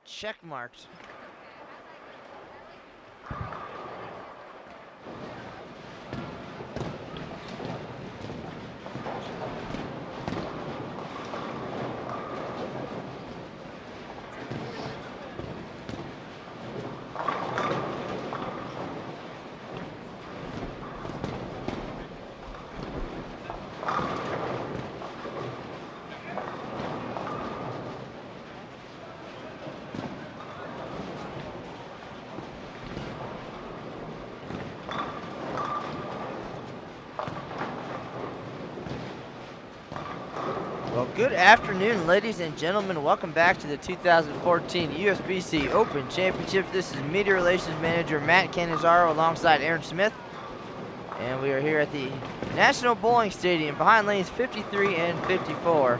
check marked. Well, good afternoon, ladies and gentlemen. Welcome back to the 2014 USBC Open Championships. This is Media Relations Manager Matt Canizaro alongside Aaron Smith. And we are here at the National Bowling Stadium behind lanes 53 and 54.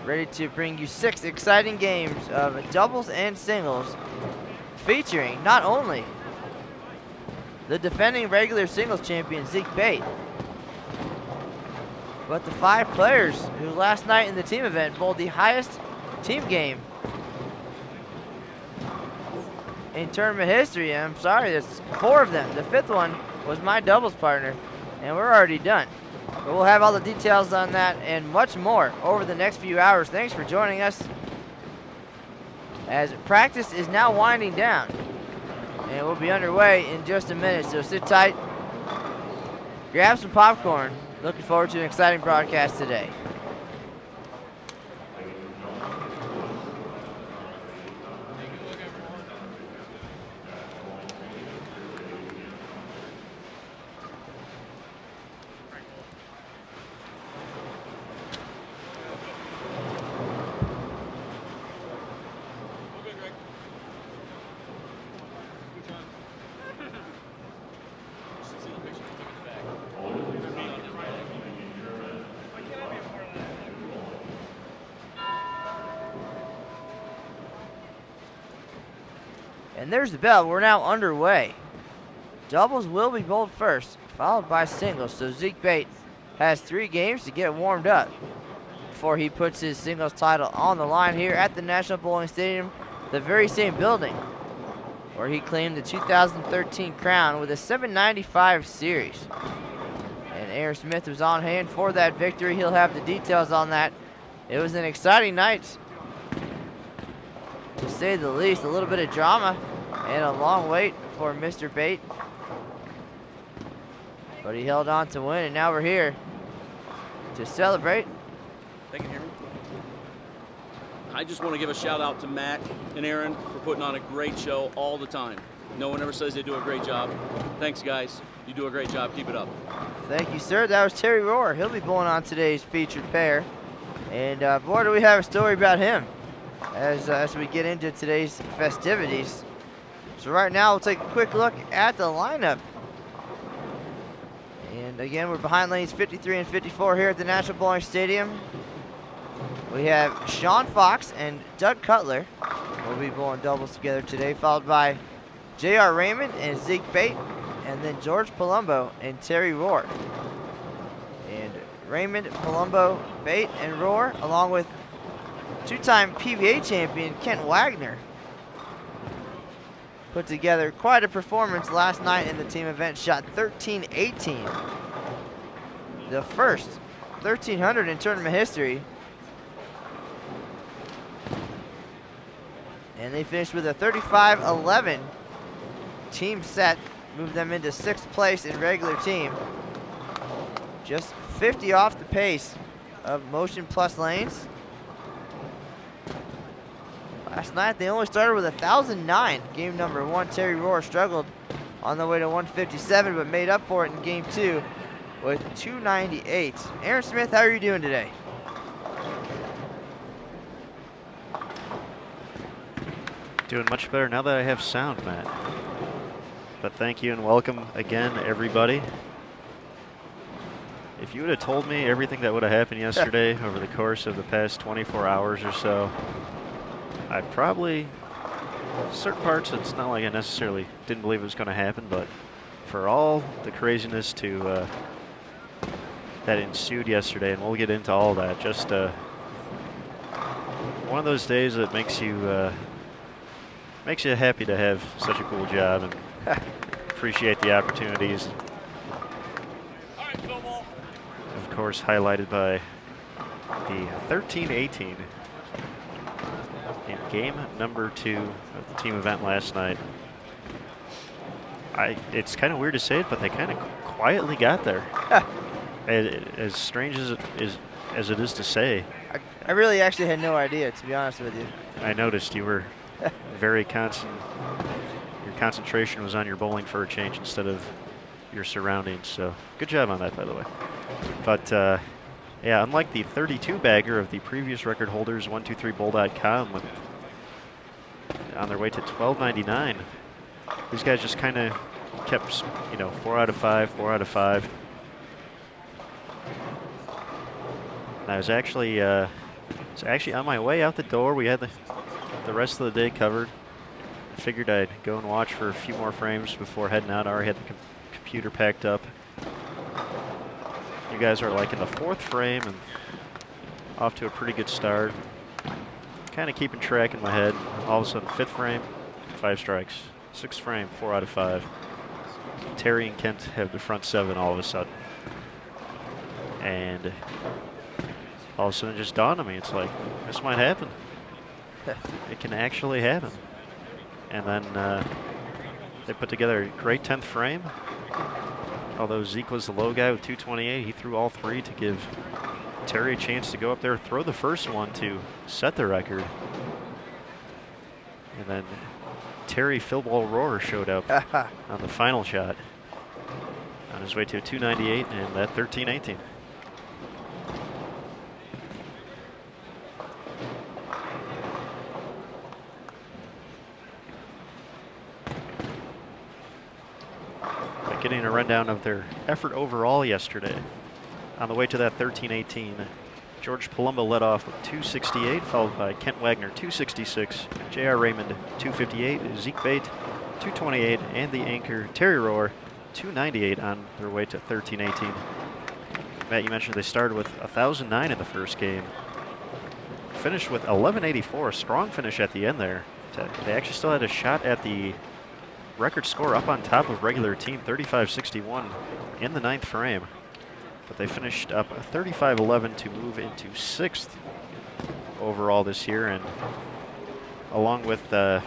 Ready to bring you 6 exciting games of doubles and singles featuring not only the defending regular singles champion Zeke Bate, but the 5 players who last night in the team event bowled the highest team game in tournament history. I'm sorry, there's 4 of them. The 5th one was my doubles partner, and we're already done. But we'll have all the details on that and much more over the next few hours. Thanks for joining us as practice is now winding down, and we'll be underway in just a minute. So sit tight, grab some popcorn. Looking forward to an exciting broadcast today. And there's the bell. We're now underway. Doubles will be bowled first, followed by singles. So Zeke Bayt has 3 games to get warmed up before he puts his singles title on the line here at the National Bowling Stadium, the very same building where he claimed the 2013 crown with a 795 series. And Aaron Smith was on hand for that victory. He'll have the details on that. It was an exciting night, to say the least. A little bit of drama and a long wait for Mr. Bate, but he held on to win, and now we're here to celebrate. They can hear me. I just want to give a shout out to Matt and Aaron for putting on a great show all the time. No one ever says they do a great job. Thanks, guys. You do a great job. Keep it up. Thank you, sir. That was Terry Rohr. He'll be bowling on today's featured pair, and boy, do we have a story about him as we get into today's festivities. So right now we'll take a quick look at the lineup. And again, we're behind lanes 53 and 54 here at the National Bowling Stadium. We have Sean Fox and Doug Cutler will be bowling doubles together today, followed by J.R. Raymond and Zeke Bate, and then George Palumbo and Terry Rohr. And Raymond, Palumbo, Bate, and Rohr, along with 2-time PBA champion Kent Wagner, put together quite a performance last night in the team event. Shot 13-18, the first 1300 in tournament history, and they finished with a 35-11 team set, moved them into 6th place in regular team, just 50 off the pace of Motion Plus lanes. Last night they only started with 1,009. Game number 1, Terry Rohr struggled on the way to 157, but made up for it in game 2 with 298. Aaron Smith, how are you doing today? Doing much better now that I have sound, Matt. But thank you and welcome again, everybody. If you would have told me everything that would have happened yesterday over the course of the past 24 hours or so, I'd probably, certain parts, it's not like I necessarily didn't believe it was going to happen, but for all the craziness that ensued yesterday, and we'll get into all that, just one of those days that makes you makes you happy to have such a cool job and appreciate the opportunities. Of course, highlighted by the 13-18 in game number 2 of the team event last night. It's kind of weird to say it, but they kind of quietly got there. As strange as it is to say. I really actually had no idea, to be honest with you. I noticed you were very constant. Your concentration was on your bowling for a change instead of your surroundings. So good job on that, by the way. But yeah, unlike the 32 bagger of the previous record holders, 123bowl.com, on their way to 1299, these guys just kind of kept, 4 out of 5, 4 out of 5. And I was actually on my way out the door. We had the rest of the day covered. I figured I'd go and watch for a few more frames before heading out. I already had the computer packed up. You guys are like in the 4th frame and off to a pretty good start. Kind of keeping track in my head. All of a sudden, 5th frame, 5 strikes. 6th frame, 4 out of 5. Terry and Kent have the front 7 all of a sudden. And all of a sudden it just dawned on me. It's like, this might happen. It can actually happen. And then they put together a great 10th frame. Although Zeke was the low guy with 228, he threw all 3 to give Terry a chance to go up there, throw the first one to set the record. And then Terry Philball Roar showed up on the final shot on his way to a 298 and that 13-18. Getting a rundown of their effort overall yesterday. On the way to that 13-18, George Palumbo led off with 268, followed by Kent Wagner 266, J.R. Raymond 258, Zeke Bate 228, and the anchor Terry Rohr 298 on their way to 13-18. Matt, you mentioned they started with 1,009 in the first game. Finished with 1184, a strong finish at the end there. They actually still had a shot at the record score up on top of regular team, 35-61 in the 9th frame. But they finished up 35-11 to move into 6th overall this year. And along with, as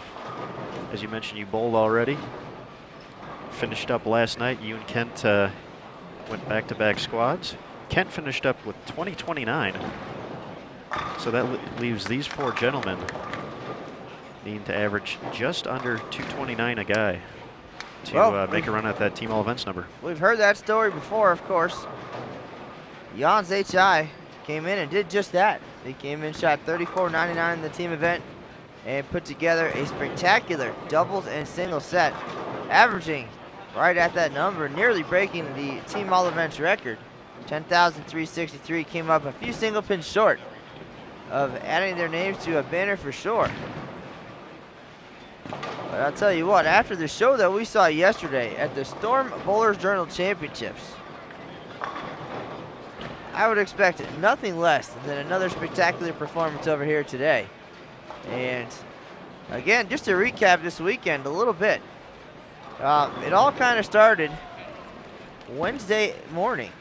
you mentioned, you bowled already. Finished up last night. You and Kent went back-to-back squads. Kent finished up with 20-29. So that leaves these 4 gentlemen needing to average just under 229 a guy to make a run at that team all events number. We've heard that story before, of course. Jans HI came in and did just that. They came in, shot 34.99 in the team event, and put together a spectacular doubles and singles set, averaging right at that number, nearly breaking the team all events record. 10,363, came up a few single pins short of adding their names to a banner for sure. But I'll tell you what, after the show that we saw yesterday at the Storm Bowlers Journal Championships, I would expect nothing less than another spectacular performance over here today. And again, just to recap this weekend a little bit, it all kind of started Wednesday morning.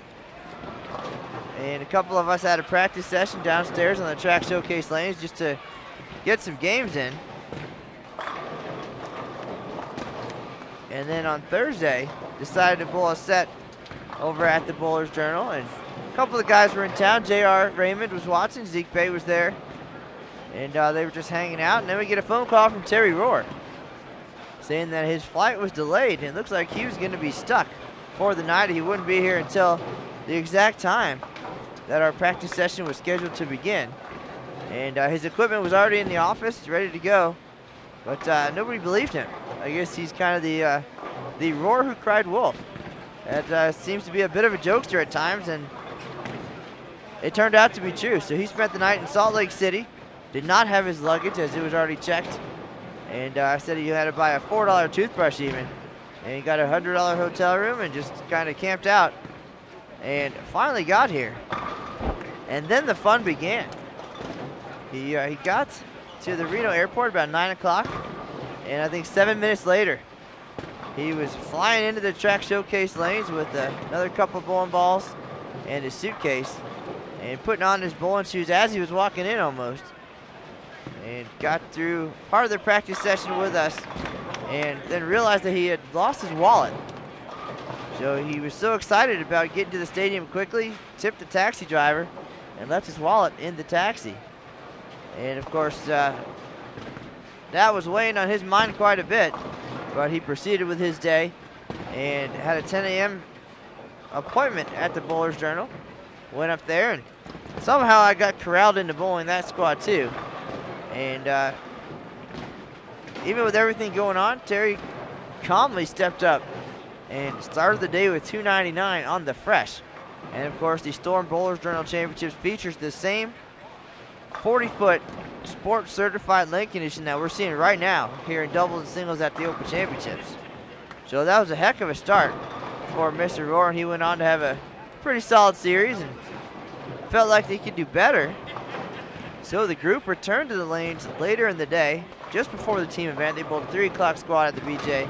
And a couple of us had a practice session downstairs on the track showcase lanes just to get some games in. And then on Thursday, decided to bowl a set over at the Bowlers Journal. And a couple of the guys were in town. J.R. Raymond was watching. Zeke Bayt was there. And they were just hanging out. And then we get a phone call from Terry Rohr saying that his flight was delayed. And it looks like he was going to be stuck for the night. He wouldn't be here until the exact time that our practice session was scheduled to begin. And his equipment was already in the office, ready to go. But nobody believed him. I guess he's kind of the roar who cried wolf. That seems to be a bit of a jokester at times, and it turned out to be true. So he spent the night in Salt Lake City, did not have his luggage as it was already checked, and said he had to buy a $4 toothbrush even, and he got a $100 hotel room and just kind of camped out, and finally got here. And then the fun began. He got to the Reno airport about 9 o'clock, And I think 7 minutes later, he was flying into the track showcase lanes with another couple of bowling balls and his suitcase, and putting on his bowling shoes as he was walking in almost. And got through part of the practice session with us, and then realized that he had lost his wallet. So he was so excited about getting to the stadium quickly, tipped the taxi driver, and left his wallet in the taxi. And of course, that was weighing on his mind quite a bit, but he proceeded with his day and had a 10 a.m. appointment at the Bowlers Journal. Went up there, and somehow I got corralled into bowling that squad too. And even with everything going on, Terry calmly stepped up and started the day with 299 on the fresh. And of course, the Storm Bowlers Journal Championships features the same 40-foot sports certified lane condition that we're seeing right now here in doubles and singles at the Open Championships. So that was a heck of a start for Mr. Rohr, and he went on to have a pretty solid series and felt like they could do better. So the group returned to the lanes later in the day, just before the team event. They bowled a 3 o'clock squad at the BJ.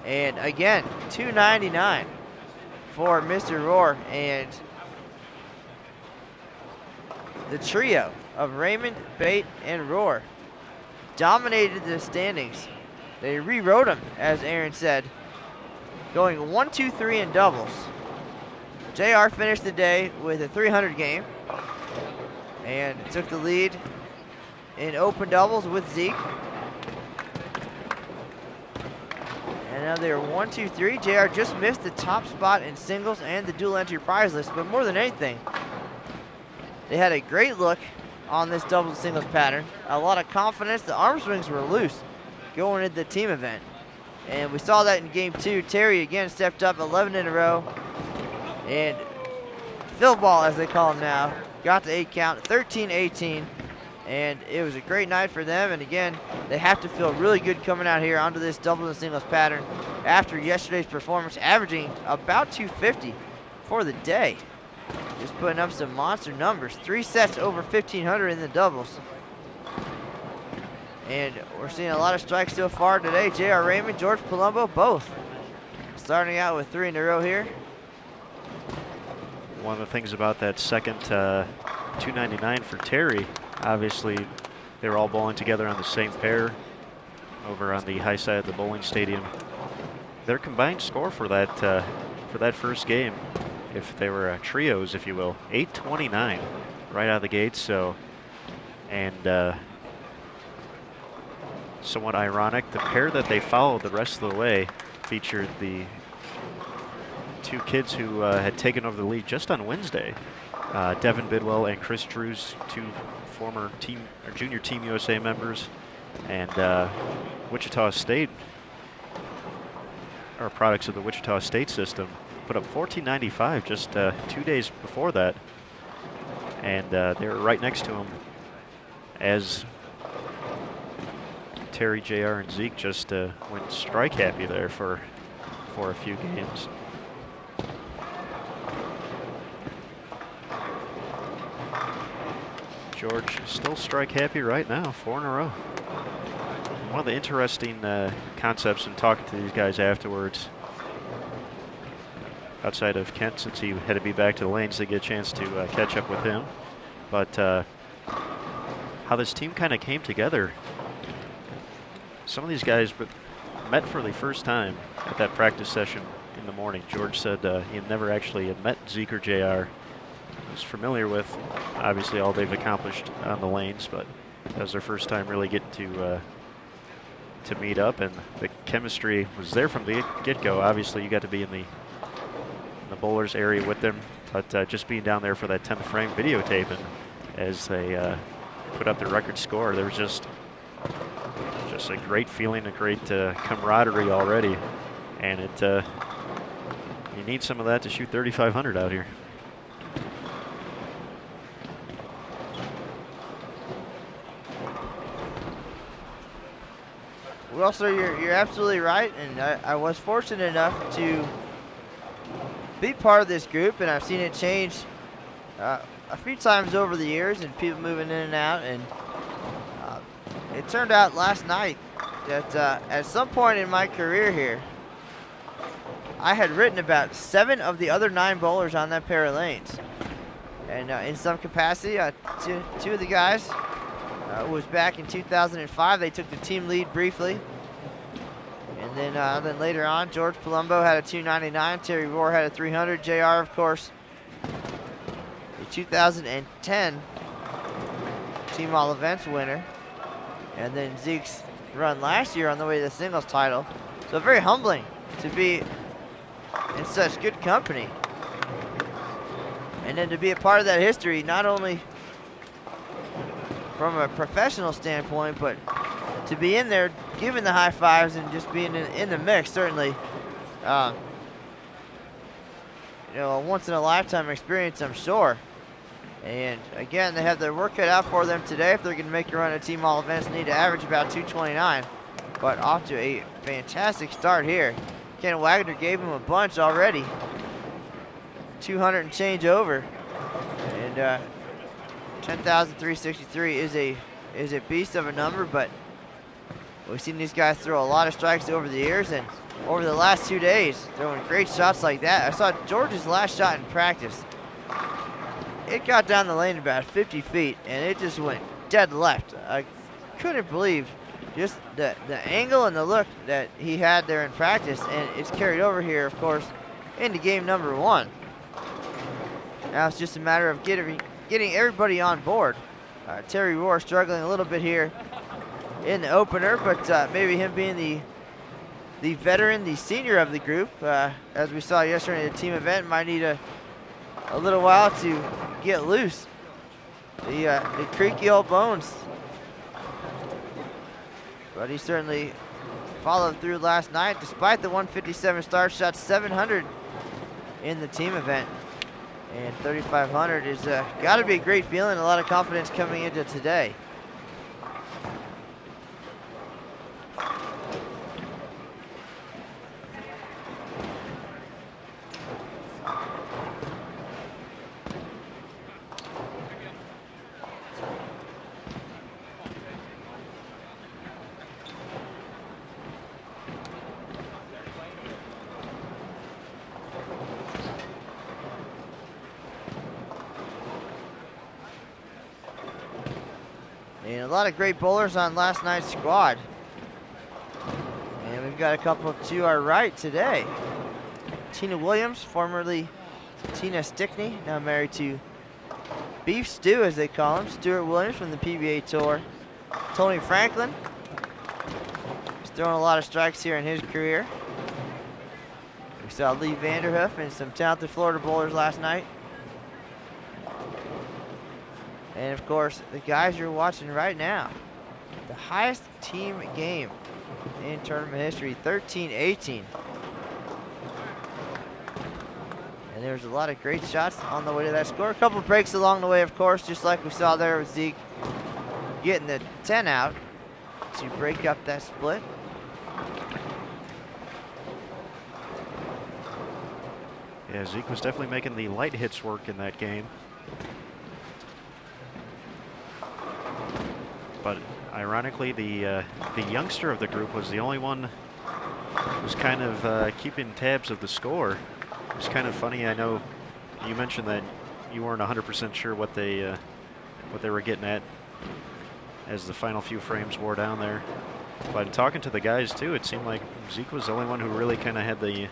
And again, 299 for Mr. Rohr, and the trio of Raymond, Bate, and Rohr dominated the standings. They rewrote them, as Aaron said, going 1-2-3 in doubles. JR finished the day with a 300 game and took the lead in open doubles with Zeke. And now they're 1-2-3. JR just missed the top spot in singles and the dual entry prize list, but more than anything, they had a great look on this doubles and singles pattern. A lot of confidence. The arm swings were loose going into the team event. And we saw that in game 2. Terry again stepped up 11 in a row. And Phil Ball, as they call him now, got to 8 count, 13-18. And it was a great night for them. And again, they have to feel really good coming out here onto this doubles and singles pattern after yesterday's performance, averaging about 250 for the day. Just putting up some monster numbers. 3 sets over 1,500 in the doubles. And we're seeing a lot of strikes so far today. J.R. Raymond, George Palumbo, both starting out with 3 in a row here. One of the things about that second 299 for Terry, obviously they were all bowling together on the same pair over on the high side of the bowling stadium. Their combined score for that first game, if they were trios, if you will, 829 right out of the gate. So, and somewhat ironic, the pair that they followed the rest of the way featured the 2 kids who had taken over the lead just on Wednesday. Devin Bidwell and Chris Drews, 2 former team or junior Team USA members, and Wichita State, or products of the Wichita State system, put up 1495 just 2 days before that, and they were right next to him as Terry, JR, and Zeke just went strike happy there for a few games. George still strike happy right now, 4 in a row. One of the interesting concepts in talking to these guys afterwards, outside of Kent, since he had to be back to the lanes to get a chance to catch up with him, but how this team kind of came together. Some of these guys met for the first time at that practice session in the morning. George said he had never actually had met Zeke or JR. Was familiar with, obviously, all they've accomplished on the lanes, but that was their first time really getting to meet up, and the chemistry was there from the get-go. Obviously, you got to be in the bowlers area with them, but just being down there for that 10th frame videotaping as they put up their record score, there was just a great feeling, a great camaraderie already, and you need some of that to shoot 3,500 out here. Well, sir, you're absolutely right, and I was fortunate enough to be part of this group, and I've seen it change a few times over the years, and people moving in and out, and it turned out last night that at some point in my career here, I had written about 7 of the other 9 bowlers on that pair of lanes. And in some capacity, two of the guys was back in 2005. They took the team lead briefly. And then later on, George Palumbo had a 299. Terry Rohr had a 300. JR, of course, the 2010 Team All Events winner. And then Zeke's run last year on the way to the singles title. So very humbling to be in such good company. And then to be a part of that history, not only from a professional standpoint, but to be in there giving the high fives and just being in the mix, certainly, you know, a once in a lifetime experience, I'm sure. And again, they have their work cut out for them today. If they're going to make a run at Team All Events, they need to average about 229. But off to a fantastic start here. Ken Wagner gave him a bunch already. 200 and change over. And 10,363 is a beast of a number, but we've seen these guys throw a lot of strikes over the years, and over the last 2 days, throwing great shots like that. I saw George's last shot in practice. It got down the lane about 50 feet, and it just went dead left. I couldn't believe just the angle and the look that he had there in practice, and it's carried over here, of course, into game number 1. Now it's just a matter of getting everybody on board. Terry Rohr struggling a little bit here in the opener, but maybe him being the veteran, the senior of the group, as we saw yesterday in the team event, might need a little while to get loose. The creaky old bones. But he certainly followed through last night, despite the 157 start, shot 700 in the team event. And 3,500 is got to be a great feeling, a lot of confidence coming into today. And a lot of great bowlers on last night's squad. And we've got a couple to our right today. Tina Williams, formerly Tina Stickney, now married to Beef Stew, as they call him. Stuart Williams from the PBA Tour. Tony Franklin. He's thrown a lot of strikes here in his career. We saw Lee Vanderhoof and some talented Florida bowlers last night. And of course, the guys you're watching right now, the highest team game in tournament history, 13-18. And there's a lot of great shots on the way to that score. A couple breaks along the way, of course, just like we saw there with Zeke getting the 10 out to break up that split. Yeah, Zeke was definitely making the light hits work in that game. But ironically, the youngster of the group was the only one who was kind of keeping tabs of the score. It was kind of funny. I know you mentioned that you weren't 100% sure what they were getting at as the final few frames wore down there. But talking to the guys too, it seemed like Zeke was the only one who really kind of had the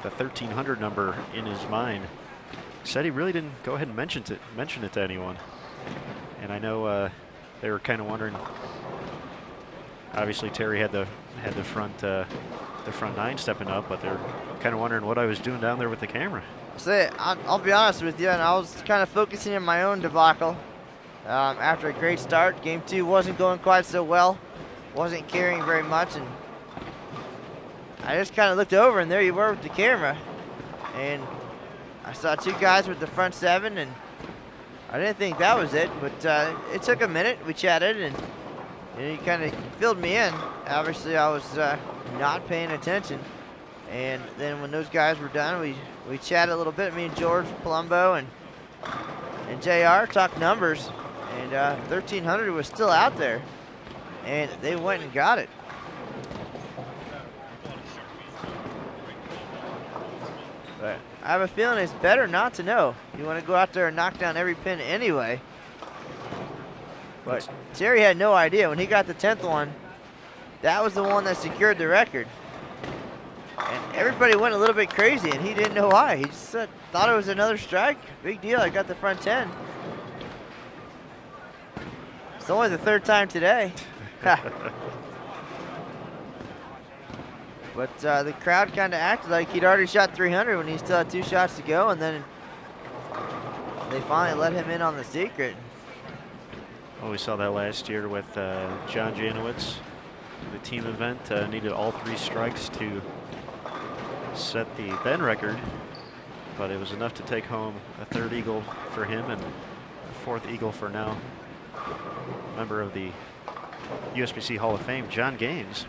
1,300 number in his mind. He said he really didn't go ahead and mention it to anyone. And I know they were kind of wondering. Obviously, Terry had the front 9 stepping up, but they're kind of wondering what I was doing down there with the camera. So I'll be honest with you, and I was kind of focusing on my own debacle. After a great start, game 2 wasn't going quite so well, wasn't carrying very much, and I just kind of looked over, and there you were with the camera, and I saw 2 guys with the front 7, and I didn't think that was it, but it took a minute. We chatted, and he kind of filled me in. Obviously, I was not paying attention. And then when those guys were done, we chatted a little bit. Me and George Palumbo and JR talked numbers, and 1,300 was still out there, and they went and got it. But I have a feeling it's better not to know. You want to go out there and knock down every pin anyway. But Terry had no idea. When he got the 10th one, that was the one that secured the record. And everybody went a little bit crazy, and he didn't know why. He just thought it was another strike. Big deal, I got the front 10. It's only the 3rd time today. But the crowd kind of acted like he'd already shot 300 when he still had 2 shots to go, and then they finally let him in on the secret. Well, we saw that last year with John Janowitz. The team event needed all 3 strikes to set the then record, but it was enough to take home a 3rd eagle for him and a 4th eagle for now member of the USBC Hall of Fame, John Gaines.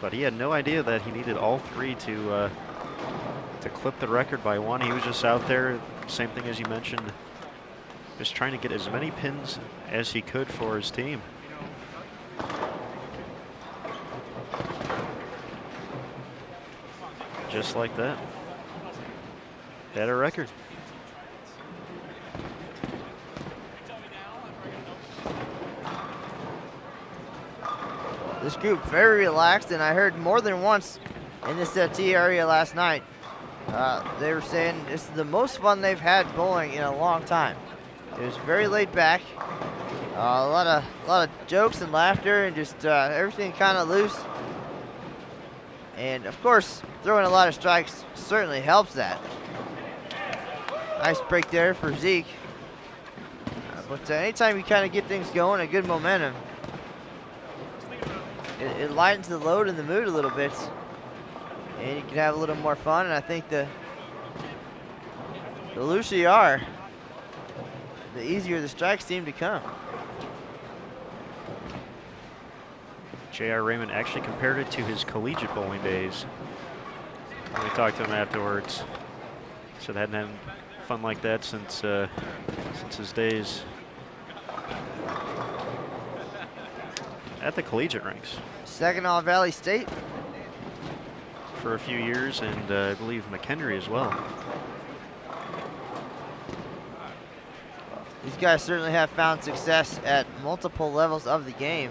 But he had no idea that he needed all 3 to clip the record by 1. He was just out there, same thing as you mentioned, just trying to get as many pins as he could for his team. Just like that. Had a record. This group very relaxed, and I heard more than once in this tee area last night, they were saying this is the most fun they've had bowling in a long time. It was very laid back, a lot of jokes and laughter, and just everything kind of loose. And of course, throwing a lot of strikes certainly helps that. Nice break there for Zeke. But anytime you kind of get things going, a good momentum, it lightens the load and the mood a little bit, and you can have a little more fun. And I think the looser you are, the easier the strikes seem to come. J.R. Raymond actually compared it to his collegiate bowling days. When we talked to him afterwards, said hadn't had fun like that since his days at the collegiate ranks. Saginaw Valley State for a few years, and I believe McHenry as well. These guys certainly have found success at multiple levels of the game.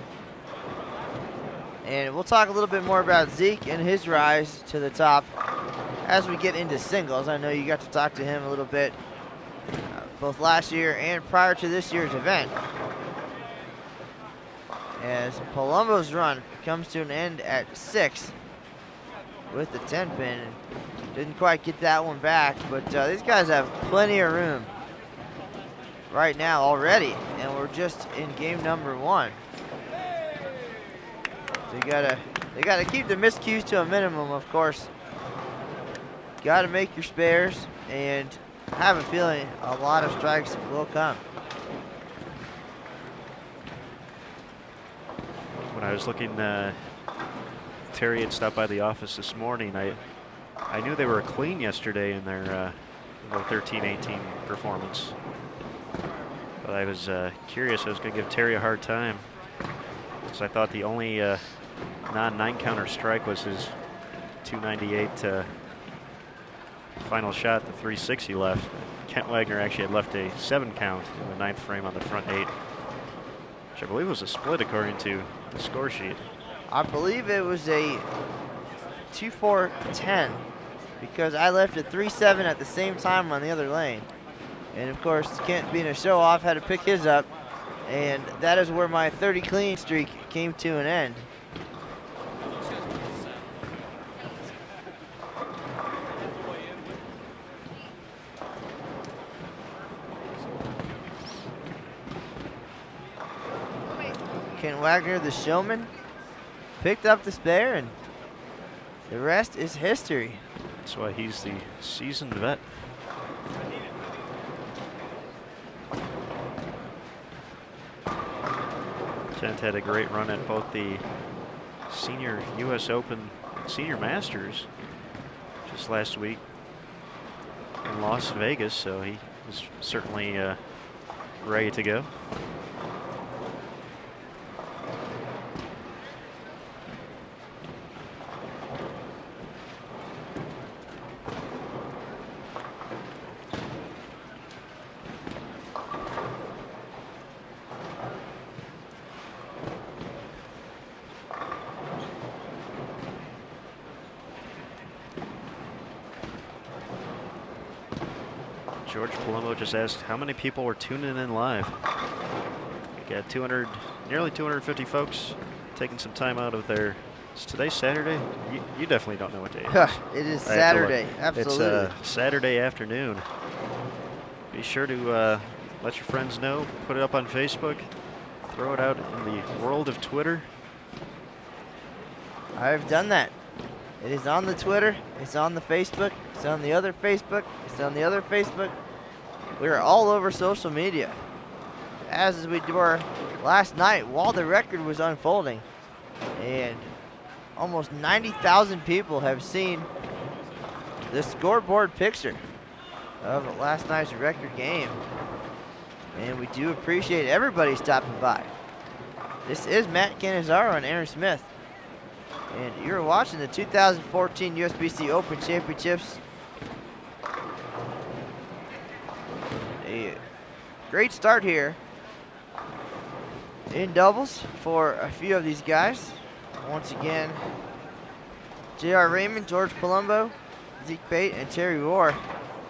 And we'll talk a little bit more about Zeke and his rise to the top as we get into singles. I know you got to talk to him a little bit both last year and prior to this year's event. As Palumbo's run comes to an end at 6 with the 10 pin. Didn't quite get that one back, but these guys have plenty of room right now already, and we're just in game number 1. So they gotta keep the miscues to a minimum, of course. Gotta make your spares, and I have a feeling a lot of strikes will come. When I was looking, Terry had stopped by the office this morning. I knew they were clean yesterday in their 13-18 performance. But I was curious. I was going to give Terry a hard time, because I thought the only non-9 counter strike was his 298 final shot, the 360 left. Kent Wagner actually had left a 7 count in the 9th frame on the front 8, which I believe was a split according to the score sheet. I believe it was a 2-4-10, because I left a 3-7 at the same time on the other lane. And of course, Kent, being a show-off, had to pick his up, and that is where my 30 clean streak came to an end. Kent Wagner, the showman, picked up the spare, and the rest is history. That's why he's the seasoned vet. Kent had a great run at both the Senior U.S. Open and Senior Masters just last week in Las Vegas, so he was certainly ready to go. George Palumbo just asked how many people were tuning in live. We got nearly 250 folks taking some time out of their. Is today Saturday? You definitely don't know what day it is. It is Saturday, absolutely. It's Saturday afternoon. Be sure to let your friends know, put it up on Facebook, throw it out in the world of Twitter. I've done that. It is on the Twitter, it's on the Facebook, it's on the other Facebook, it's on the other Facebook. We are all over social media, as we were last night while the record was unfolding. And almost 90,000 people have seen the scoreboard picture of last night's record game. And we do appreciate everybody stopping by. This is Matt Cannizzaro and Aaron Smith. And you're watching the 2014 USBC Open Championships. A great start here in doubles for a few of these guys. Once again, J.R. Raymond, George Palumbo, Zeke Bate, and Terry Rohr.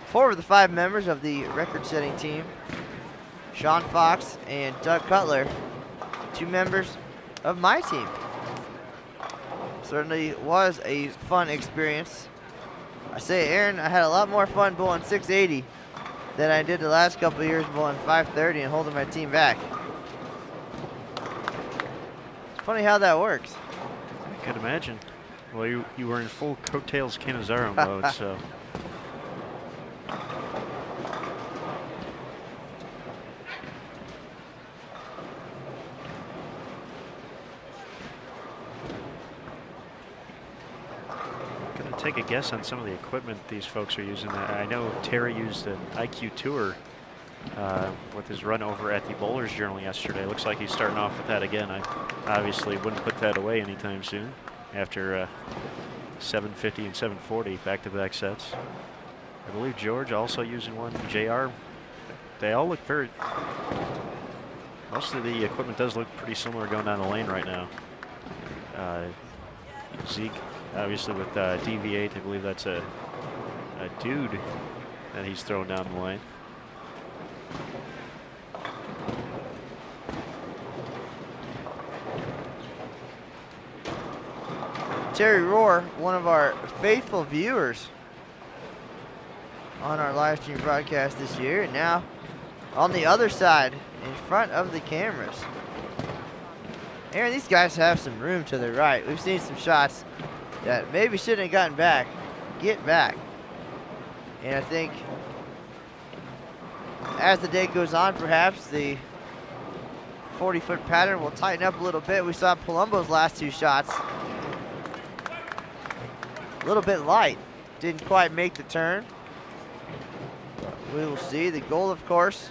4 of the 5 members of the record-setting team. Sean Fox and Doug Cutler, 2 members of my team. Certainly was a fun experience. I say, Aaron, I had a lot more fun bowling 680 than I did the last couple of years bowling 530 and holding my team back. It's funny how that works. I could imagine. Well, you were in full coattails Cannizzaro mode, so. Gonna take a guess on some of the equipment these folks are using. I know Terry used an IQ Tour with his run over at the Bowlers Journal yesterday. Looks like he's starting off with that again. I obviously wouldn't put that away anytime soon after 750 and 740 back-to-back sets. I believe George also using one. JR, they all look very, most of the equipment does look pretty similar going down the lane right now. Zeke, obviously with DV8, I believe that's a dude that he's throwing down the lane. Terry Rohr, one of our faithful viewers on our live stream broadcast this year, and now on the other side in front of the cameras. Aaron, these guys have some room to the right. We've seen some shots that maybe shouldn't have gotten back, get back. And I think as the day goes on, perhaps the 40-foot pattern will tighten up a little bit. We saw Palumbo's last 2 shots. A little bit light, didn't quite make the turn. But we will see. The goal, of course,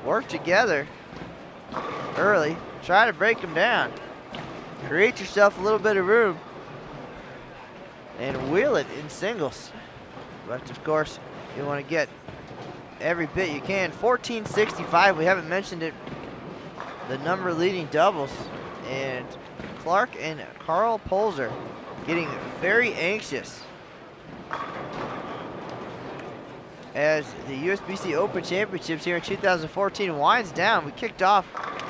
work together early, try to break them down, create yourself a little bit of room, and wheel it in singles. But of course, you want to get every bit you can. 1465, we haven't mentioned it, the number leading doubles, and Clark and Carl Polzer getting very anxious as the USBC Open Championships here in 2014 winds down. We kicked off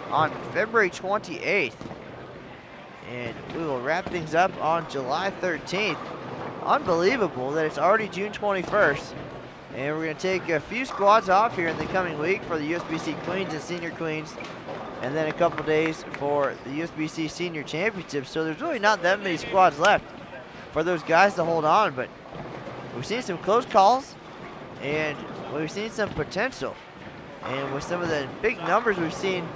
on February 28th, and we will wrap things up on July 13th. Unbelievable that it's already June 21st, and we're going to take a few squads off here in the coming week for the USBC Queens and Senior Queens, and then a couple days for the USBC Senior Championships. So there's really not that many squads left for those guys to hold on, but we've seen some close calls, and we've seen some potential. And with some of the big numbers we've seen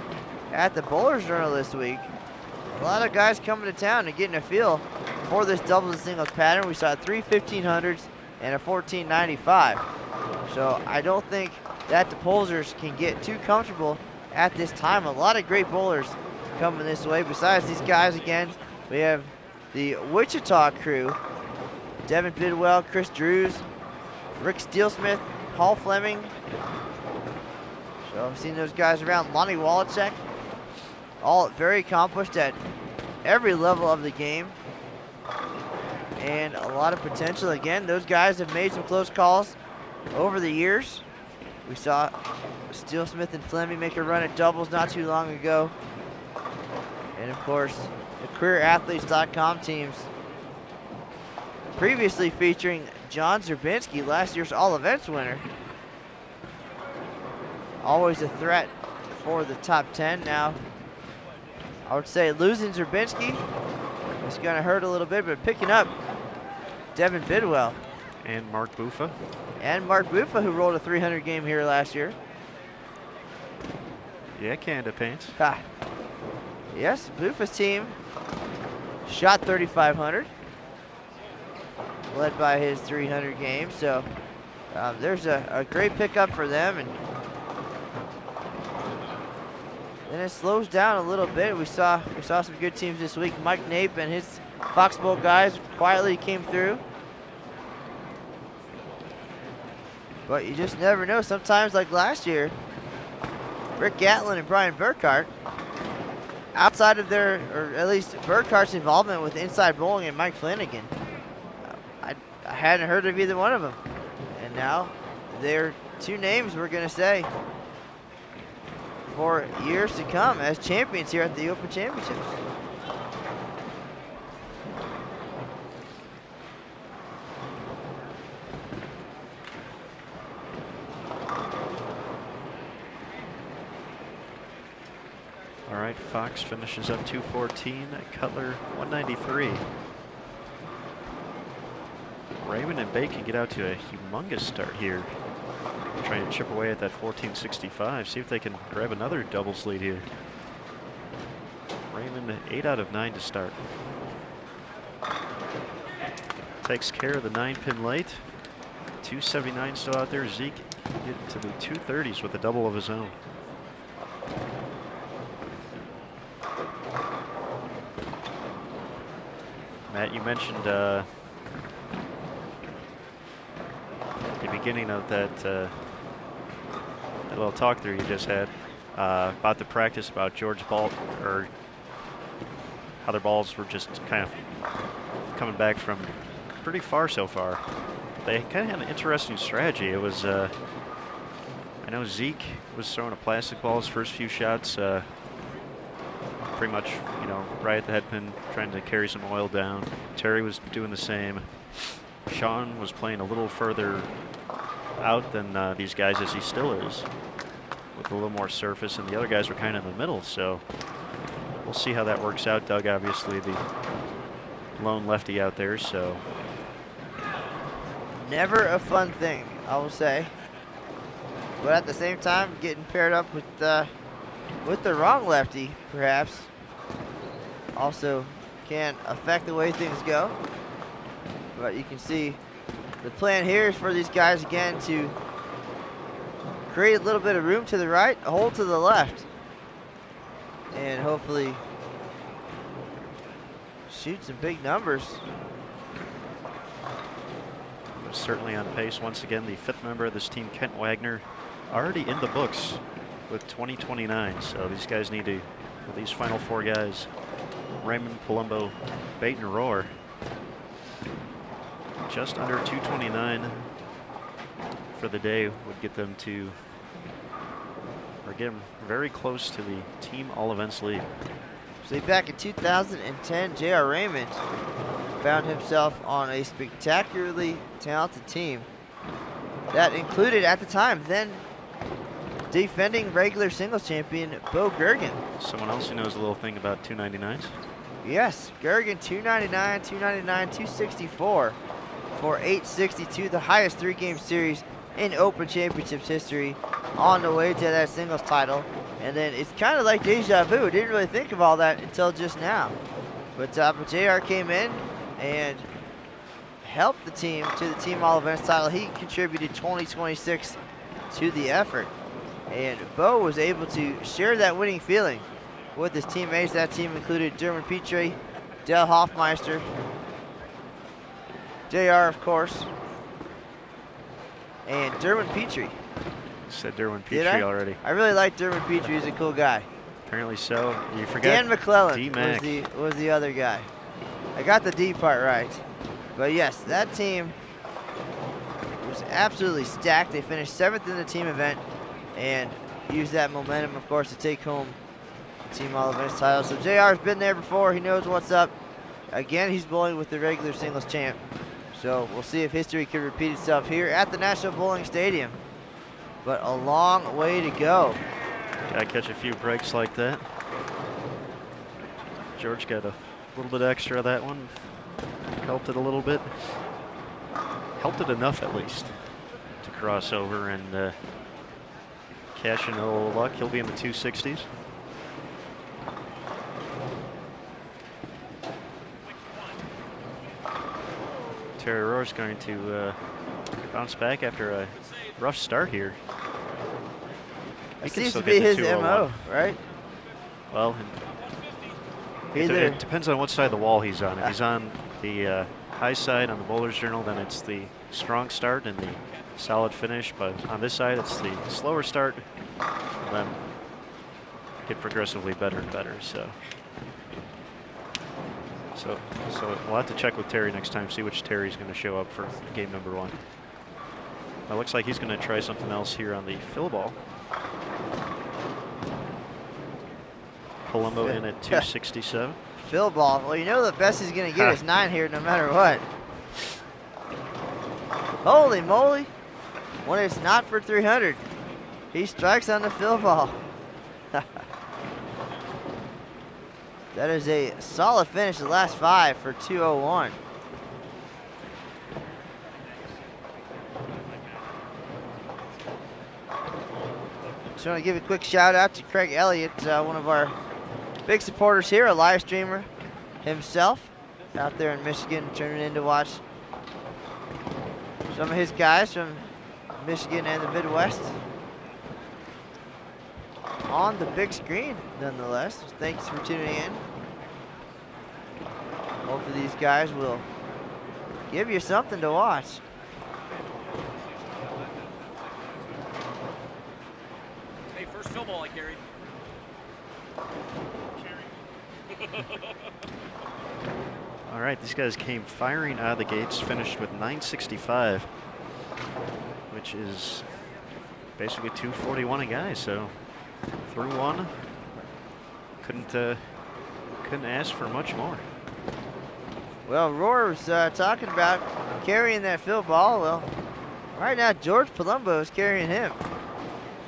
at the Bowlers Journal this week, a lot of guys coming to town and getting a feel for this doubles and singles pattern. We saw 3 1500s and a 1495. So I don't think that the Polzers can get too comfortable at this time. A lot of great bowlers coming this way. Besides these guys, again, we have the Wichita crew: Devin Bidwell, Chris Drews, Rick Steelsmith, Paul Fleming. So I've seen those guys around. Lonnie Wallachek, all very accomplished at every level of the game, and a lot of potential. Again, those guys have made some close calls over the years, We saw Steele Smith and Fleming make a run at doubles not too long ago. And of course, the CareerAthletes.com teams previously featuring John Zerbinski, last year's All Events winner. Always a threat for the top 10 now. I would say losing Zerbinski is going to hurt a little bit, but picking up Devin Bidwell. And Mark Buffa. And Mark Buffa, who rolled a 300 game here last year. Yeah, Canada Paints. Ha. Yes, Buffa's team shot 3,500. Led by his 300 game. So there's a great pickup for them. And then it slows down a little bit. We saw some good teams this week. Mike Nape and his Foxbowl guys quietly came through. But you just never know. Sometimes, like last year, Rick Gatlin and Brian Burkhart, outside of their, or at least Burkhart's involvement with Inside Bowling and Mike Flanagan, I hadn't heard of either one of them. And now they're two names we're going to say for years to come as champions here at the Open Championships. All right, Fox finishes up 214, Cutler 193. Raymond and Bate can get out to a humongous start here. Trying to chip away at that 1465, see if they can grab another doubles lead here. Raymond 8 out of 9 to start. Takes care of the 9-pin late. 279 still out there. Zeke get to the 230s with a double of his own. Matt, you mentioned the beginning of that little talk through you just had about the practice, about George Ball, or how their balls were just kind of coming back from pretty far so far. They kind of had an interesting strategy. It was, I know Zeke was throwing a plastic ball his first few shots, pretty much, you know, right at the head pin, trying to carry some oil down. Terry was doing the same. Sean was playing a little further out than these guys, as he still is, with a little more surface, and the other guys were kind of in the middle, so we'll see how that works out. Doug, obviously the lone lefty out there, so. Never a fun thing, I will say. But at the same time, getting paired up with the wrong lefty, perhaps, also can affect the way things go. But you can see the plan here is for these guys, again, to create a little bit of room to the right, a hole to the left, and hopefully shoot some big numbers. Certainly on pace. Once again, the 5th member of this team, Kent Wagner, already in the books with 2029. So these guys need to, with these final 4 guys, Raymond, Palumbo, Bate, and Rohr, just under 229 for the day would get them to, or get them very close to the team all events lead. See, back in 2010, J.R. Raymond found himself on a spectacularly talented team that included, at the time, then defending regular singles champion Bo Gergen. Someone else who knows a little thing about 299s? Yes, Gergen 299, 299, 264 for 862, the highest 3-game series in Open Championships history, on the way to that singles title. And then it's kind of like deja vu. Didn't really think of all that until just now. But JR came in and helped the team to the team all events title. He contributed 20-26 to the effort. And Bo was able to share that winning feeling with his teammates. That team included Derwin Petrie, Dale Hoffmeister, JR, of course, and Derwin Petrie. Said Derwin Petrie already. I really like Derwin Petrie. He's a cool guy. Apparently so. You forgot Dan McClellan D-Mac. was the other guy. I got the D part right. But yes, that team was absolutely stacked. They finished 7th in the team event and used that momentum, of course, to take home the team all events title. So JR's been there before. He knows what's up. Again, he's bowling with the regular singles champ. So we'll see if history can repeat itself here at the National Bowling Stadium. But a long way to go. Gotta catch a few breaks like that. George got a little bit extra of that one. Helped it a little bit. Helped it enough at least to cross over and cash in a little luck. He'll be in the 260s. Terry Rohr's going to bounce back after a rough start here. It seems to be his MO, right? Well, it depends on what side of the wall he's on. If he's on the high side on the Bowler's Journal, then it's the strong start and the solid finish. But on this side, it's the slower start, and then get progressively better and better. So we'll have to check with Terry next time, see which Terry's going to show up for game number 1. It looks like he's going to try something else here on the fill ball. Palumbo in at 267. Fill ball. Well, you know the best he's going to get is 9 here no matter what. Holy moly. When it's not for 300, he strikes on the fill ball. That is a solid finish the last 5 for 201. Just want to give a quick shout out to Craig Elliott, one of our big supporters here, a live streamer himself out there in Michigan, tuning in to watch some of his guys from Michigan and the Midwest on the big screen, nonetheless. Thanks for tuning in. Hopefully these guys will give you something to watch. Hey, first fill ball I carried. All right, these guys came firing out of the gates, finished with 965, which is basically 241 a guy. So through one, couldn't ask for much more. Well, Rohr was talking about carrying that fill ball. Well, right now George Palumbo is carrying him.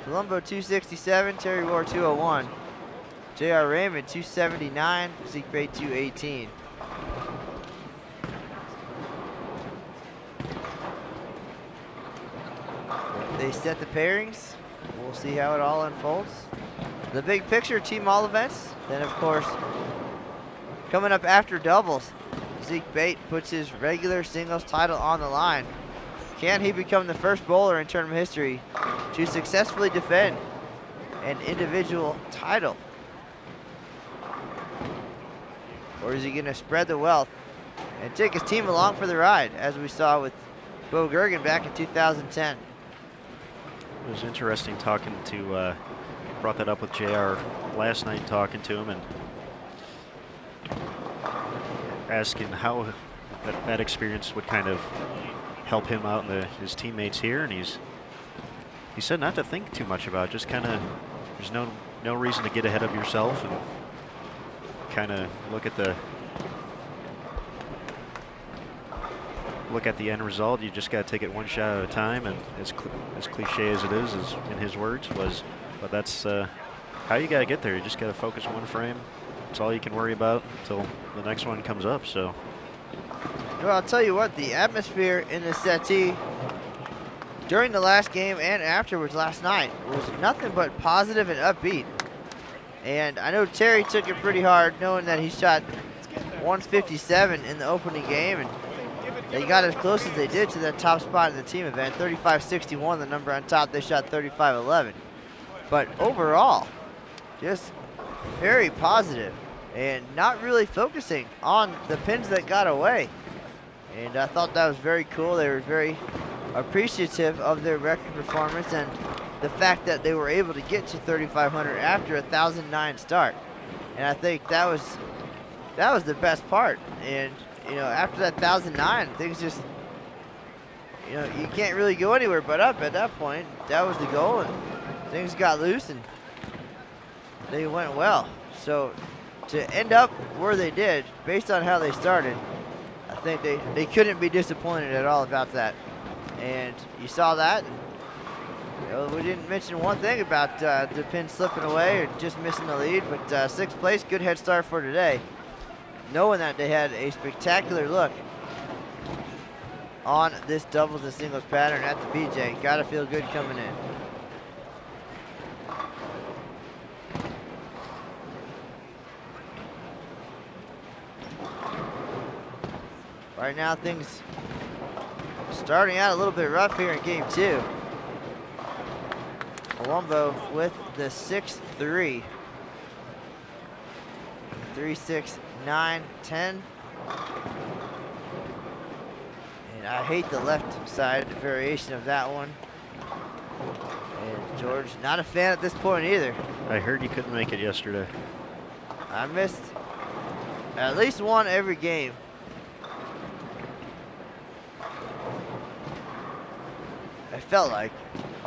Palumbo 267, Terry Rohr 201, J.R. Raymond 279, Zeke Bayt 218. They set the pairings. We'll see how it all unfolds. The big picture, team all events. Then, of course, coming up after doubles, Zeke Bayt puts his regular singles title on the line. Can he become the first bowler in tournament history to successfully defend an individual title? Or is he going to spread the wealth and take his team along for the ride, as we saw with Bo Gergen back in 2010? It was interesting talking to, brought that up with JR last night, talking to him and asking how that experience would kind of help him out and his teammates here. And he said not to think too much about it, just kind of, there's no reason to get ahead of yourself and kind of look at the end result. You just got to take it one shot at a time, and as cliche as it is in his words, but that's how you got to get there. You just got to focus one frame. That's all you can worry about until the next one comes up. So, well, I'll tell you what, the atmosphere in the settee during the last game and afterwards last night was nothing but positive and upbeat. And I know Terry took it pretty hard, knowing that he shot 157 in the opening game, and they got as close as they did to that top spot in the team event. 35-61, the number on top. They shot 35-11. But overall, just very positive and not really focusing on the pins that got away. And I thought that was very cool. They were very appreciative of their record performance and the fact that they were able to get to 3,500 after a 1,009 start. And I think that was the best part. And you know, after that 1,009, things just you know, you can't really go anywhere but up at that point. That was the goal, and things got loose, and they went well. So to end up where they did, based on how they started, I think they couldn't be disappointed at all about that. And you saw that. You know, we didn't mention one thing about the pin slipping away or just missing the lead, but 6th place, good head start for today. Knowing that they had a spectacular look on this doubles and singles pattern at the BJ. Gotta feel good coming in. Right now things starting out a little bit rough here in game 2. Palumbo with the 6-3. 3-6, 9, 10. And I hate the left side variation of that one. And George, not a fan at this point either. I heard you couldn't make it yesterday. I missed at least one every game. I felt like.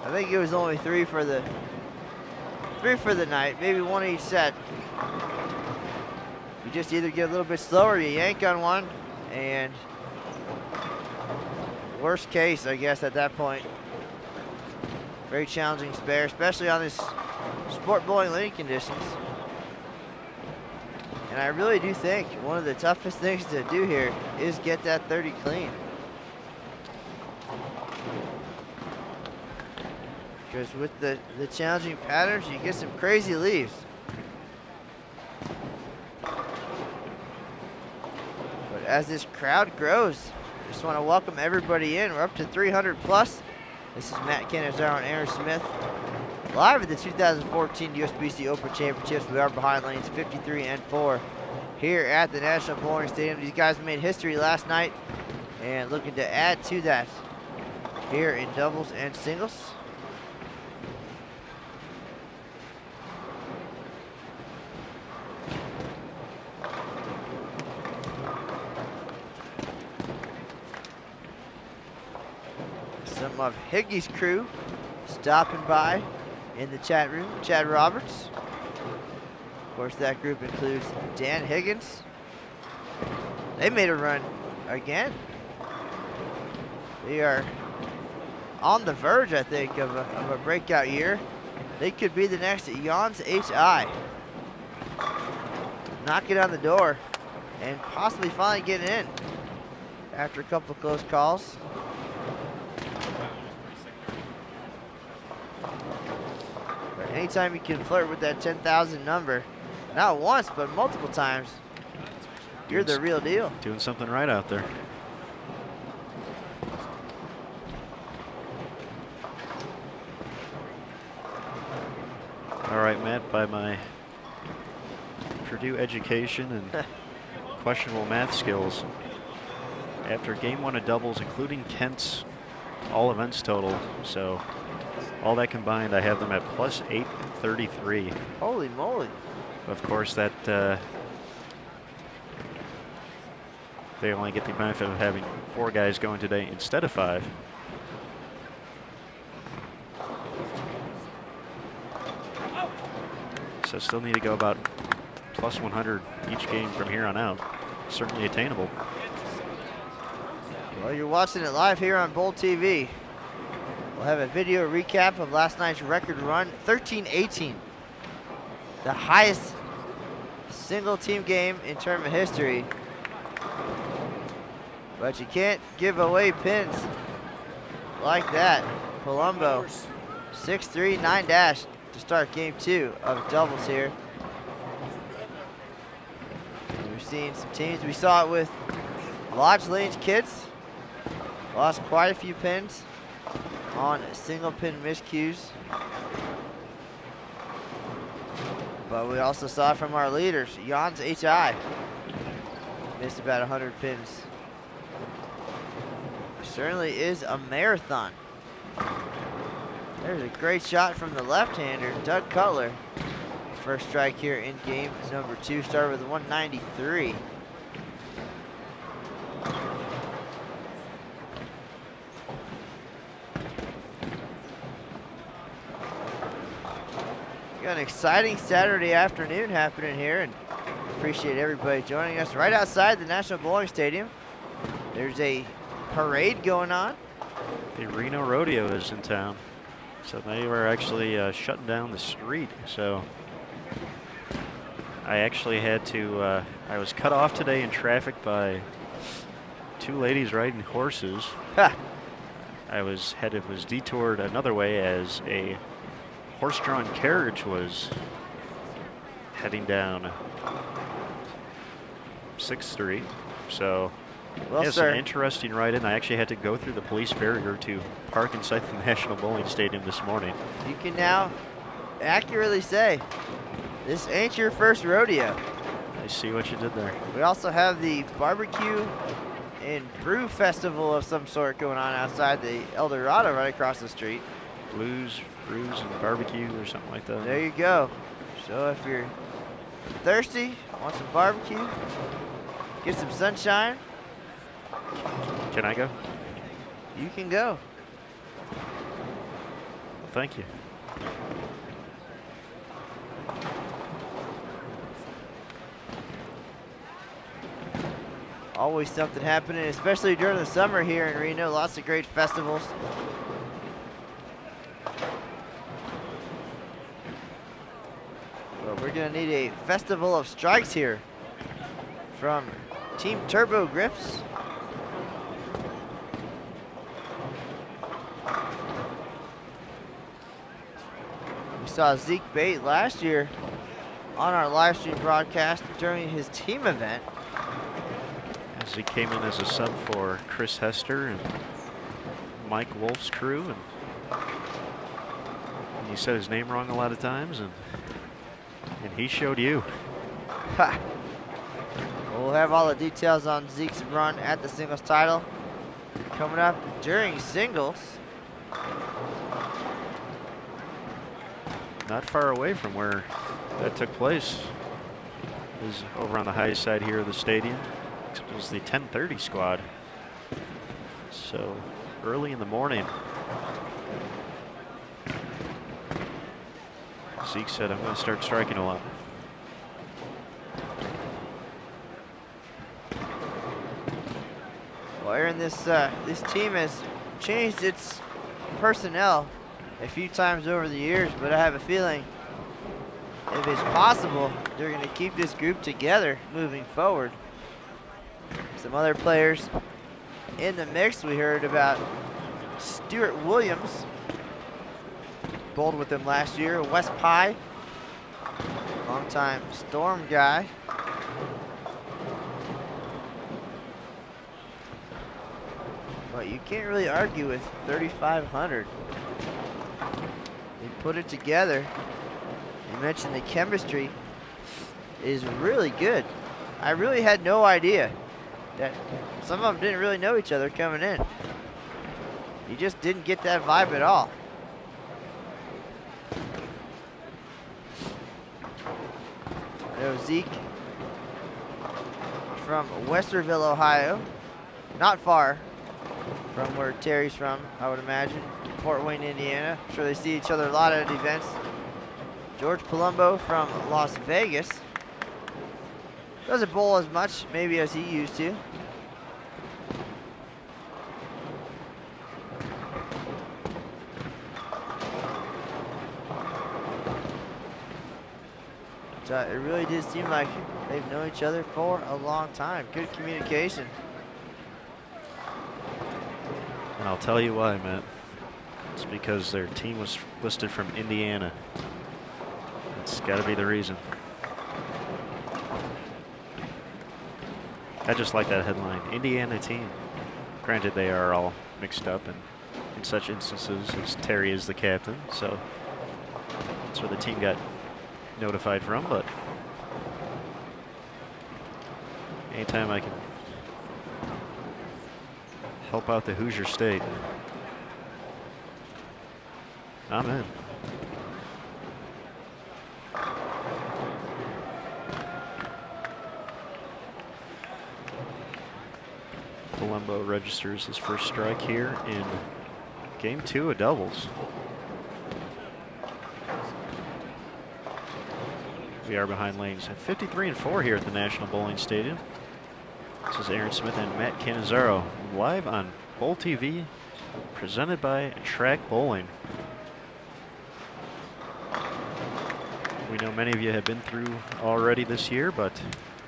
I think it was only three for the night, maybe one each set. You just either get a little bit slower, you yank on one, and worst case, I guess, at that point. Very challenging spare, especially on this sport bowling landing conditions. And I really do think one of the toughest things to do here is get that 30 clean. Because with the challenging patterns, you get some crazy leaves. But as this crowd grows, I just want to welcome everybody in. We're up to 300 plus. This is Matt Canizaro and Aaron Smith, live at the 2014 USBC Open Championships. We are behind lanes 53 and 4 here at the National Bowling Stadium. These guys made history last night and looking to add to that here in doubles and singles. Some of Higgy's crew stopping by in the chat room. Chad Roberts. Of course, that group includes Dan Higgins. They made a run again. They are on the verge, I think, of a breakout year. They could be the next Jans HI. Knock it on the door and possibly finally get in after a couple of close calls. Anytime you can flirt with that 10,000 number, not once, but multiple times, you're the real deal. Doing something right out there. All right, Matt, by my Purdue education and questionable math skills, after game 1 of doubles, including Kent's all events total, so all that combined, I have them at plus 833. Holy moly. Of course, that they only get the benefit of having 4 guys going today instead of 5. So still need to go about plus 100 each game from here on out. Certainly attainable. Well, you're watching it live here on BowlTV. We'll have a video recap of last night's record run, 13-18. The highest single team game in tournament history. But you can't give away pins like that. Palumbo, 6-3, 9- to start game 2 of doubles here. We've seen some teams, we saw it with Lodge Lane's kids. Lost quite a few pins on single pin miscues. But we also saw it from our leaders. Jans HI missed about 100 pins. Certainly is a marathon. There's a great shot from the left-hander, Doug Cutler. First strike here in game number 2, started with 193. an exciting Saturday afternoon happening here, and appreciate everybody joining us right outside the National Bowling Stadium. There's a parade going on. The Reno Rodeo is in town, so they were actually shutting down the street. So I actually had to, I was cut off today in traffic by two ladies riding horses. Ha! I was detoured another way as a horse-drawn carriage was heading down 6th Street. So Well, it's sir, an interesting ride-in. I actually had to go through the police barrier to park inside the National Bowling Stadium this morning. you can now accurately say this ain't your first rodeo. I see what you did there. We also have the barbecue and brew festival of some sort going on outside the El Dorado right across the street. Blues, brews, and barbecue or something like that. There you go. So if you're thirsty, want some barbecue, get some sunshine, Can I go? you can go. Well, thank you. Always something happening, especially during the summer here in Reno. Lots of great festivals. But we're gonna need a festival of strikes here from Team Turbo Grips. We saw Zeke Bate last year on our live stream broadcast during his team event. As he came in as a sub for Chris Hester and Mike Wolf's crew, and you said his name wrong a lot of times, and he showed you. Ha. We'll have all the details on Zeke's run at the singles title coming up during singles. Not far away from where that took place. Is over on the high side here of the stadium. It was the 10:30 squad. So early in the morning. Zeke said, I'm going to start striking a lot. Well, Aaron, this team has changed its personnel a few times over the years, but I have a feeling if it's possible, they're going to keep this group together moving forward. Some other players in the mix. We heard about Stuart Williams, bowled with him last year. Wes Pye, longtime Storm guy. But you can't really argue with 3,500. They put it together. You mentioned the chemistry is really good. I really had no idea that some of them didn't really know each other coming in. You just didn't get that vibe at all. I know Zeke from Westerville, Ohio. Not far from where Terry's from, I would imagine. Fort Wayne, Indiana. I'm sure they see each other a lot at events. George Palumbo from Las Vegas. Doesn't bowl as much, maybe, as he used to. It really did seem like they've known each other for a long time. Good communication. And I'll tell you why, Matt. It's because their team was listed from Indiana. That's got to be the reason. I just like that headline, Indiana team. Granted, they are all mixed up in such instances as Terry is the captain, so that's where the team got notified from, but anytime I can help out the Hoosier State, I'm in. Palumbo registers his first strike here in game 2 of doubles. We are behind lanes at 53-4 here at the National Bowling Stadium. This is Aaron Smith and Matt Cannizzaro live on BowlTV, presented by Track Bowling. We know many of you have been through already this year, but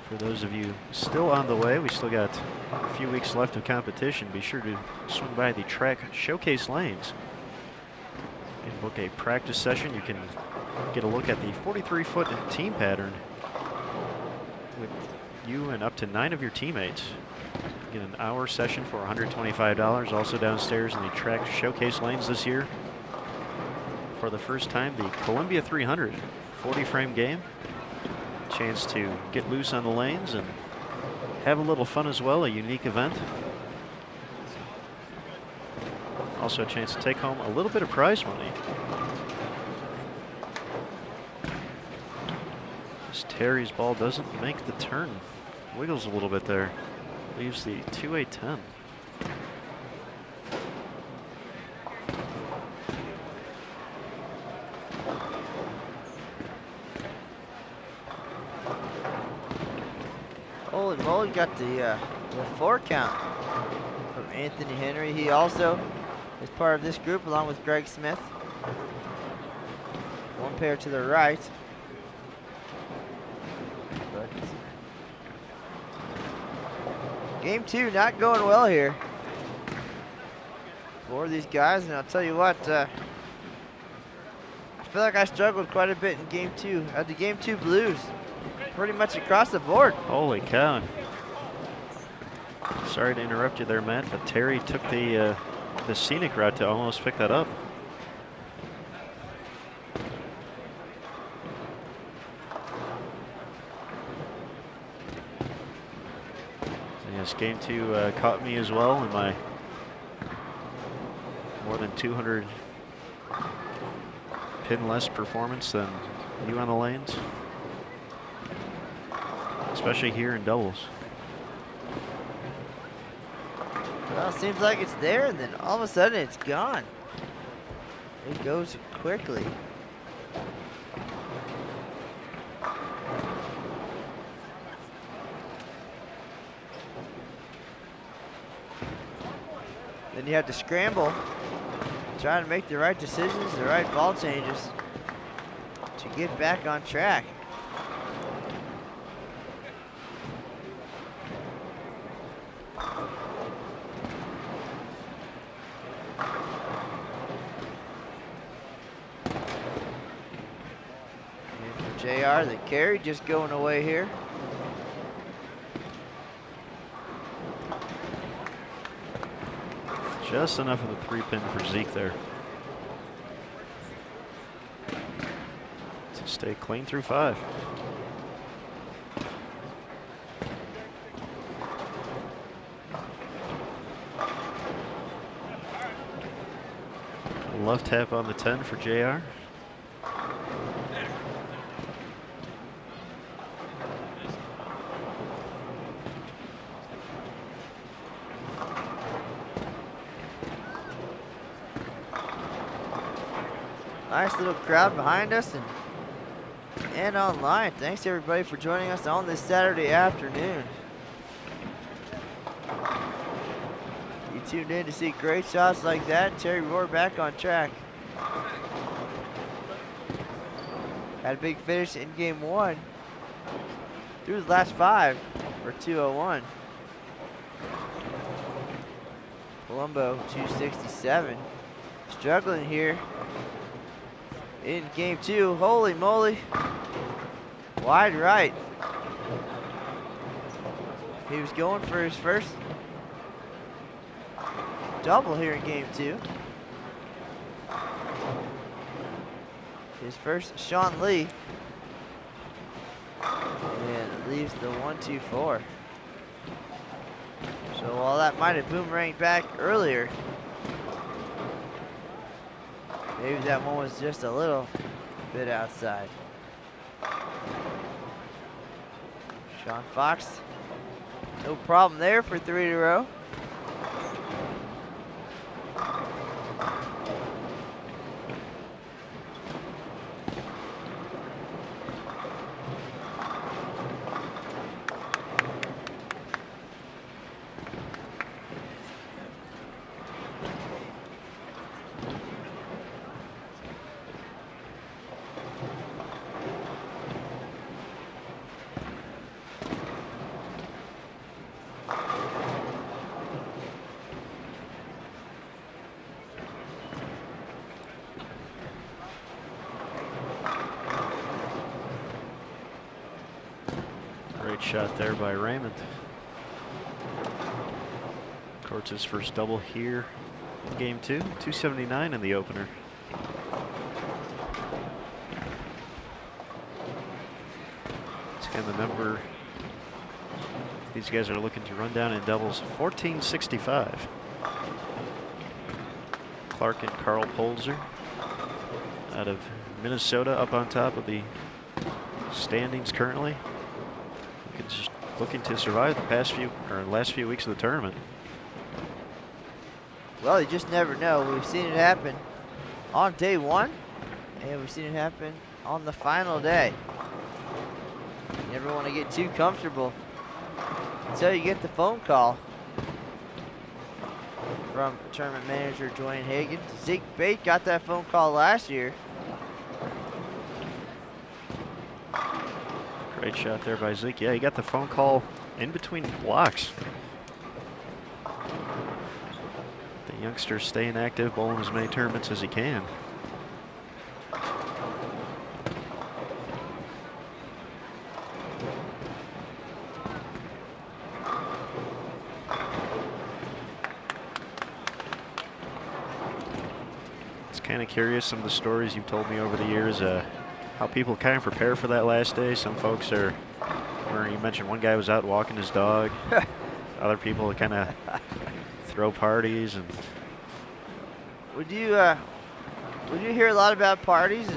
for those of you still on the way, we still got a few weeks left of competition. Be sure to swing by the track showcase lanes and book a practice session. You can get a look at the 43-foot team pattern with you and up to 9 of your teammates. Get an hour session for $125. Also downstairs in the track showcase lanes this year, for the first time, the Columbia 300 40-frame game. Chance to get loose on the lanes and have a little fun as well, a unique event. Also a chance to take home a little bit of prize money. As Terry's ball doesn't make the turn, wiggles a little bit there, leaves the 2-8-10. Holy moly, got the 4 count from Anthony Henry. He also is part of this group along with Greg Smith. One pair to the right. But game 2 not going well here for these guys, and I'll tell you what, I feel like I struggled quite a bit in game 2. Had the game 2 blues pretty much across the board. Holy cow. Sorry to interrupt you there, Matt, but Terry took the scenic route to almost pick that up. Yes, game 2 caught me as well in my more than 200 pin less performance than you on the lanes, especially here in doubles. Well, it seems like it's there, and then all of a sudden it's gone. It goes quickly. Then you have to scramble, trying to make the right decisions, the right ball changes to get back on track. JR, the carry just going away here. Just enough of a 3-pin for Zeke there to stay clean through 5. Left tap on the 10 for JR. Nice little crowd behind us and online. Thanks everybody for joining us on this Saturday afternoon. You tuned in to see great shots like that. Terry Rohr back on track. Had a big finish in game 1. Through the last 5 for 201. Colombo 267. Struggling here in game 2. Holy moly. Wide right. He was going for his first double here in game 2. His first Sean Lee. And it leaves the 1-2-4. So while that might have boomeranged back earlier, maybe that one was just a little bit outside. Sean Fox, no problem there for 3 in a row. shot there by Raymond. Courts his first double here in game 2. 279 in the opener. It's kind of the number these guys are looking to run down in doubles. 1465. Clark and Carl Polzer out of Minnesota up on top of the standings currently. Just looking to survive the last few weeks of the tournament. Well, you just never know. We've seen it happen on day 1, and we've seen it happen on the final day. You never want to get too comfortable until you get the phone call from tournament manager Dwayne Hagan. Zeke Bate got that phone call last year. Great shot there by Zeke. Yeah, he got the phone call in between blocks. The youngster staying active, bowling as many tournaments as he can. It's kind of curious, some of the stories you've told me over the years, how people kind of prepare for that last day. Some folks are, where you mentioned one guy was out walking his dog. Other people kind of throw parties. And Would you hear a lot about parties?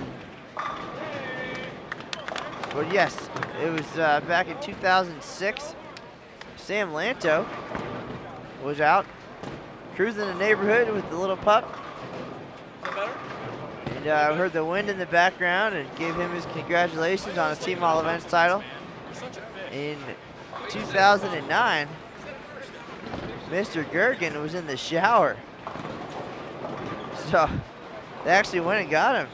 Well, yes, it was back in 2006. Sam Lanto was out cruising the neighborhood with the little pup. And I heard the wind in the background and gave him his congratulations on his Team All Events title. In 2009, Mr. Gergen was in the shower. So they actually went and got him.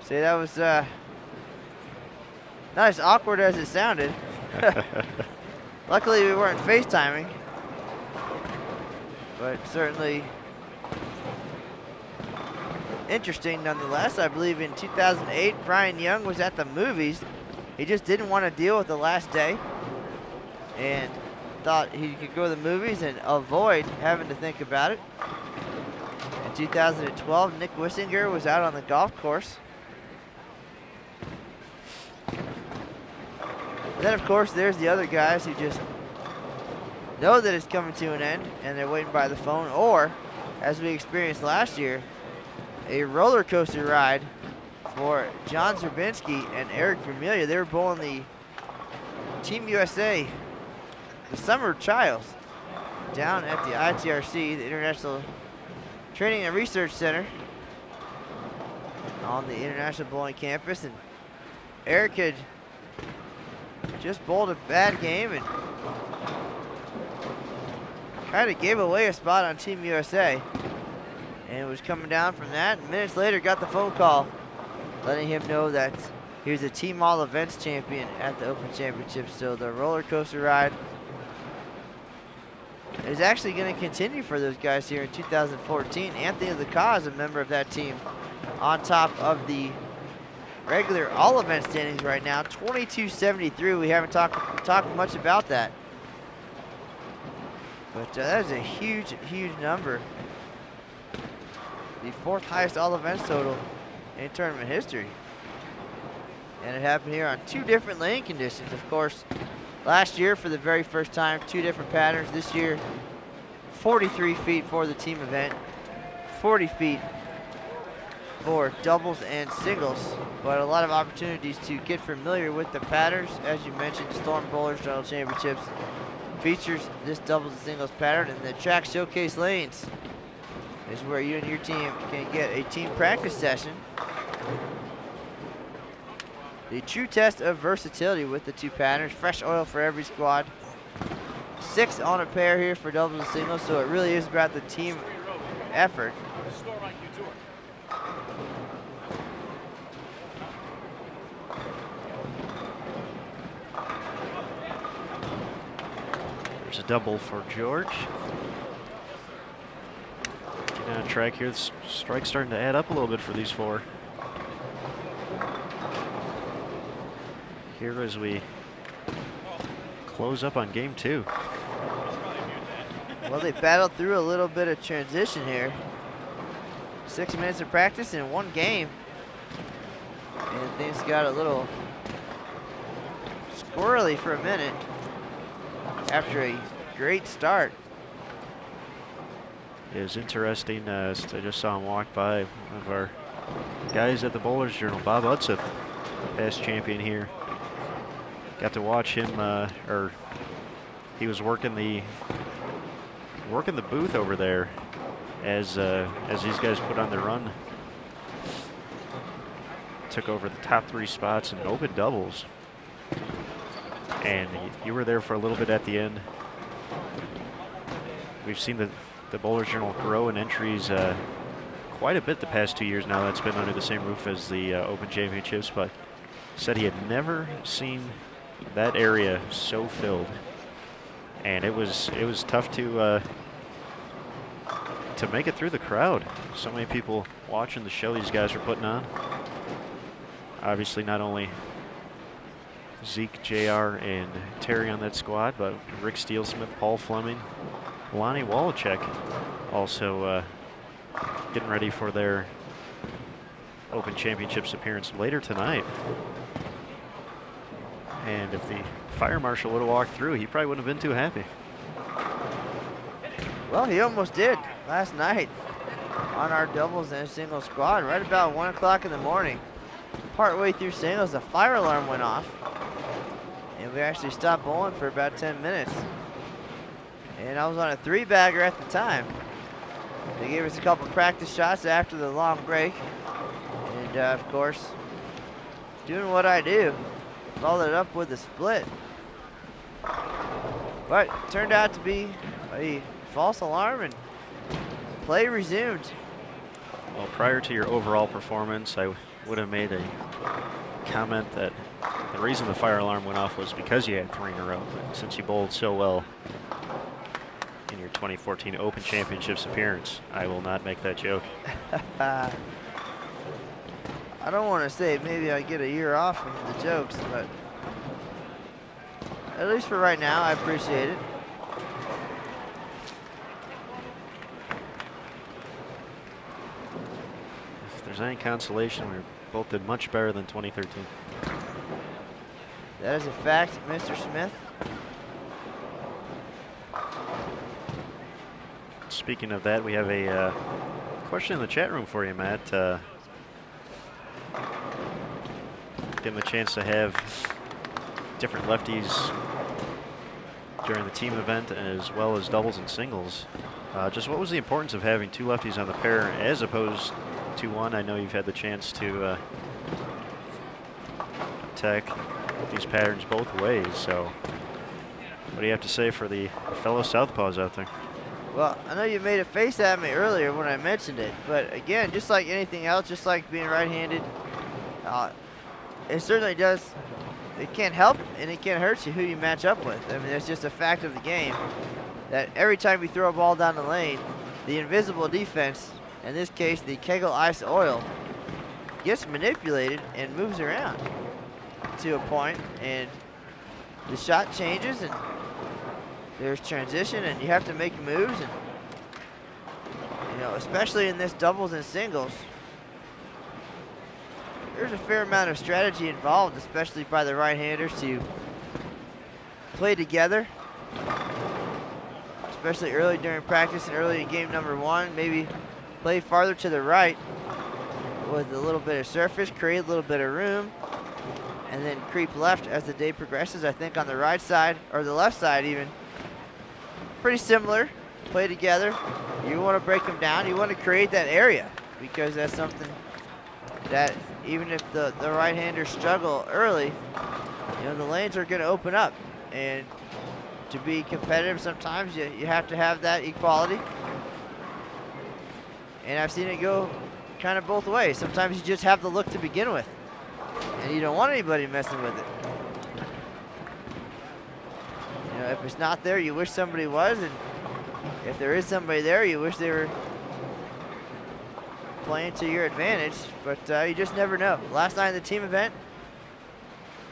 See, that was not as awkward as it sounded. Luckily, we weren't FaceTiming, but certainly interesting nonetheless. I believe in 2008, Brian Young was at the movies. He just didn't want to deal with the last day and thought he could go to the movies and avoid having to think about it. In 2012, Nick Wissinger was out on the golf course. And then, of course, there's the other guys who just know that it's coming to an end and they're waiting by the phone, or, as we experienced last year, a roller coaster ride for John Zerbinski and Eric Vermelia. They were bowling the Team USA, the Summer Trials, down at the ITRC, the International Training and Research Center on the International Bowling Campus. And Eric had just bowled a bad game and kind of gave away a spot on Team USA. And was coming down from that, and minutes later got the phone call letting him know that he was a Team All Events champion at the Open Championship. So the roller coaster ride is actually going to continue for those guys here in 2014. Anthony LaCaw is a member of that team on top of the regular All Event standings right now, 2273. We haven't talked much about that. But that is a huge, huge number. The 4th highest All Events total in tournament history. And it happened here on 2 different lane conditions. Of course, last year for the very first time, 2 different patterns. This year, 43 feet for the team event, 40 feet for doubles and singles. But a lot of opportunities to get familiar with the patterns. As you mentioned, Storm Bowlers General Championships features this doubles and singles pattern, and the track showcase lanes is where you and your team can get a team practice session. The true test of versatility with the 2 patterns. Fresh oil for every squad. 6 on a pair here for doubles and singles, so it really is about the team effort. There's a double for George. Getting on track here. The strike's starting to add up a little bit for these 4. here as we close up on game 2. Well, they battled through a little bit of transition here. 6 minutes of practice in 1 game. And things got a little squirrely for a minute after a great start. It was interesting. I just saw him walk by. One of our guys at the Bowlers Journal, Bob Udseth, past champion here. Got to watch him, or he was working the booth over there as these guys put on their run. Took over the top 3 spots in open doubles. And you were there for a little bit at the end. We've seen the Bowlers Journal grow in entries quite a bit the past 2 years now. That's been under the same roof as the Open Championships, but said he had never seen that area so filled. And it was tough to make it through the crowd. So many people watching the show these guys are putting on. Obviously not only Zeke, JR, and Terry on that squad, but Rick Steelsmith, Paul Fleming, Lonnie Wallachek also getting ready for their Open Championships appearance later tonight. And if the fire marshal would have walked through, he probably wouldn't have been too happy. Well, he almost did last night on our doubles and singles squad. Right about 1 o'clock in the morning, partway through singles, the fire alarm went off. And we actually stopped bowling for about 10 minutes. And I was on a 3-bagger at the time. They gave us a couple practice shots after the long break. And of course, doing what I do, followed it up with a split. But it turned out to be a false alarm and play resumed. Well, prior to your overall performance, I would have made a comment that the reason the fire alarm went off was because you had 3 in a row. But since you bowled so well in your 2014 Open Championships appearance, I will not make that joke. I don't want to say maybe I get a year off from the jokes, but at least for right now, I appreciate it. If there's any consolation, we both did much better than 2013. That is a fact, Mr. Smith. Speaking of that, we have a question in the chat room for you, Matt. Give them a chance to have different lefties during the team event as well as doubles and singles. Just what was the importance of having 2 lefties on the pair as opposed to 1? I know you've had the chance to attack these patterns both ways, so what do you have to say for the fellow southpaws out there? Well, I know you made a face at me earlier when I mentioned it, but again, just like anything else, just like being right-handed, it certainly does. It can't help and it can't hurt you who you match up with. I mean, it's just a fact of the game that every time you throw a ball down the lane, the invisible defense, in this case the Kegel Ice Oil, gets manipulated and moves around to a point, and the shot changes and there's transition and you have to make moves, and you know, especially in this doubles and singles, there's a fair amount of strategy involved, especially by the right-handers, to play together, especially early during practice and early in game number 1. Maybe play farther to the right with a little bit of surface, create a little bit of room, and then creep left as the day progresses. I think on the right side, or the left side even, pretty similar. Play together. You want to break them down. You want to create that area, because that's something that even if the right-handers struggle early, you know, the lanes are going to open up. And to be competitive, sometimes you have to have that equality. And I've seen it go kind of both ways. Sometimes you just have the look to begin with, and you don't want anybody messing with it. You know, if it's not there, you wish somebody was, and if there is somebody there, you wish they were playing to your advantage, but you just never know. Last night in the team event,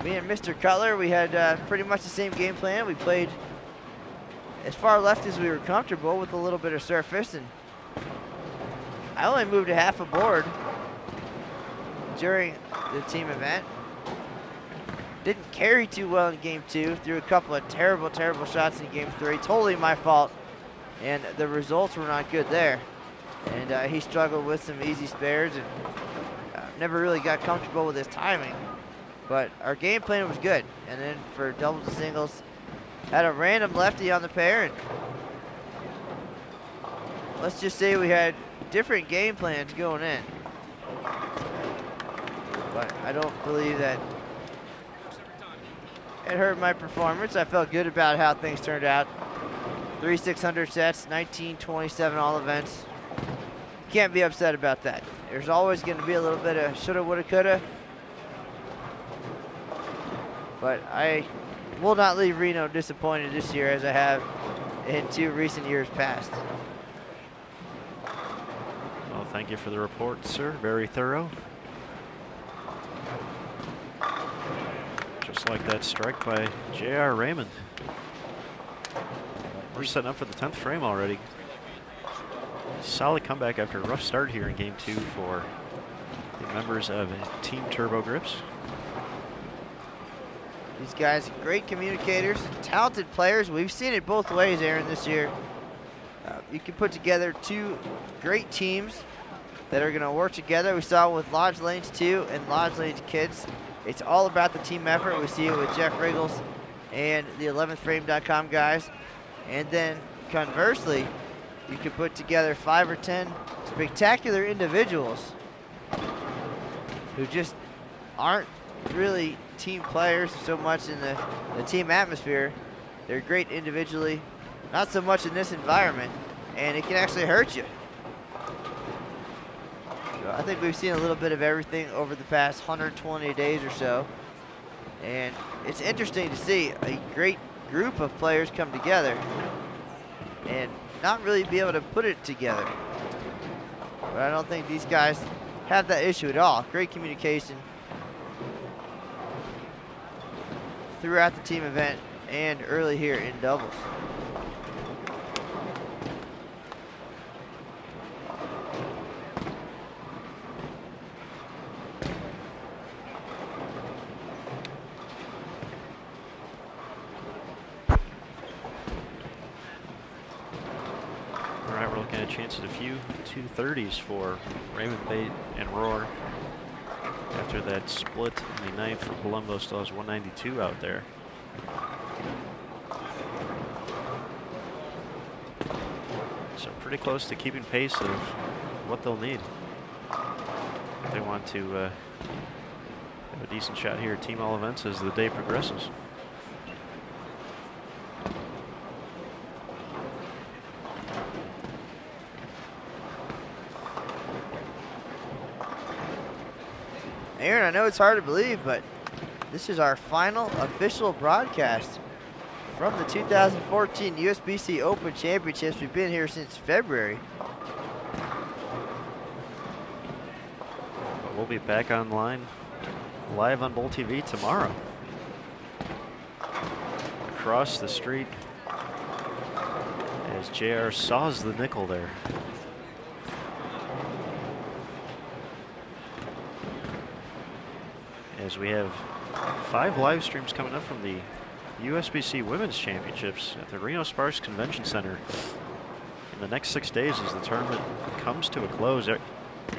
me and Mr. Cutler, we had pretty much the same game plan. We played as far left as we were comfortable with a little bit of surface, and I only moved a half a board during the team event. Didn't carry too well in game 2, threw a couple of terrible shots in game 3. Totally my fault, and the results were not good there. And he struggled with some easy spares and never really got comfortable with his timing. But our game plan was good. And then for doubles and singles, had a random lefty on the pair, and let's just say we had different game plans going in. But I don't believe that it hurt my performance. I felt good about how things turned out. 3 600 sets, 19-27 all events. Can't be upset about that. There's always going to be a little bit of shoulda, woulda, coulda. But I will not leave Reno disappointed this year as I have in 2 recent years past. Well, thank you for the report, sir. Very thorough. Just like that strike by J.R. Raymond. We're setting up for the 10th frame already. Solid comeback after a rough start here in game 2 for the members of Team Turbo Grips. These guys are great communicators, talented players. We've seen it both ways, Aaron, this year. You can put together 2 great teams that are going to work together. We saw it with Lodge Lanes 2 and Lodge Lanes Kids. It's all about the team effort. We see it with Jeff Riggles and the 11thframe.com guys. And then conversely, you can put together 5 or 10 spectacular individuals who just aren't really team players so much in the team atmosphere. They're great individually, not so much in this environment, and it can actually hurt you. So I think we've seen a little bit of everything over the past 120 days or so, and it's interesting to see a great group of players come together and not really be able to put it together. But I don't think these guys have that issue at all. Great communication throughout the team event and early here in doubles. All right, we're looking at a chance at a few 230s for Raymond Bate and Roar. After that split in the ninth for Palumbo, still has 192 out there. So pretty close to keeping pace of what they'll need if they want to have a decent shot here at Team All Events as the day progresses. Aaron, I know it's hard to believe, but this is our final official broadcast from the 2014 USBC Open Championships. We've been here since February. But we'll be back online live on BowlTV tomorrow. Across the street as JR saws the nickel there. As we have 5 live streams coming up from the USBC Women's Championships at the Reno Sparks Convention Center in the next 6 days as the tournament comes to a close.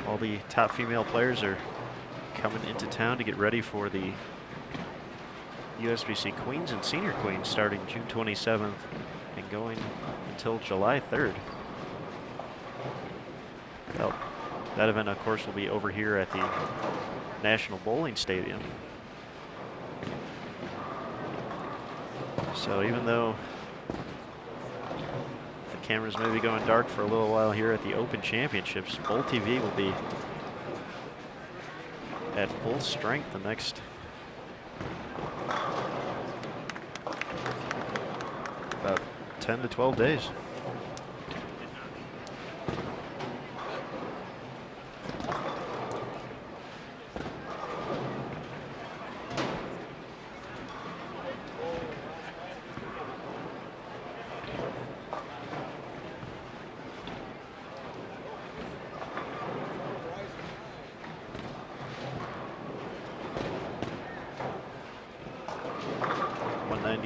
All the top female players are coming into town to get ready for the USBC Queens and Senior Queens starting June 27th and going until July 3rd. Well, that event, of course, will be over here at the National Bowling Stadium. So even though the cameras may be going dark for a little while here at the Open Championships, BowlTV will be at full strength the next about 10 to 12 days.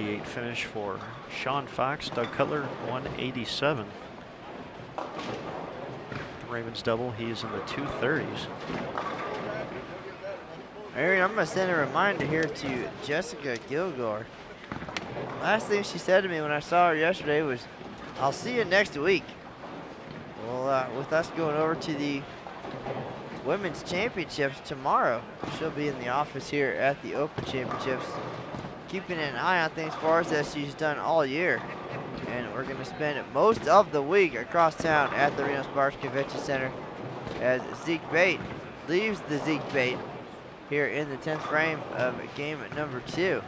198 finish for Sean Fox. Doug Cutler, 187. The Ravens double, he's in the 230s. Aaron, I'm going to send a reminder here to Jessica Gilgore. Last thing she said to me when I saw her yesterday was, I'll see you next week. Well, with us going over to the Women's Championships tomorrow, she'll be in the office here at the Open Championships, keeping an eye on things for us as she's done all year. And we're going to spend most of the week across town at the Reno Sparks Convention Center as Zeke Bate leaves the Zeke Bate here in the 10th frame of game number 2.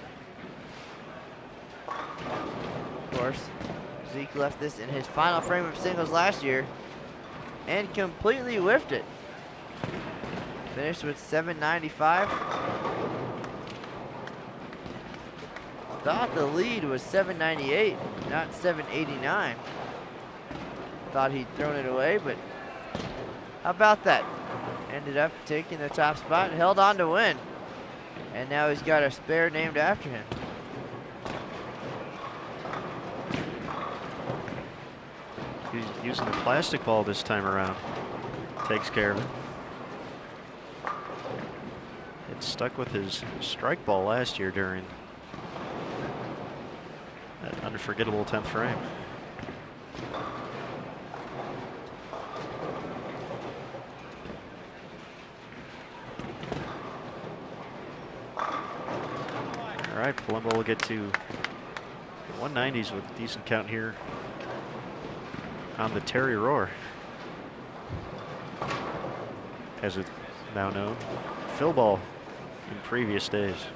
Of course, Zeke left this in his final frame of singles last year and completely whiffed it. Finished with 795. Thought the lead was 798, not 789. Thought he'd thrown it away, but how about that? Ended up taking the top spot and held on to win. And now he's got a spare named after him. He's using the plastic ball this time around. Takes care of it. It stuck with his strike ball last year during that unforgettable 10th frame. All right, Palumbo will get to 190s with a decent count here on the Terry Roar, as it's now known. Fill ball in previous days.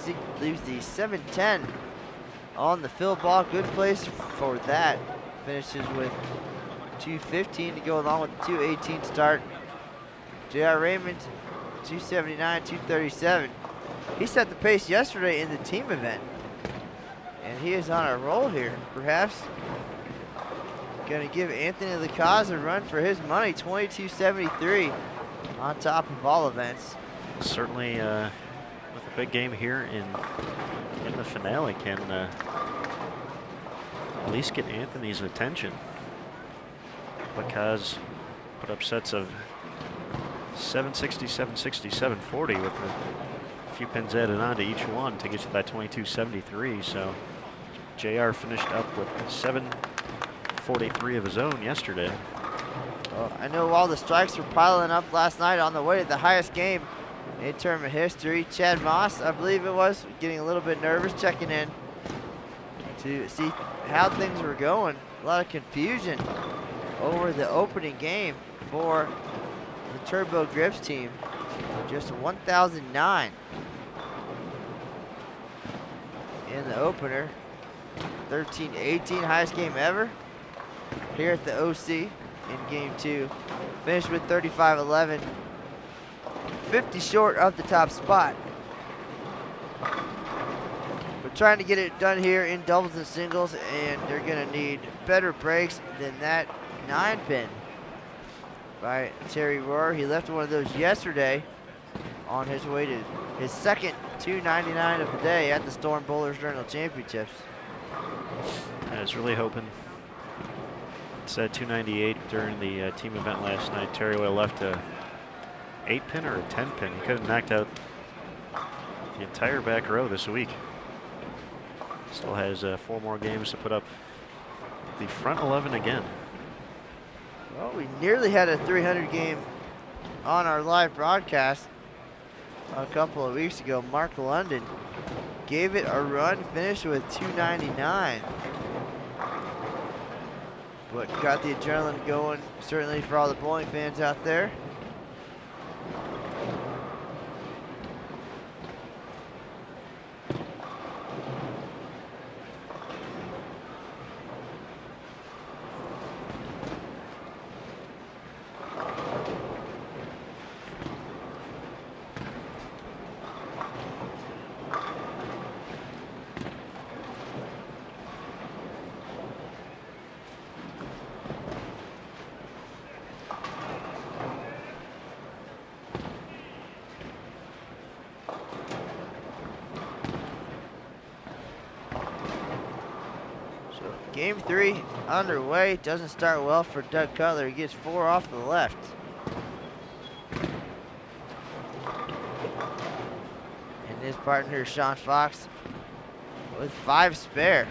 Zeke leaves the 710 on the fill ball. Good place for that. Finishes with 215 to go along with the 218 start. J.R. Raymond, 279, 237. He set the pace yesterday in the team event. And he is on a roll here. Perhaps going to give Anthony Lacaze a run for his money. 22.73 on top of all events. Certainly with a big game here in the finale can at least get Anthony's attention. Lacaze put up sets of 760, 760, 740 with a few pins added on to each one to get to that 22.73. So JR finished up with 743 of his own yesterday. Well, I know all the strikes were piling up last night on the way to the highest game in tournament history. Chad Moss, I believe it was, getting a little bit nervous, checking in to see how things were going. A lot of confusion over the opening game for the Turbo Grips team. Just 1,009 in the opener. 13-18, highest game ever here at the OC in game 2. Finished with 35-11. 50 short of the top spot. We're trying to get it done here in doubles and singles, and they're going to need better breaks than that 9-pin by Terry Rohr. He left one of those yesterday on his way to his second 299 of the day at the Storm Bowlers Journal Championships. I was really hoping it said 298 during the team event last night. Terry would have left a 8-pin or a 10-pin. He could have knocked out the entire back row this week. Still has 4 more games to put up the front 11 again. Well, we nearly had a 300 game on our live broadcast a couple of weeks ago. Mark London gave it a run, finished with 299. But got the adrenaline going, certainly for all the bowling fans out there. Game 3 underway. Doesn't start well for Doug Cutler. He gets 4 off the left. And his partner, Sean Fox, with 5 spare.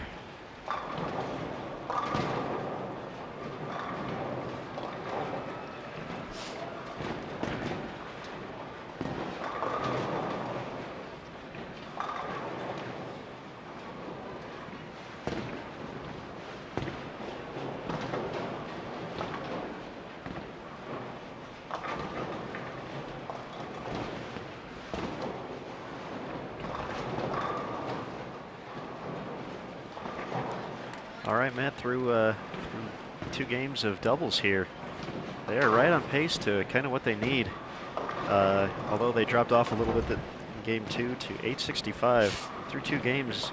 All right, Matt, through 2 games of doubles here, they are right on pace to kind of what they need. Although they dropped off a little bit in game 2 to 865 through 2 games.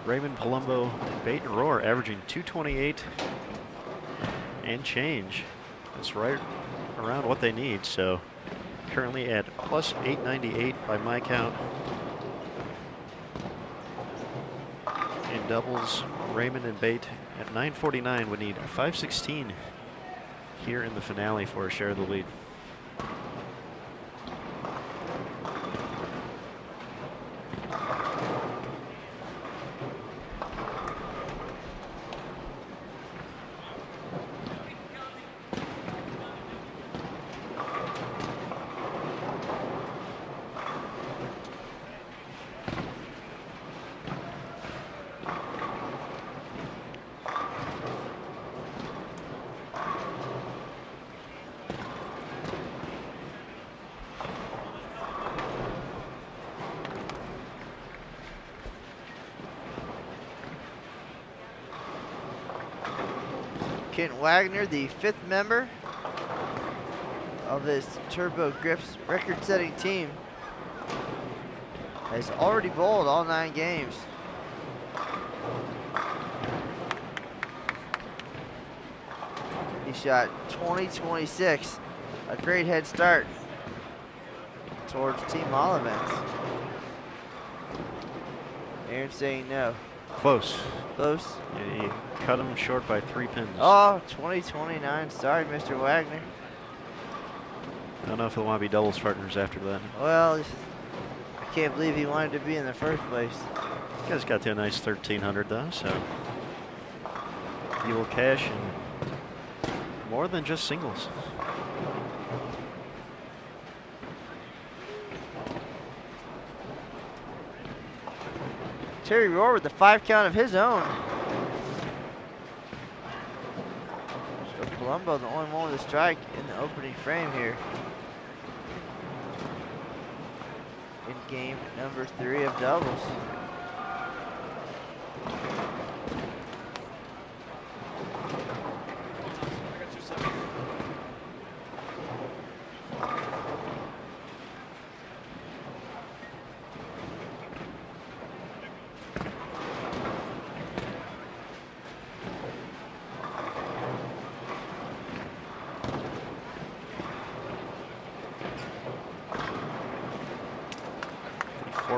Raymond, Palumbo, Bate, and Rohr averaging 228 and change. That's right around what they need. So currently at plus 898 by my count. In doubles, Raymond and Bate at 949 would need 516 here in the finale for a share of the lead. Kent Wagner, the 5th member of this Turbo Grips record-setting team, has already bowled all 9 games. He shot 20-26, a great head start towards team all events. Aaron saying no. Close. Close. Yeah, you cut him short by 3 pins. Oh, 20-29. Sorry, Mr. Wagner. I don't know if he'll want to be doubles partners after that. Well, I can't believe he wanted to be in the first place. You guys got to a nice 1,300 though, so he will cash in more than just singles. Terry Rohr with the 5 count of his own. So Palumbo, the only one with a strike in the opening frame here. In game number 3 of doubles.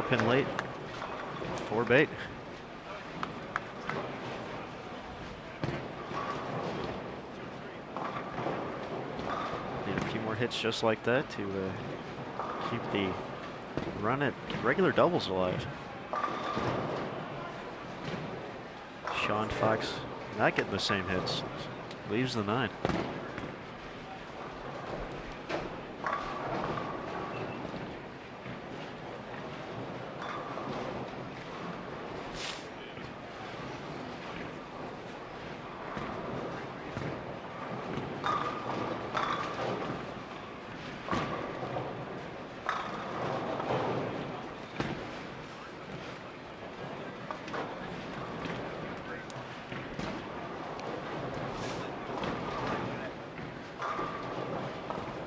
Pin late for Bate. Need a few more hits just like that to keep the run at regular doubles alive. Sean Fox not getting the same hits. Leaves the 9.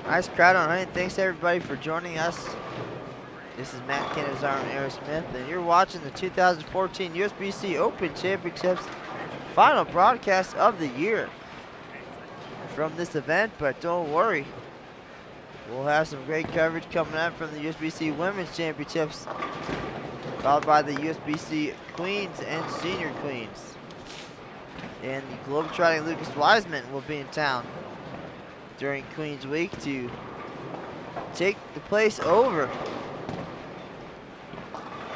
Nice crowd on night. Thanks everybody for joining us. This is Matt Canizaro and Aaron Smith, and you're watching the 2014 USBC Open Championships final broadcast of the year from this event. But don't worry, we'll have some great coverage coming up from the USBC Women's Championships, followed by the USBC Queens and Senior Queens. And the globetrotting Lucas Wiseman will be in town during Queens Week to take the place over.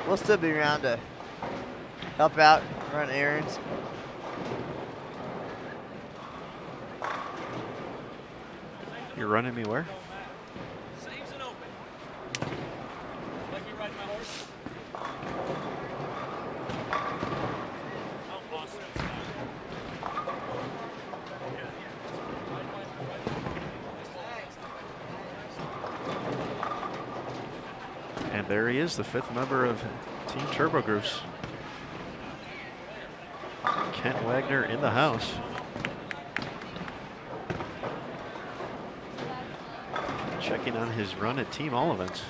We'll still be around to help out, run errands. You're running me where? Saves and open. Like me riding my horse? Oh, awesome. And there he is, the 5th member of Team Turbo Goose. Kent Wagner in the house. Checking on his run at Team All Events.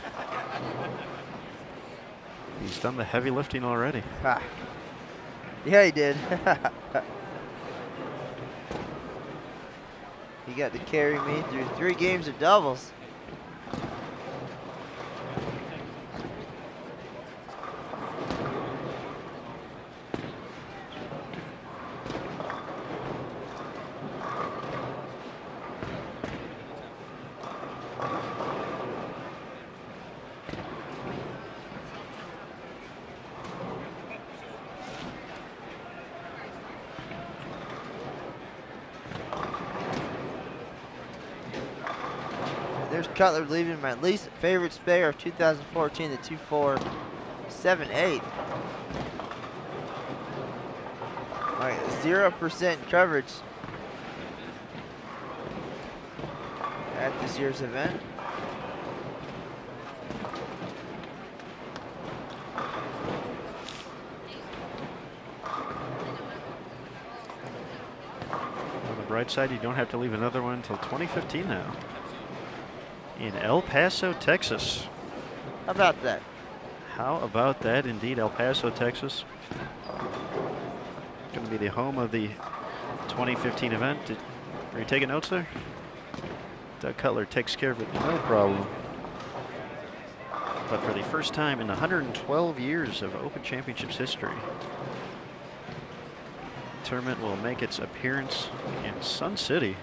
He's done the heavy lifting already. Ah. Yeah, he did. He got to carry me through 3 games of doubles. There's Cutler leaving my least favorite spare of 2014, the 2478. All right, 0% coverage at this year's event. On the bright side, you don't have to leave another one until 2015 now. In El Paso, Texas. How about that? How about that indeed, El Paso, Texas. Going to be the home of the 2015 event. Are you taking notes there? Doug Cutler takes care of it, no problem. But for the first time in 112 years of Open Championships history, the tournament will make its appearance in Sun City.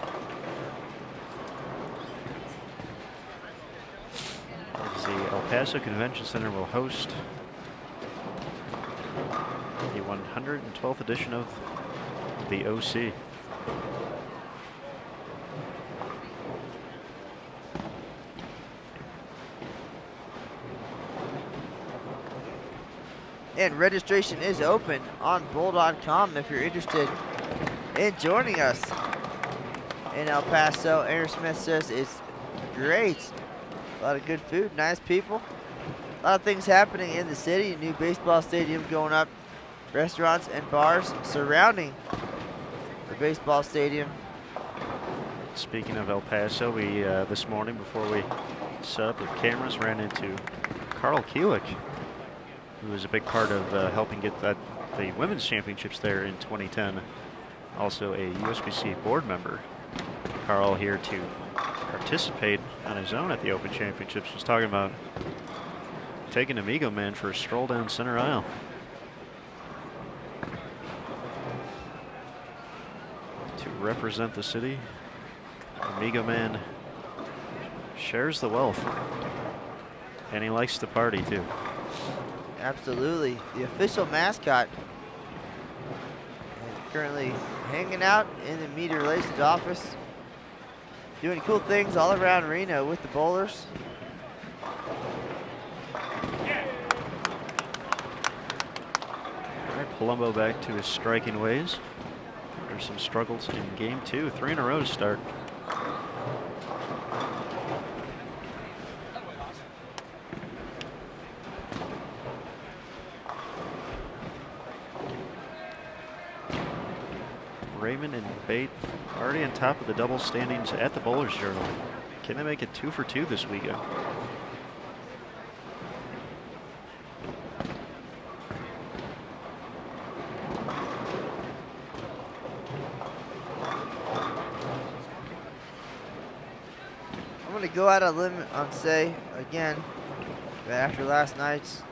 The El Paso Convention Center will host the 112th edition of the OC. And registration is open on bowl.com if you're interested in joining us in El Paso. Aaron Smith says it's great. A lot of good food, nice people. A lot of things happening in the city. A new baseball stadium going up. Restaurants and bars surrounding the baseball stadium. Speaking of El Paso, we this morning before we set up the cameras ran into Carl Keelik, who was a big part of helping get the women's championships there in 2010. Also a USBC board member. Carl here to participate on his own at the Open Championships was talking about taking Amigo Man for a stroll down center aisle. To represent the city, Amigo Man shares the wealth, and he likes to party too. Absolutely. The official mascot. And currently hanging out in the media relations office. Doing cool things all around Reno with the bowlers. All right, Palumbo back to his striking ways. There's some struggles in game 2. 3 in a row to start. Raymond and Bate already on top of the double standings at the Bowlers Journal. Can they make it 2 for 2 this weekend? I'm going to go out on a limb and say again that after last night's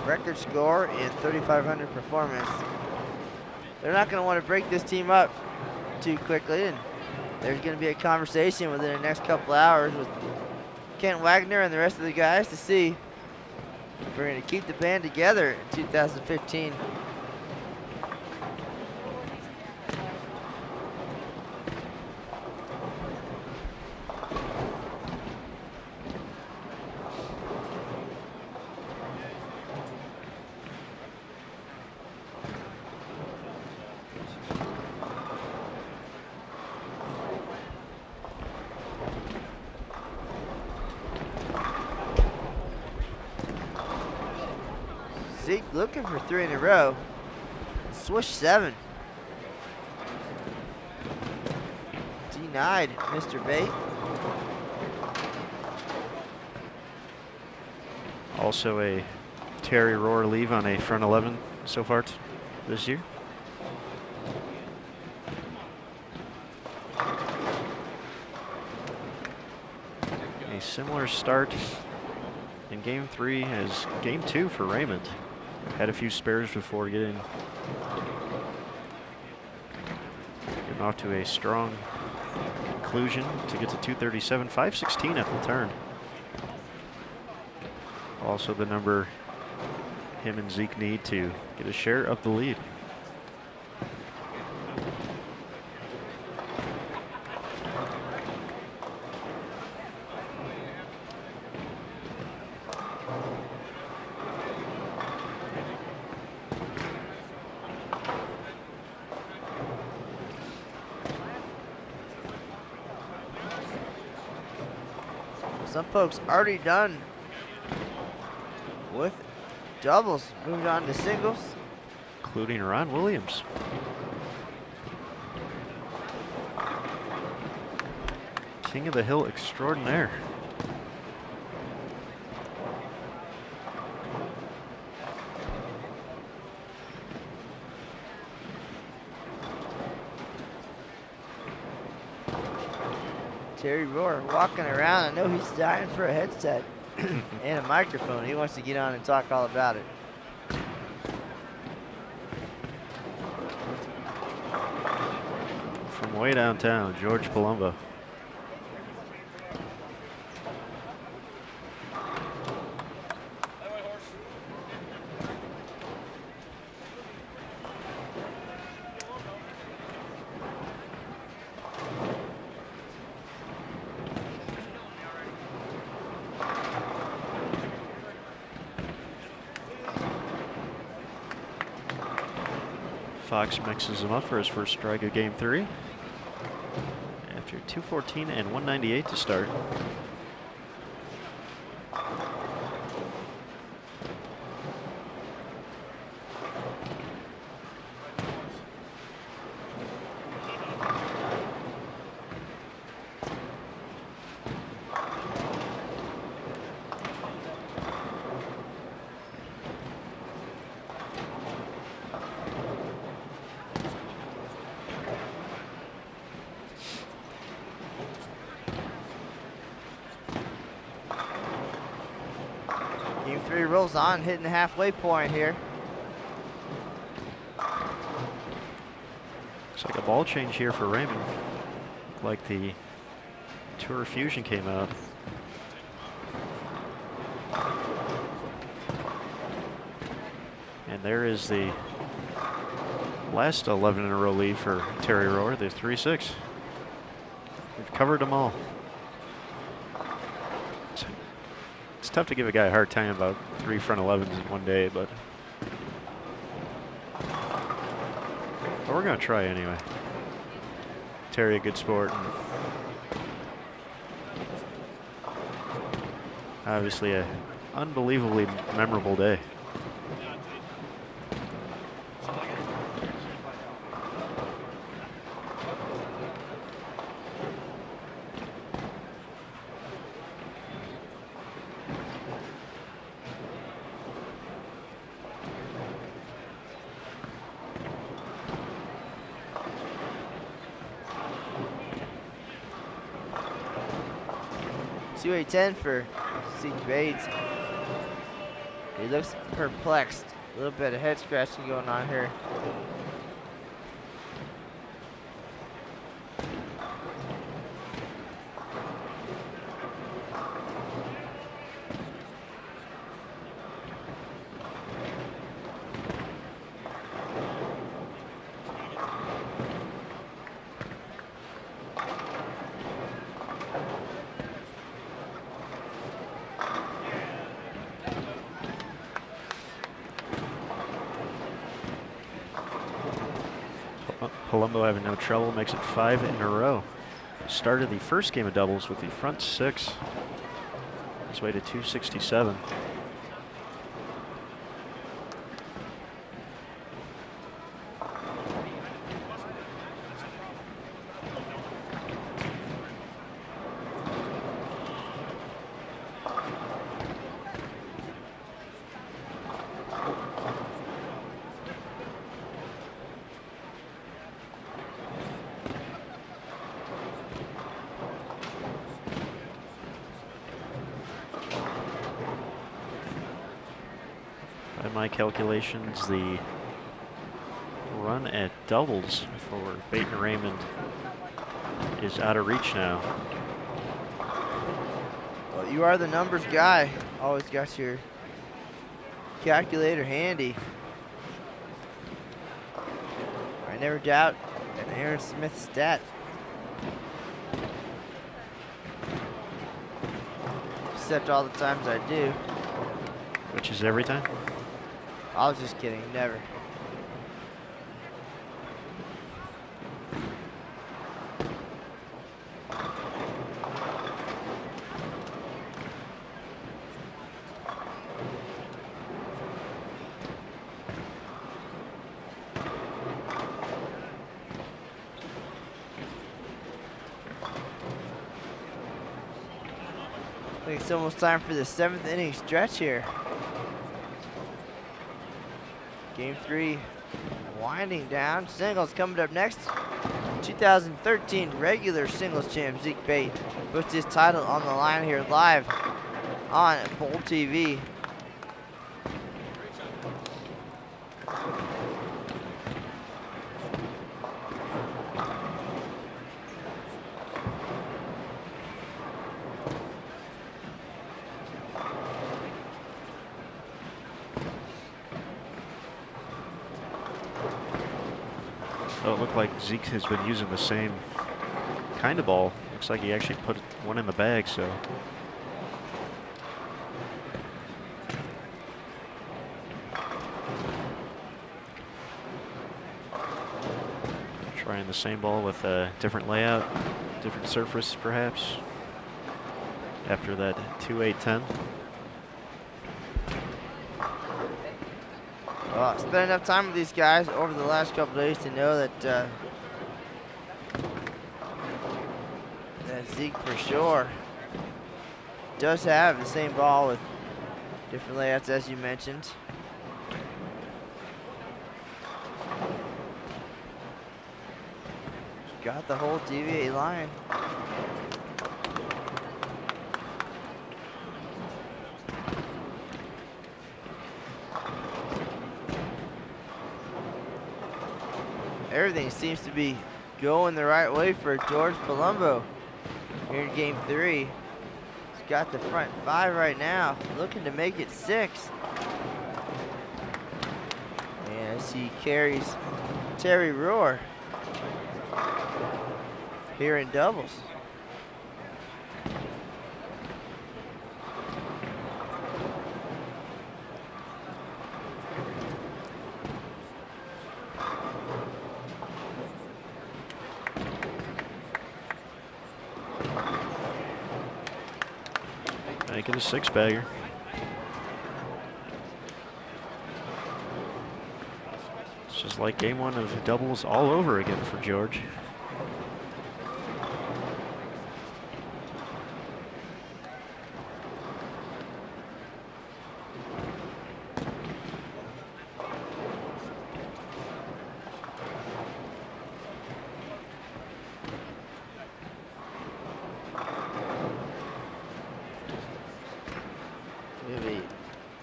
record score and 3,500 performance, they're not going to want to break this team up too quickly, and there's going to be a conversation within the next couple hours with Kent Wagner and the rest of the guys to see if we're going to keep the band together in 2015. Zeke looking for 3 in a row. Swish 7. Denied, Mr. Bate. Also a Terry Rohr leave on a front 11 so far this year. A similar start in game 3 as game 2 for Raymond. Had a few spares before getting off to a strong conclusion to get to 237, 516 at the turn. Also the number him and Zeke need to get a share of the lead. Some folks already done with doubles, moved on to singles. Including Ron Williams. King of the Hill extraordinaire. Terry Rohr walking around. I know he's dying for a headset and a microphone. He wants to get on and talk all about it. From way downtown, George Palumbo. Fox mixes him up for his first strike of game 3. After 214 and 198 to start. Game 3 rolls on, hitting the halfway point here. Looks like a ball change here for Raymond. Like the Tour Fusion came out. And there is the last 11 in a row lead for Terry Rohr, the 3-6. We've covered them all. It's tough to give a guy a hard time about 3 front 11s in one day, but we're going to try anyway. Terry, a good sport. And obviously, an unbelievably memorable day. .210 for Zeke Bayt. He looks perplexed. A little bit of head scratching going on here. Palumbo having no trouble, makes it 5 in a row. Started the first game of doubles with the front 6. His way to 267. By my calculations, the run at doubles for Bate and Raymond is out of reach now. Well, you are the numbers guy. Always got your calculator handy. I never doubt an Aaron Smith stat. Except all the times I do. Which is every time? I was just kidding, never. I think it's almost time for the 7th inning stretch here. Game 3 winding down. Singles coming up next. 2013 regular singles champ Zeke Bate puts his title on the line here live on BowlTV. Oh, it looked like Zeke has been using the same kind of ball. Looks like he actually put one in the bag, so. Trying the same ball with a different layout, different surface perhaps, after that 2-8-10. Well, I spent enough time with these guys over the last couple days to know that that Zeke for sure does have the same ball with different layouts as you mentioned. Got the whole deviate line. Everything seems to be going the right way for George Palumbo here in game 3. He's got the front 5 right now, looking to make it 6. And as he carries Terry Rohr here in doubles. Make it a 6-bagger. It's just like game 1 of doubles all over again for George.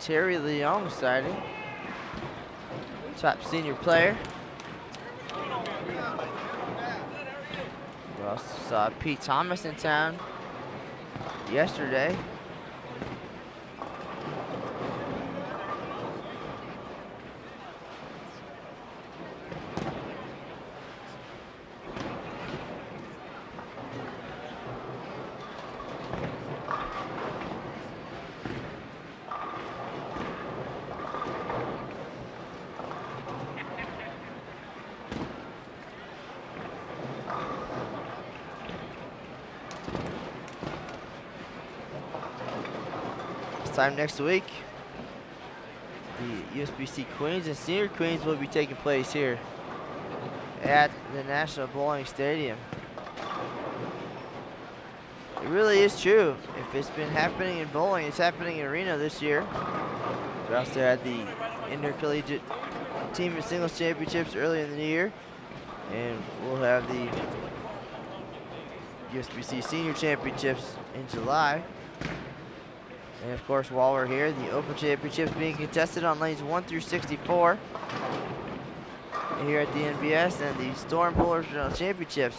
Terry Leong sighting. Top senior player. We also saw Pete Thomas in town yesterday. time next week, the USBC Queens and Senior Queens will be taking place here at the National Bowling Stadium. It really is true. If it's been happening in bowling, it's happening in Reno this year. We also had the intercollegiate team and singles championships early in the year, and we'll have the USBC Senior Championships in July. And of course, while we're here, the Open Championships being contested on lanes 1 through 64 here at the NBS, and the Storm Bowlers Championships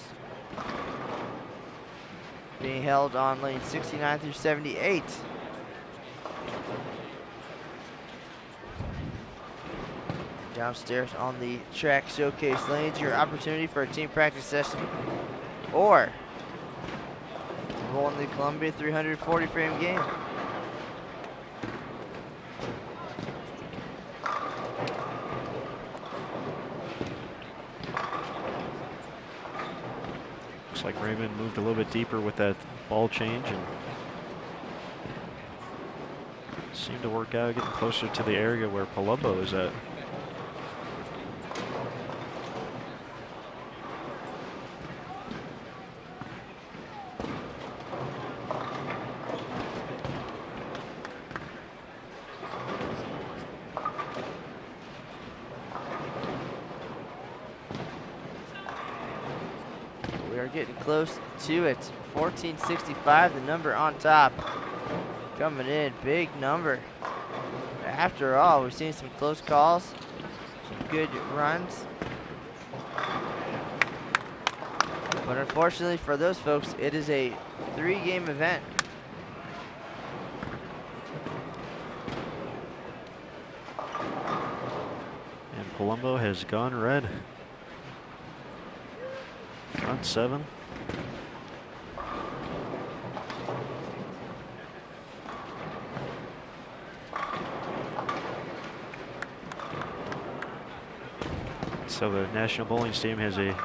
being held on lanes 69 through 78. Downstairs on the track showcase lanes, your opportunity for a team practice session or bowl in the Columbia 340 frame game. Looks like Raymond moved a little bit deeper with that ball change and seemed to work out, getting closer to the area where Palumbo is at. Getting close to it. 1465, the number on top. Coming in, big number. After all, we've seen some close calls, some good runs. But unfortunately for those folks, it is a 3-game event. And Palumbo has gone red. Front 7. So the National Bowling Stadium has a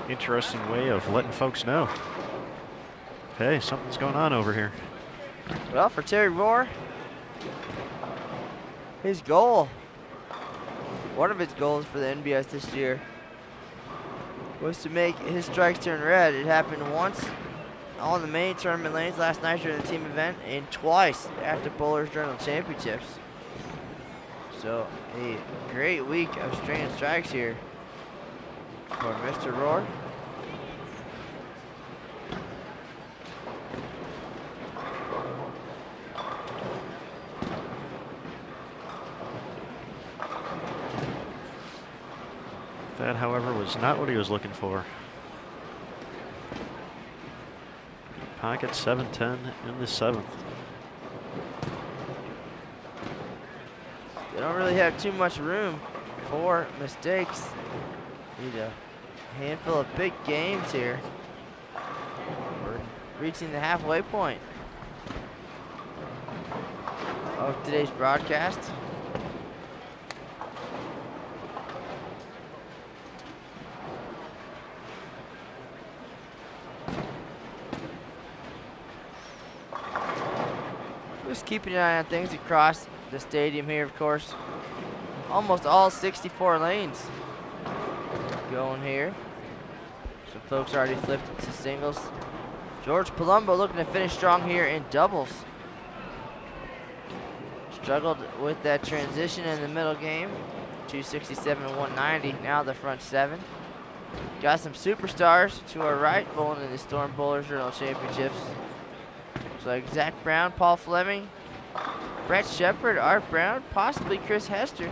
interesting way of letting folks know, hey, something's going on over here. Well, for Terry Rohr, his goal, one of his goals for the NBS this year, was to make his strikes turn red. It happened once on the main tournament lanes last night during the team event, and twice at the Bowlers Journal Championships. So a great week of straight strikes here for Mr. Rohr. That, however, was not what he was looking for. Pocket 7-10 in the 7th. They don't really have too much room for mistakes. Need a handful of big games here. We're reaching the halfway point of today's broadcast. Just keeping an eye on things across the stadium here, of course. Almost all 64 lanes going here. Some folks already flipped to singles. George Palumbo looking to finish strong here in doubles. Struggled with that transition in the middle game. 267 and 190, now the front 7. Got some superstars to our right bowling in the Storm Bowlers Journal Championships. Like Zach Brown, Paul Fleming, Brett Shepard, Art Brown, possibly Chris Hester.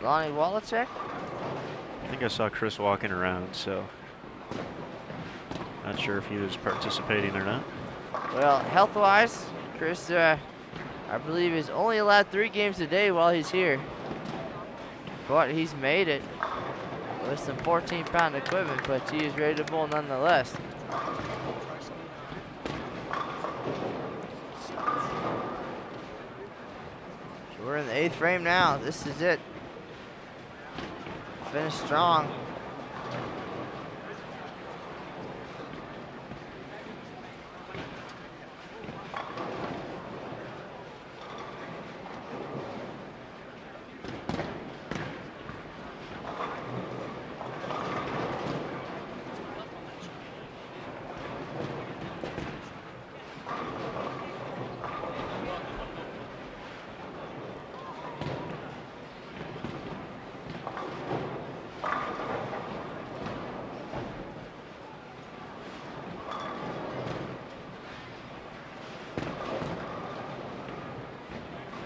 Lonnie Wallachek. I think I saw Chris walking around, so not sure if he was participating or not. Well, health-wise, Chris, I believe, is only allowed 3 games a day while he's here. But he's made it with some 14-pound equipment, but he is ready to bowl nonetheless. We're in the 8th frame now. This is it. Finish strong.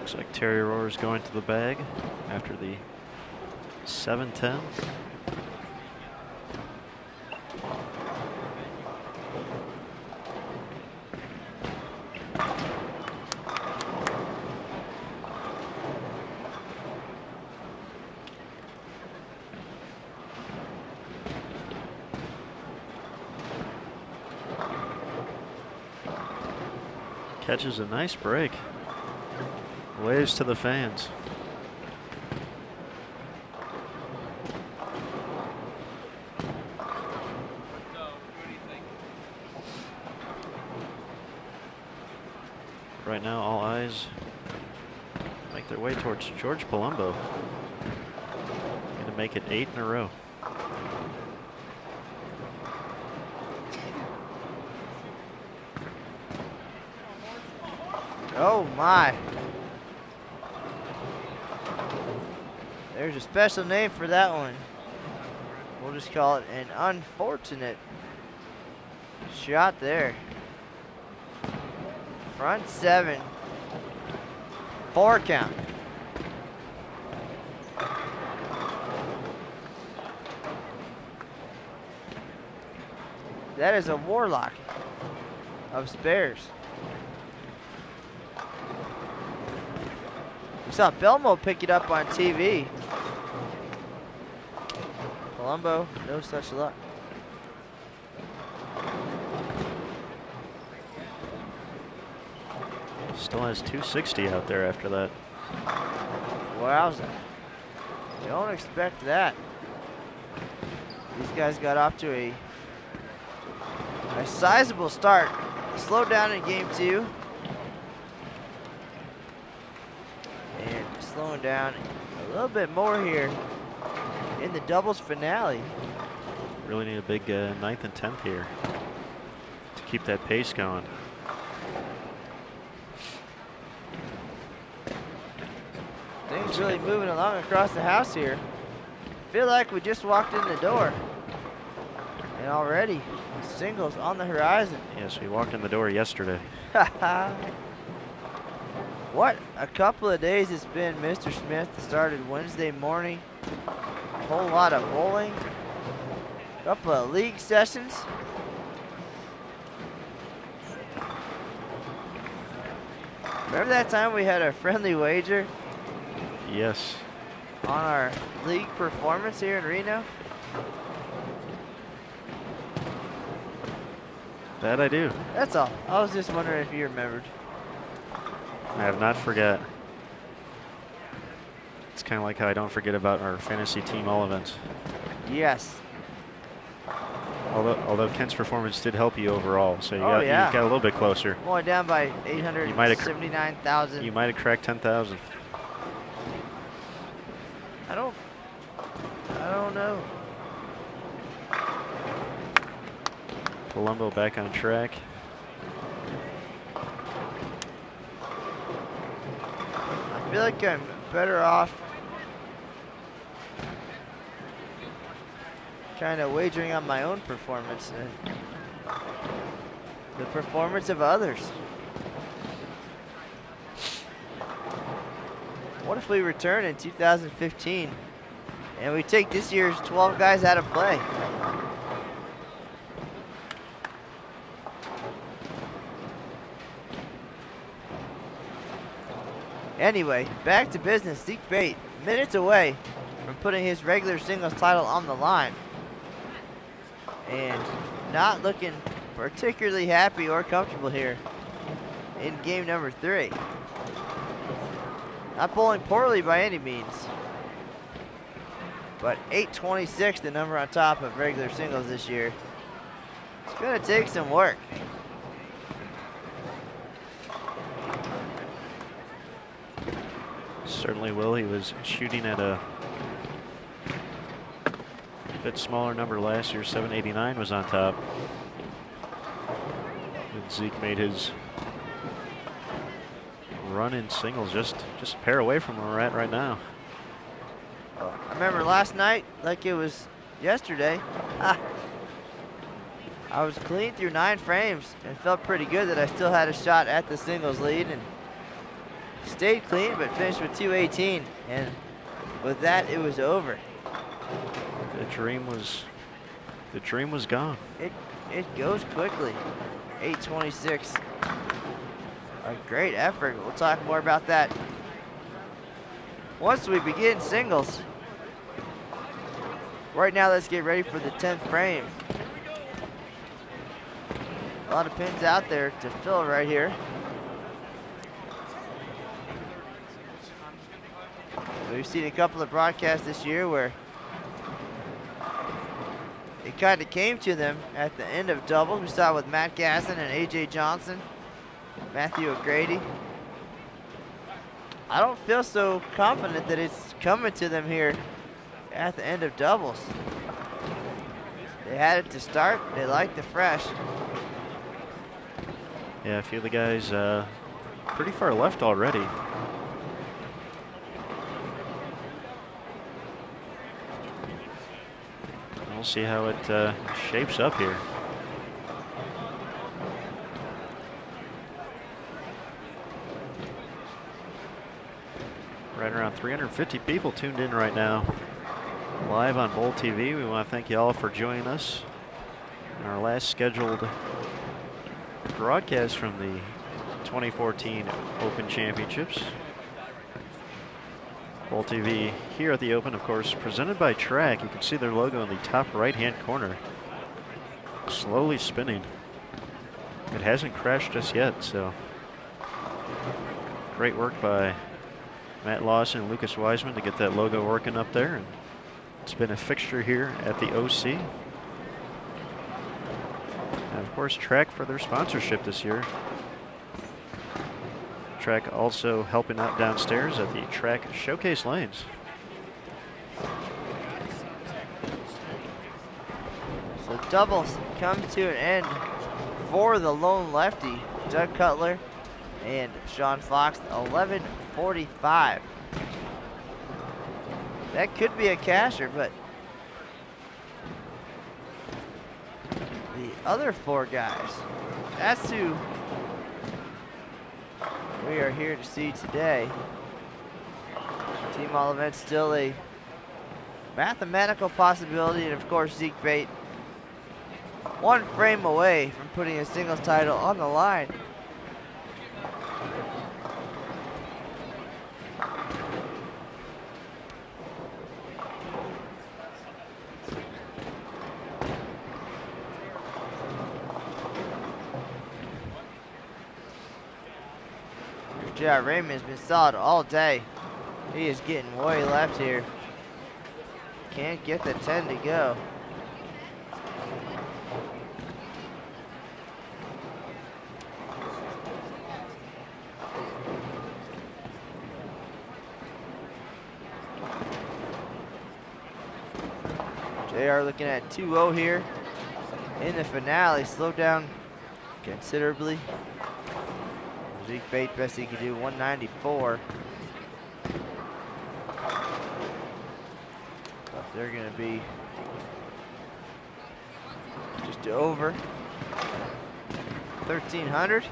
Looks like Terry Rohr is going to the bag after the 7-10. Catches a nice break. Waves to the fans. Right now, all eyes make their way towards George Palumbo. Going to make it 8 in a row. Oh my. There's a special name for that one. We'll just call it an unfortunate shot there. Front 7. 4 count. That is a warlock of spares. We saw Belmo pick it up on TV. Palumbo, no such luck. Still has 260 out there after that. Wowza. Don't expect that. These guys got off to a sizable start. Slowed down in game 2. And slowing down a little bit more here in the doubles finale. Really need a big 9th and 10th here to keep that pace going. Things really moving along across the house here. Feel like we just walked in the door. And already, singles on the horizon. Yes, we walked in the door yesterday. What a couple of days it's been, Mr. Smith. Started Wednesday morning. A whole lot of bowling. A couple of league sessions. Remember that time we had a friendly wager Yes. on our league performance here in Reno? That I do. That's all. I was just wondering if you remembered. I have not forgot. It's kind of like how I don't forget about our fantasy team all events. Yes. Although Kent's performance did help you overall, so you Oh, yeah. got a little bit closer. Going down by 879,000. You might have cracked 10,000. I don't know. Palumbo back on track. I feel like I'm better off kind of wagering on my own performance than the performance of others. What if we return in 2015 and we take this year's 12 guys out of play? Anyway, back to business. Zeke Bate, minutes away from putting his regular singles title on the line. And not looking particularly happy or comfortable here in game number 3. Not bowling poorly by any means. But 826, the number on top of regular singles this year. It's going to take some work. Certainly will. He was shooting at a bit smaller number last year. 789 was on top. And Zeke made his run in singles just a pair away from where we're at right now. I remember last night, like it was yesterday, I was clean through 9 frames and felt pretty good that I still had a shot at the singles lead and stayed clean, but finished with 218. And with that, it was over. The dream was gone. It goes quickly. 8:26. A great effort. We'll talk more about that once we begin singles. Right now, let's get ready for the 10th frame. A lot of pins out there to fill right here. We've seen a couple of broadcasts this year where it kind of came to them at the end of doubles. We saw it with Matt Gasson and AJ Johnson, Matthew O'Grady. I don't feel so confident that it's coming to them here at the end of doubles. They had it to start. They liked the fresh. Yeah, a few of the guys pretty far left already. We'll see how it shapes up here. Right around 350 people tuned in right now, live on BowlTV. We want to thank you all for joining us in our last scheduled broadcast from the 2014 Open Championships. BowlTV here at the Open, of course, presented by Track. You can see their logo in the top right-hand corner, slowly spinning. It hasn't crashed just yet, so great work by Matt Lawson and Lucas Wiseman to get that logo working up there. And it's been a fixture here at the OC. And of course, Track for their sponsorship this year. Track also helping out downstairs at the Track Showcase Lanes. So doubles comes to an end for the lone lefty, Doug Cutler and Sean Fox, 11:45. That could be a casher, but the other four guys, that's who we are here to see today. Team All Events still a mathematical possibility, and of course Zeke Bate one frame away from putting a singles title on the line. J.R. Raymond's been solid all day. He is getting way left here. Can't get the 10 to go. JR looking at 2-0 here in the finale. Slowed down considerably. Zeke Bate, best he could do, 194. But they're going to be just over 1,300.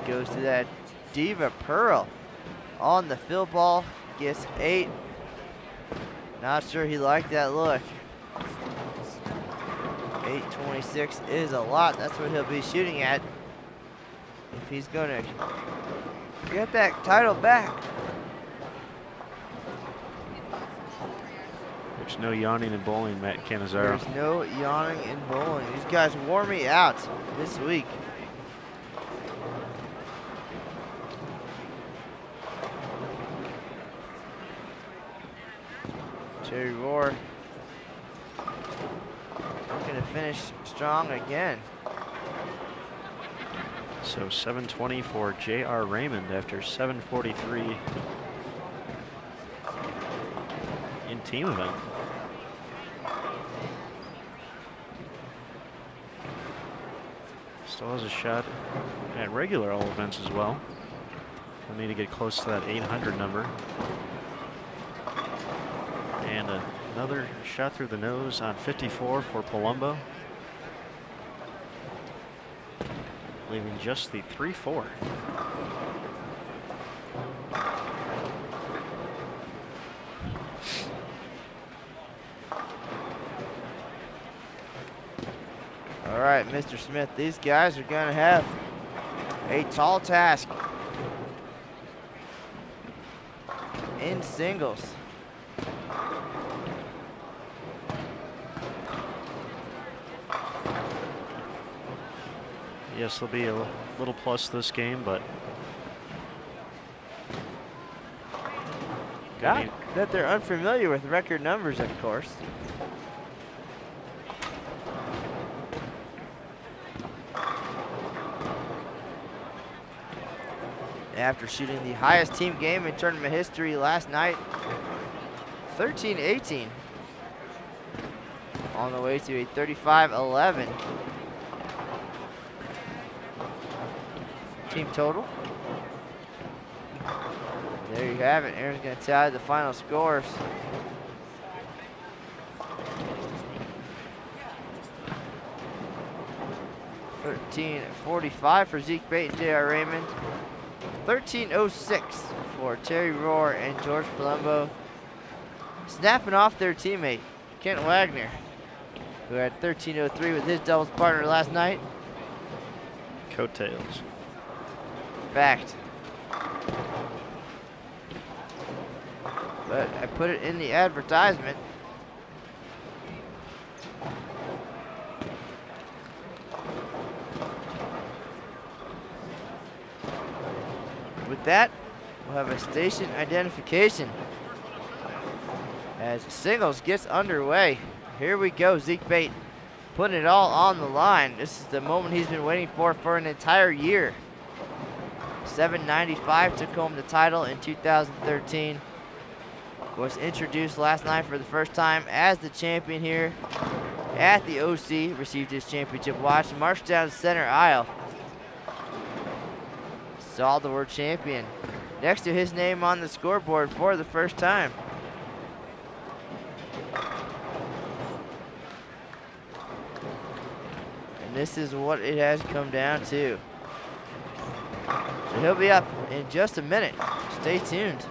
Goes to that Diva Pearl on the fill ball, gets 8. Not sure he liked that look. 826 is a lot. That's what he'll be shooting at if he's going to get that title back. There's no yawning in bowling, Matt Canizaro. There's no yawning in bowling. These guys wore me out this week. Jerry Rohr looking to finish strong again. So 720 for J.R. Raymond after 743 in team event. Still has a shot at regular all events as well. We'll need to get close to that 800 number. And another shot through the nose on 54 for Palumbo, leaving just the 3-4. All right, Mr. Smith, these guys are going to have a tall task in singles. Yes, there'll be a little plus this game, but Not that they're unfamiliar with record numbers, of course. After shooting the highest team game in tournament history last night, 13-18. On the way to a 35-11 team total. There you have it. Aaron's going to tally the final scores. $13.45 for Zeke Bate and J.R. Raymond. $13.06 for Terry Rohr and George Palumbo. Snapping off their teammate, Kent Wagner, who had $13.03 with his doubles partner last night. coattails. Fact. But I put it in the advertisement. With that, we'll have a station identification as singles gets underway. Here we go, Zeke Bate putting it all on the line. This is the moment he's been waiting for an entire year. 795 took home the title in 2013. Was introduced last night for the first time as the champion here at the OC. Received his championship watch, marched down the center aisle. Saw the word champion next to his name on the scoreboard for the first time. And this is what it has come down to. So he'll be up in just a minute. Stay tuned.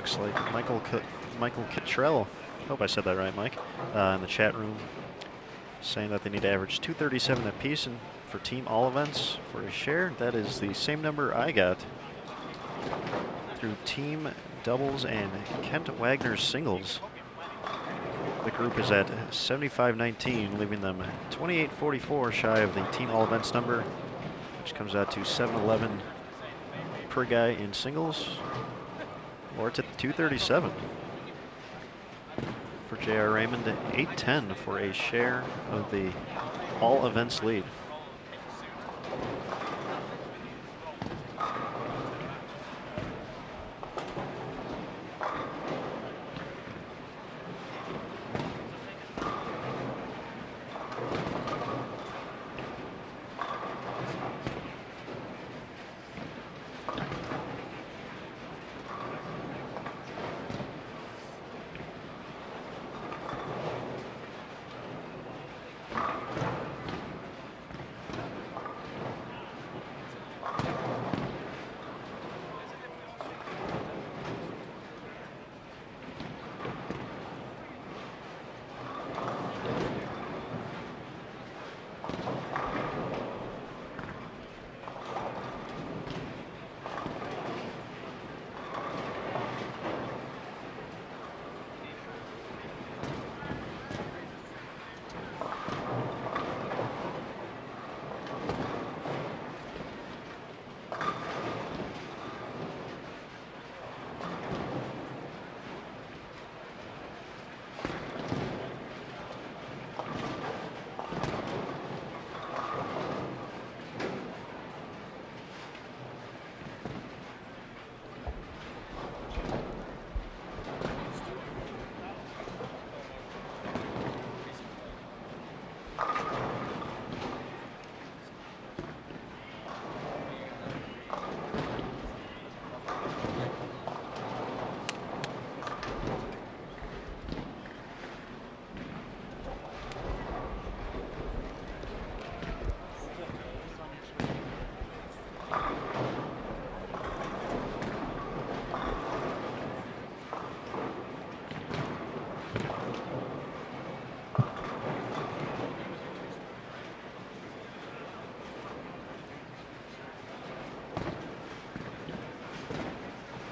Looks like Michael Cottrell, hope I said that right, Mike, in the chat room, saying that they need to average 237 apiece for team all events for a share. That is the same number I got through team doubles and Kent Wagner's singles. The group is at 75.19, leaving them 28.44 shy of the team all events number, which comes out to 7.11 per guy in singles, or it's at 237. For J.R. Raymond, 8.10 for a share of the all events lead.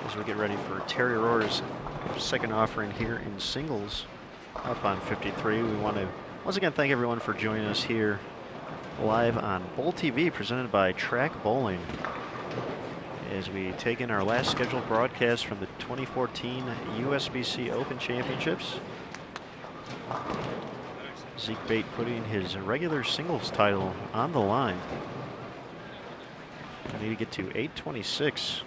As we get ready for Terry Rohr's second offering here in singles up on 53. We want to once again thank everyone for joining us here live on BowlTV, presented by Track Bowling, as we take in our last scheduled broadcast from the 2014 USBC Open Championships. Zeke Bate putting his regular singles title on the line. We need to get to 826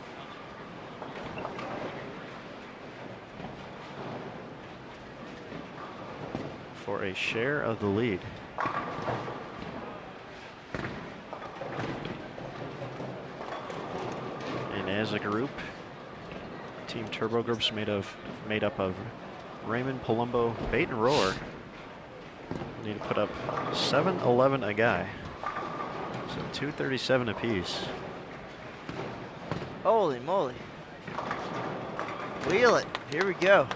for a share of the lead. And as a group, Team Turbo Group's made up of Raymond, Palumbo, Bate, and Rohr. Need to put up 7.11 a guy, so 237 apiece. Holy moly! Wheel it. Here we go.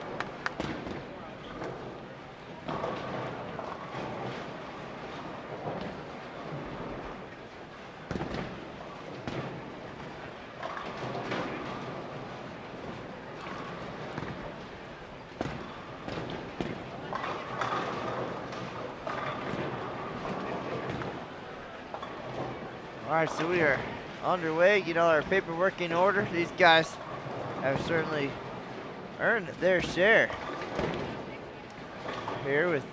All right, so we are underway. Get all our paperwork in order. These guys have certainly earned their share. Here with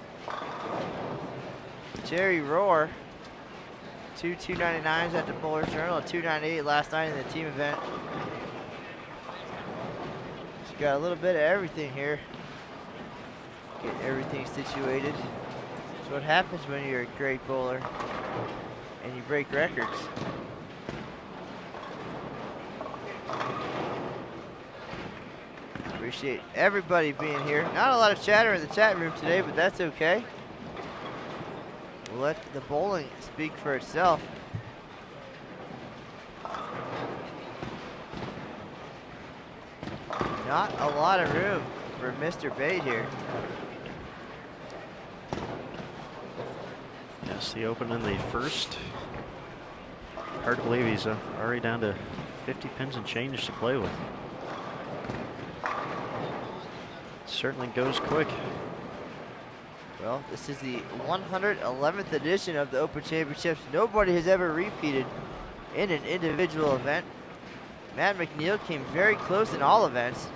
Jerry Rohr, two 299s at the Bowler's Journal, a 298 last night in the team event. Just got a little bit of everything here. Get everything situated. That's what happens when you're a great bowler and you break records. Appreciate everybody being here. Not a lot of chatter in the chat room today, but that's okay. We'll let the bowling speak for itself. Not a lot of room for Mr. Bate here. Yes, the open in the first. Hard to believe he's already down to 50 pins and change to play with. Certainly goes quick. Well, this is the 111th edition of the Open Championships. Nobody has ever repeated in an individual event. Matt McNeil came very close in all events.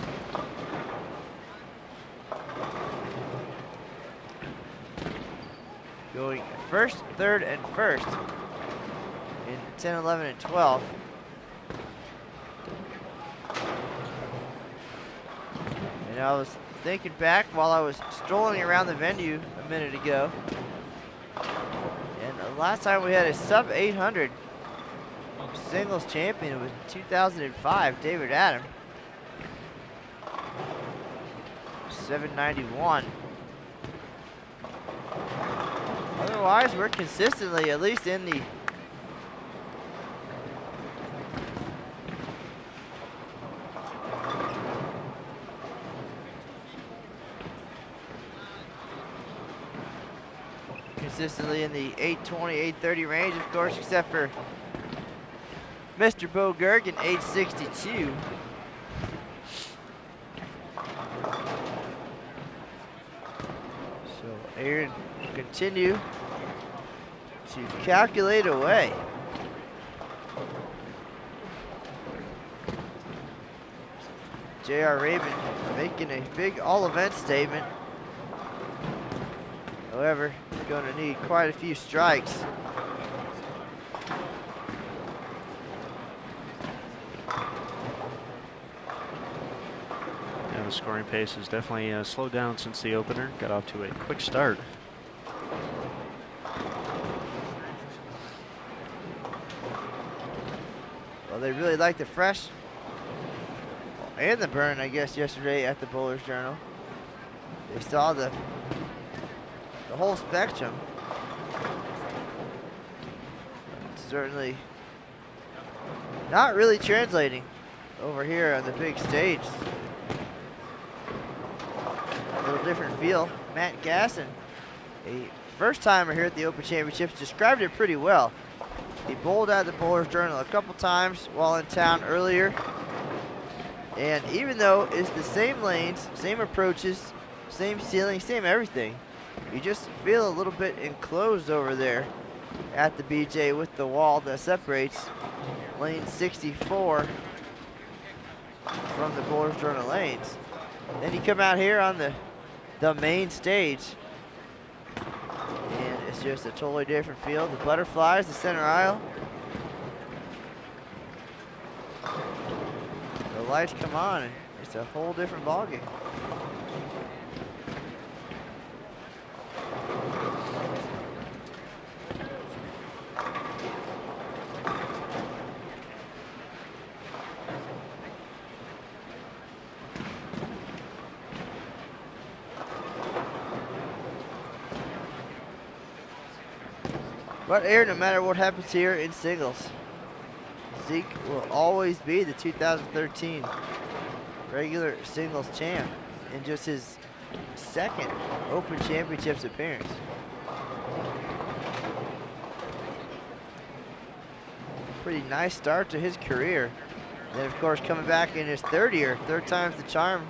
Going first, third, and first in 10, 11, and 12. And I was thinking back while I was strolling around the venue a minute ago. And the last time we had a sub 800 singles champion was 2005, David Adam. 791. Otherwise, we're consistently at least in the in the 820, 830 range, of course, except for Mr. Bo Gergen, 862. So Aaron will continue to calculate away. J.R. Rabin making a big all-event statement. However, he's going to need quite a few strikes. Yeah, the scoring pace has definitely slowed down since the opener. Got off to a quick start. Well, they really liked the fresh and the burn, I guess, yesterday at the Bowlers Journal. They saw the whole spectrum. Certainly not really translating over here on the big stage. A little different feel. Matt Gasson, a first timer here at the Open Championships, described it pretty well. He bowled at the Bowlers Journal a couple times while in town earlier. And even though it's the same lanes, same approaches, same ceiling, same everything, you just feel a little bit enclosed over there at the BJ with the wall that separates lane 64 from the Bowlers Journal lanes. Then you come out here on the main stage, and it's just a totally different feel. The butterflies, the center aisle. The lights come on, and it's a whole different ballgame. But Aaron, no matter what happens here in singles, Zeke will always be the 2013 regular singles champ in just his second Open Championships appearance. Pretty nice start to his career. Then, of course, coming back in his third year, third time's the charm,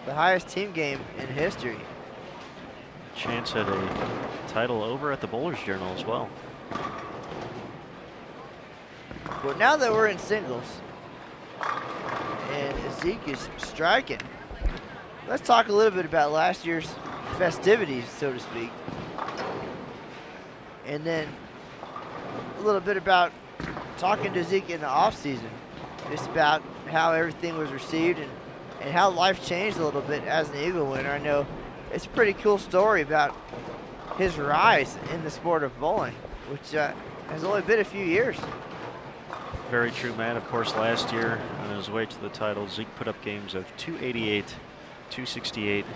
the highest team game in history. Chance at a title over at the Bowlers Journal as well. But now that we're in singles and Zeke is striking, let's talk a little bit about last year's festivities, so to speak. And then a little bit about talking to Zeke in the off-season, just about how everything was received and how life changed a little bit as an Eagle winner. I know it's a pretty cool story about his rise in the sport of bowling, which has only been a few years. Very true, Matt. Of course, last year on his way to the title, Zeke put up games of 288, 268,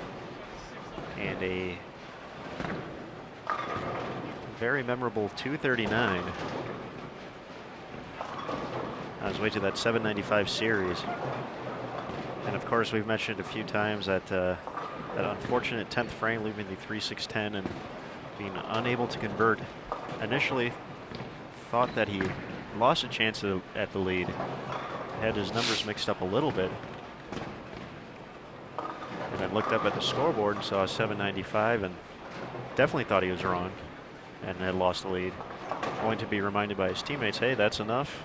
and a very memorable 239 on his way to that 795 series. And of course, we've mentioned a few times that that unfortunate 10th frame, leaving the 3.610 and being unable to convert. Initially, thought that he lost a chance at the lead. Had his numbers mixed up a little bit. And then looked up at the scoreboard and saw 795 and definitely thought he was wrong and had lost the lead. Only to be reminded by his teammates, hey, that's enough.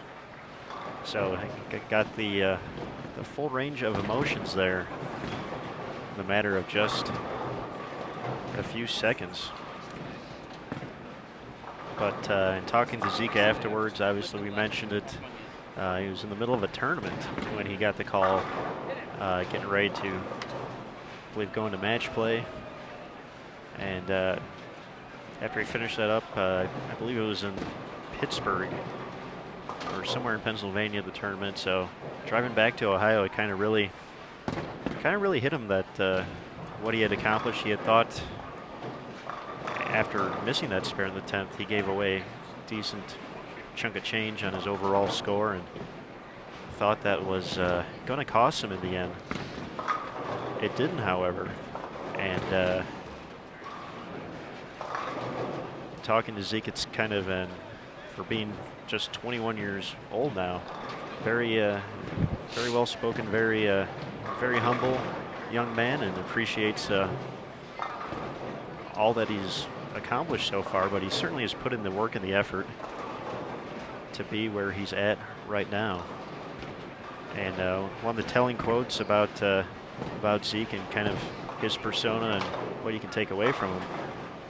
So he got the full range of emotions there in the matter of just a few seconds. But in talking to Zeke afterwards, obviously we mentioned it, he was in the middle of a tournament when he got the call, getting ready to, I believe, go into match play. And after he finished that up, I believe it was in Pittsburgh or somewhere in Pennsylvania, the tournament. So driving back to Ohio, it kind of really hit him that what he had accomplished. He had thought after missing that spare in the 10th, he gave away a decent chunk of change on his overall score and thought that was going to cost him in the end. It didn't, however. And talking to Zeke, it's kind of for being just 21 years old now, very well spoken, very humble young man, and appreciates all that he's accomplished so far. But he certainly has put in the work and the effort to be where he's at right now. And one of the telling quotes about Zeke and kind of his persona and what you can take away from him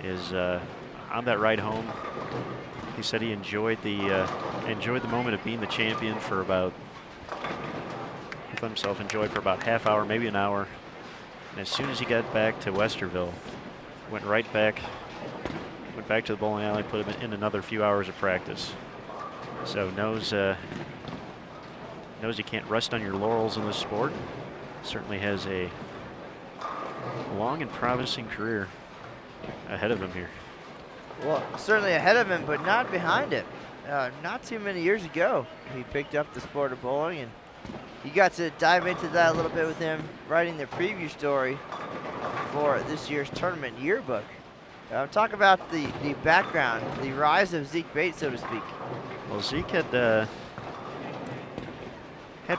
is on that ride home, he said he enjoyed the moment of being the champion for about, he let himself enjoy for about half hour, maybe an hour. And as soon as he got back to Westerville, went back to the bowling alley, put him in another few hours of practice. So knows you can't rest on your laurels in this sport. Certainly has a long and promising career ahead of him here. Well, certainly ahead of him, but not behind him. Not too many years ago, he picked up the sport of bowling, and you got to dive into that a little bit with him, writing the preview story for this year's tournament yearbook. Talk about the background, the rise of Zeke Bate, so to speak. Well, Zeke had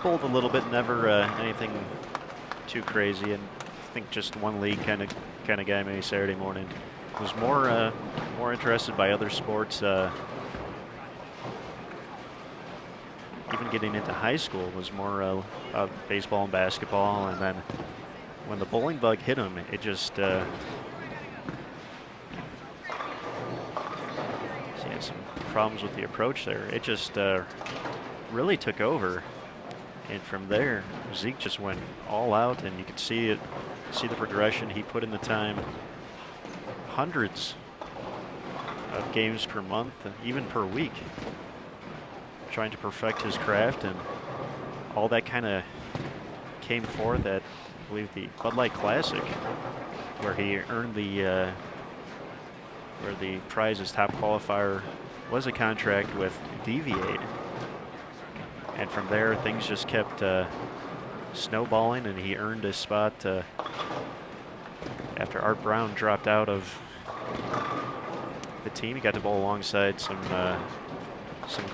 bowled a little bit, never anything too crazy, and I think just one league kind of guy, maybe Saturday morning. Was more interested by other sports. Even getting into high school was more about baseball and basketball, and then when the bowling bug hit him, it just he had some problems with the approach there. It just really took over, and from there Zeke just went all out, and you could see the progression. He put in the time, hundreds of games per month, even per week, trying to perfect his craft, and all that kind of came forth at, I believe, the Bud Light Classic, where he earned where the prize as top qualifier was a contract with Deviate. And from there, things just kept snowballing, and he earned his spot after Art Brown dropped out of the team. He got to bowl alongside some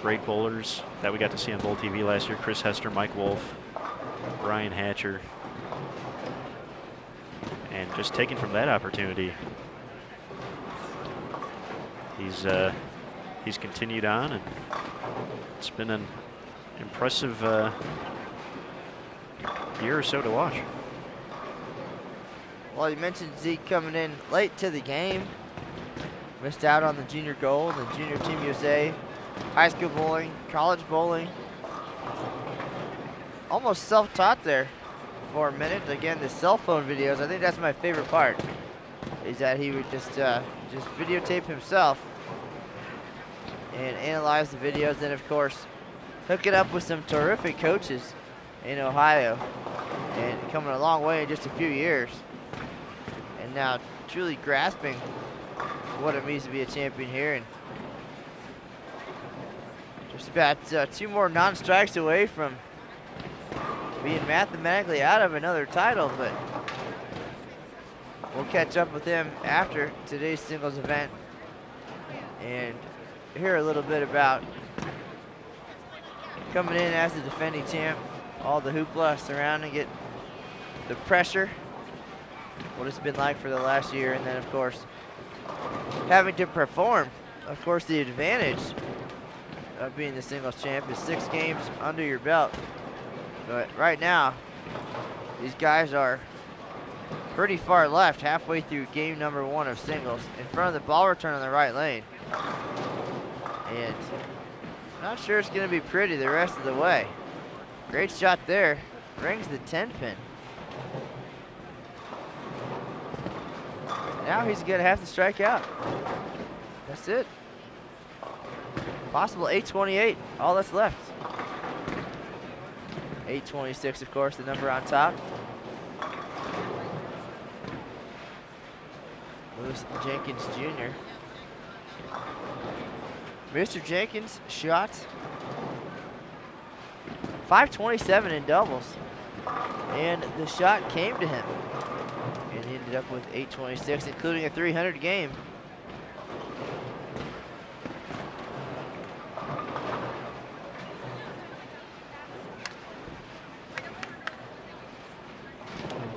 great bowlers that we got to see on BowlTV last year: Chris Hester, Mike Wolf, Brian Hatcher. And just taking from that opportunity, he's continued on, and it's been an impressive year or so to watch. Well, you mentioned Zeke coming in late to the game. Missed out on the junior gold, the junior Team USA, high school bowling, college bowling. Almost self-taught there for a minute. Again, the cell phone videos, I think that's my favorite part, is that he would just videotape himself and analyze the videos. Then, of course, hook it up with some terrific coaches in Ohio, and coming a long way in just a few years. And now truly grasping what it means to be a champion here, and just about 2 more non-strikes away from being mathematically out of another title, but we'll catch up with him after today's singles event and hear a little bit about coming in as the defending champ, all the hoopla surrounding it, the pressure, what it's been like for the last year, and then of course having to perform. Of course, the advantage of being the singles champ is 6 games under your belt. But right now, these guys are pretty far left, halfway through game number 1 of singles, in front of the ball return on the right lane. And not sure it's going to be pretty the rest of the way. Great shot there. Rings the 10-pin. Now he's going to have to strike out. That's it. Possible 828, all that's left. 826, of course, the number on top. Lewis Jenkins Jr. Mr. Jenkins shot 527 in doubles, and the shot came to him, and he ended up with 826, including a 300 game.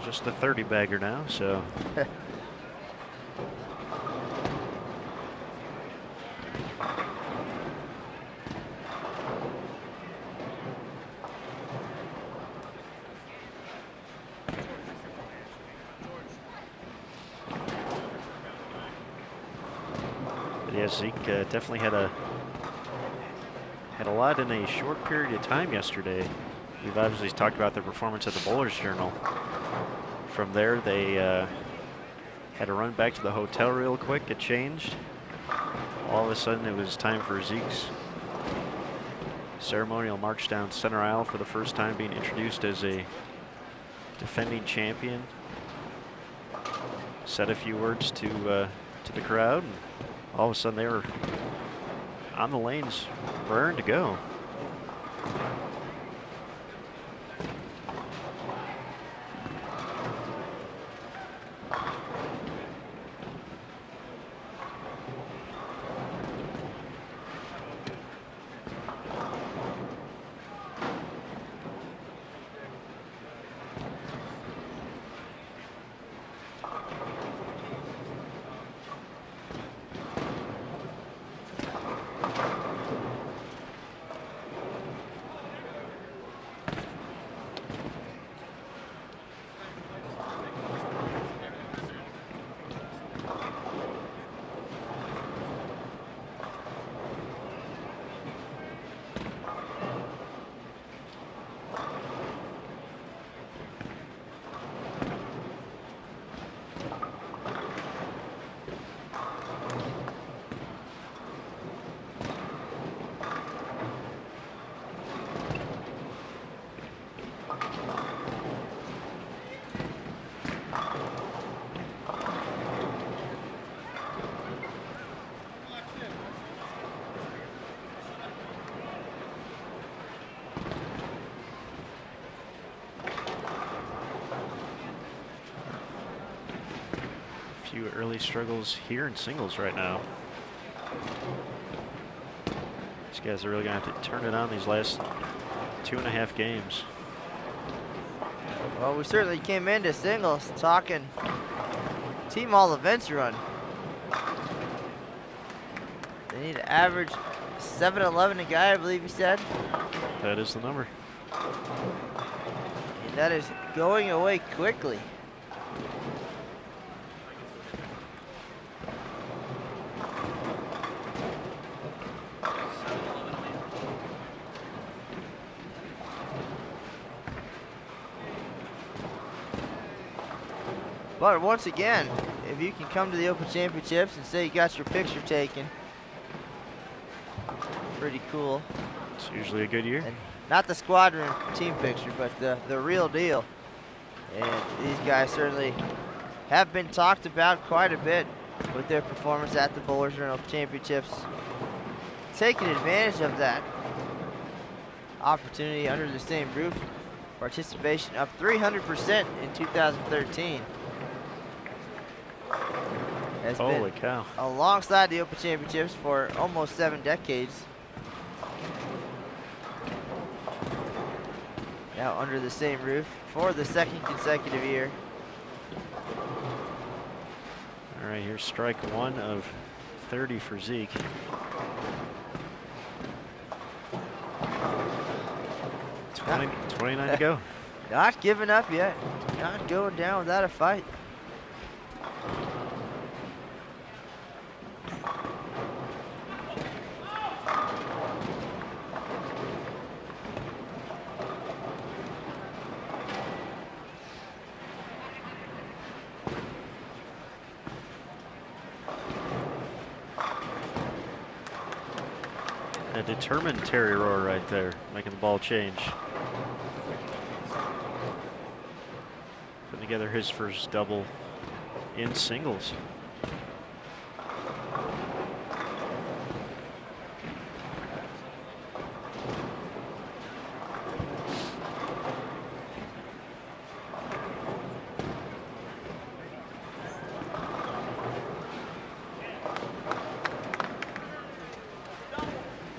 Just a 30 bagger now, so. Yeah, Zeke definitely had a lot in a short period of time yesterday. We've obviously talked about their performance at the Bowlers Journal. From there, they had to run back to the hotel real quick, get changed. All of a sudden, it was time for Zeke's ceremonial march down center aisle for the first time, being introduced as a defending champion. Said a few words to the crowd, and all of a sudden they were on the lanes, raring to go. Few early struggles here in singles right now. These guys are really gonna have to turn it on these last 2.5 games. Well, we certainly came into singles talking team all events run. They need to average 7-11 a guy, I believe you said. That is the number. And that is going away quickly. But once again, if you can come to the Open Championships and say you got your picture taken, pretty cool. It's usually a good year. And not the squadron team picture, but the real deal. And these guys certainly have been talked about quite a bit with their performance at the Bowlers Journal Championships. Taking advantage of that opportunity under the same roof Participation up 300% in 2013. Has Holy been cow. alongside the Open Championships for almost 7 decades. Now under the same roof for the 2nd consecutive year. All right, here's strike 1 of 30 for Zeke. Not, 29 to go. Not giving up yet. Not going down without a fight. A determined Terry Roar right there, making the ball change. Putting together his first double in singles.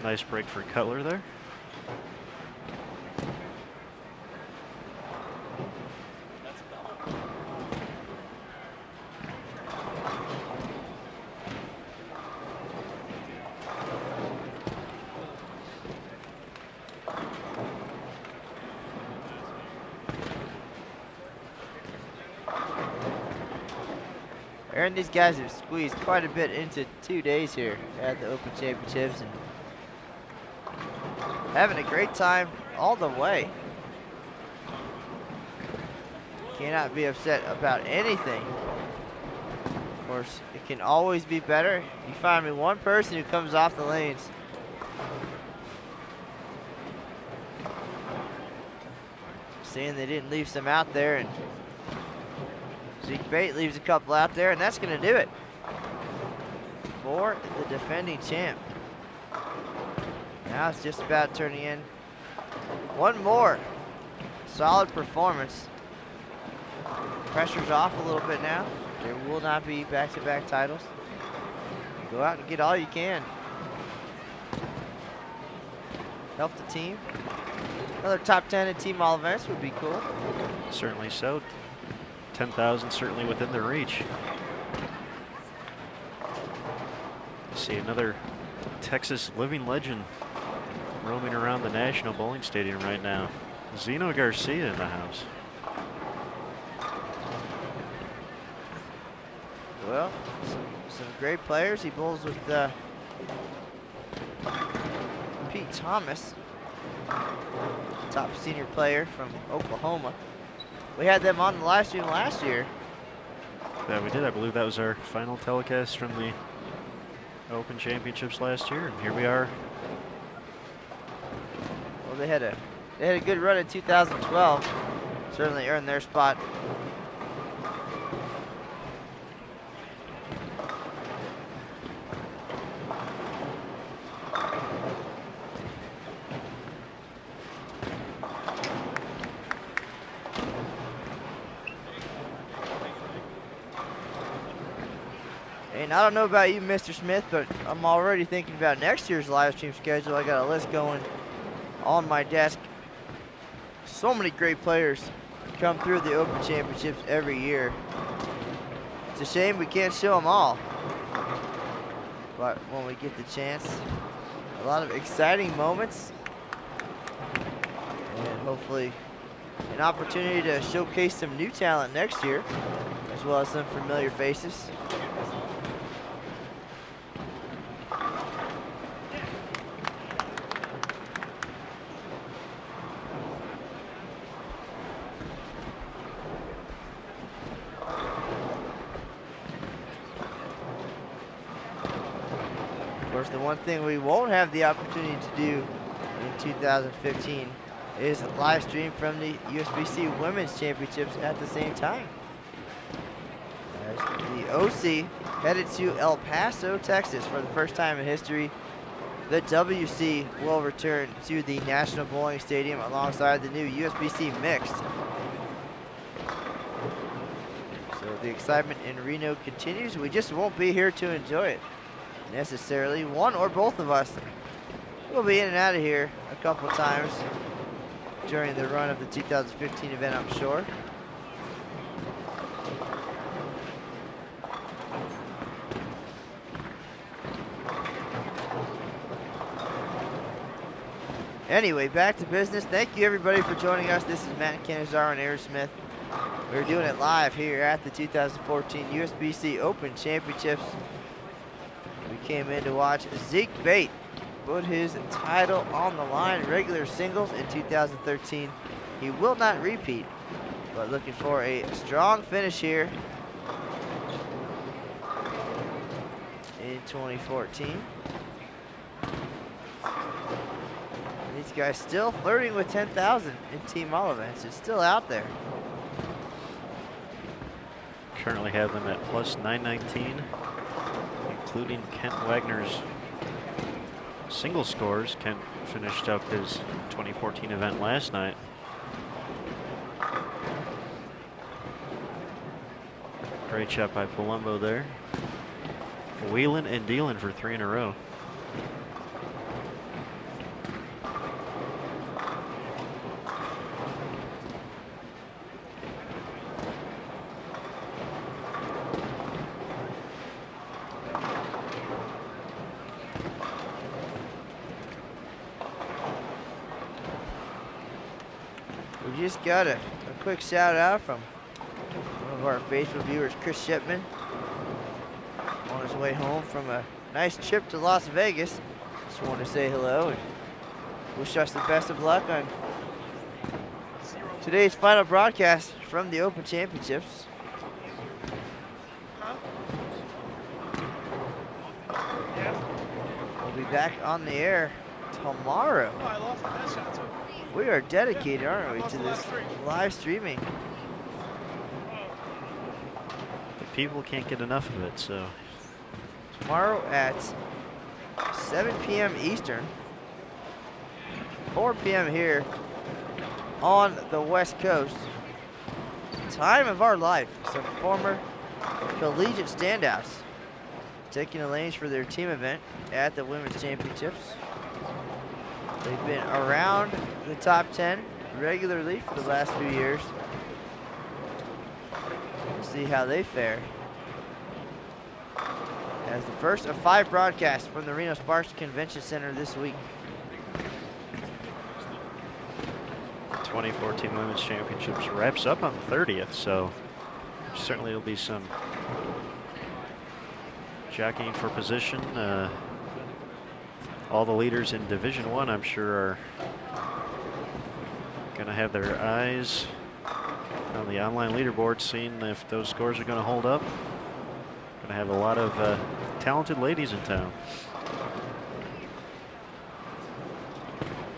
Nice break for Cutler there. Aaron, these guys have squeezed quite a bit into 2 days here at the Open Championships and having a great time all the way. Cannot be upset about anything. Of course, it can always be better. You find me one person who comes off the lanes saying they didn't leave some out there, and Zeke Bate leaves a couple out there, and that's going to do it for the defending champ. Now it's just about turning in one more solid performance. Pressure's off a little bit now. There will not be back-to-back titles. Go out and get all you can. Help the team. Another top 10 in team all events would be cool. Certainly so. 10,000 certainly within their reach. See another Texas living legend roaming around the National Bowling Stadium right now. Zeno Garcia in the house. Well, some great players. He bowls with Pete Thomas, top senior player from Oklahoma. We had them on the live stream last year. Yeah, we did. I believe that was our final telecast from the Open Championships last year, and here we are. Well, they had a good run in 2012. Certainly earned their spot. And I don't know about you, Mr. Smith, but I'm already thinking about next year's live stream schedule. I got a list going on my desk. So many great players come through the Open Championships every year. It's a shame we can't show them all. But when we get the chance, a lot of exciting moments. And hopefully an opportunity to showcase some new talent next year, as well as some familiar faces. The one thing we won't have the opportunity to do in 2015 is live stream from the USBC Women's Championships at the same time. As the OC headed to El Paso, Texas for the first time in history the WC will return to the National Bowling Stadium alongside the new USBC Mixed. So the excitement in Reno continues. We just won't be here to enjoy it necessarily. One or both of us will be in and out of here a couple times during the run of the 2015 event, I'm sure. Anyway, back to business. Thank you everybody for joining us. This is Matt Canizaro and Aaron Smith. We're doing it live here at the 2014 USBC Open Championships. We came in to watch Zeke Bate put his title on the line, regular singles in 2013. He will not repeat, but looking for a strong finish here in 2014. These guys still flirting with 10,000 in team all events. It's still out there. Currently have them at plus 919, including Kent Wagner's single scores. Kent finished up his 2014 event last night. Great shot by Palumbo there. Wheeling and dealing for 3 in a row. We just got a quick shout out from one of our faithful viewers, Chris Shipman, on his way home from a nice trip to Las Vegas. Just wanted to say hello and wish us the best of luck on today's final broadcast from the Open Championships. We'll be back on the air tomorrow. We are dedicated, aren't we, to this live streaming. The people can't get enough of it, so. Tomorrow at 7 p.m. Eastern, 4 p.m. here on the West Coast. Time of our life. Some former collegiate standouts taking the lanes for their team event at the Women's Championships. They've been around the top 10 regularly for the last few years. We'll see how they fare as the first of 5 broadcasts from the Reno Sparks Convention Center this week. 2014 Women's Championships wraps up on the 30th, so certainly there'll be some jockeying for position. All the leaders in Division I, I'm sure, are going to have their eyes on the online leaderboard, seeing if those scores are going to hold up. Going to have a lot of talented ladies in town.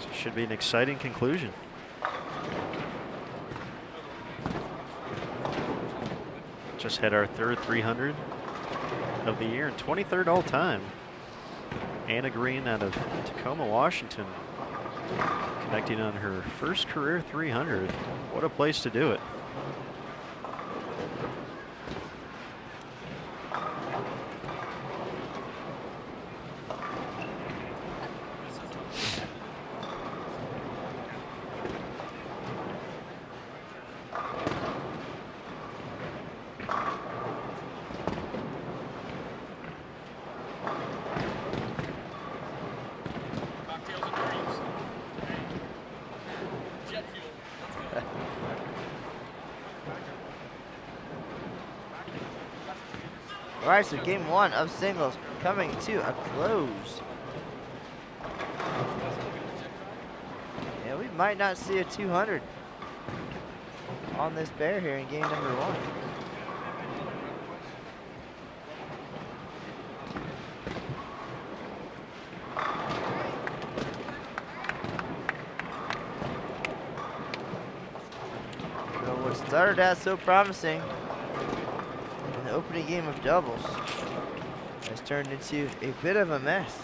So it should be an exciting conclusion. Just had our 3rd 300 of the year and 23rd all time. Anna Green out of Tacoma, Washington, connecting on her first career 300. What a place to do it. All right, so game 1 of singles coming to a close. Yeah, we might not see a 200 on this bear here in game number 1. So what started out so promising in the opening game of doubles has turned into a bit of a mess.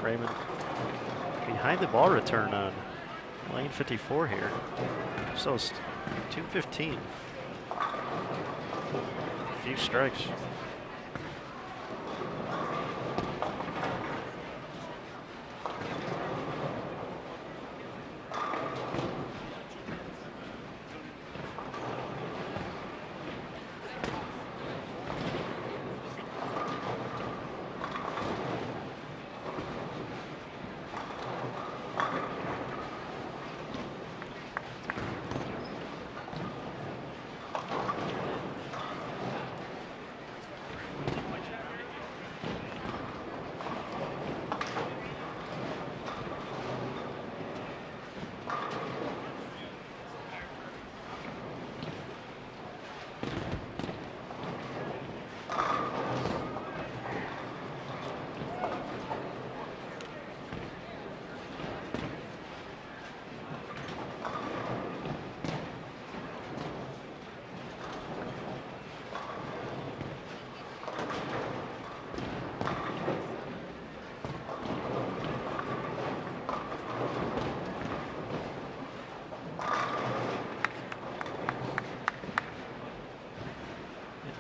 Raymond behind the ball return on lane 54 here. So it's 2:15. A few strikes.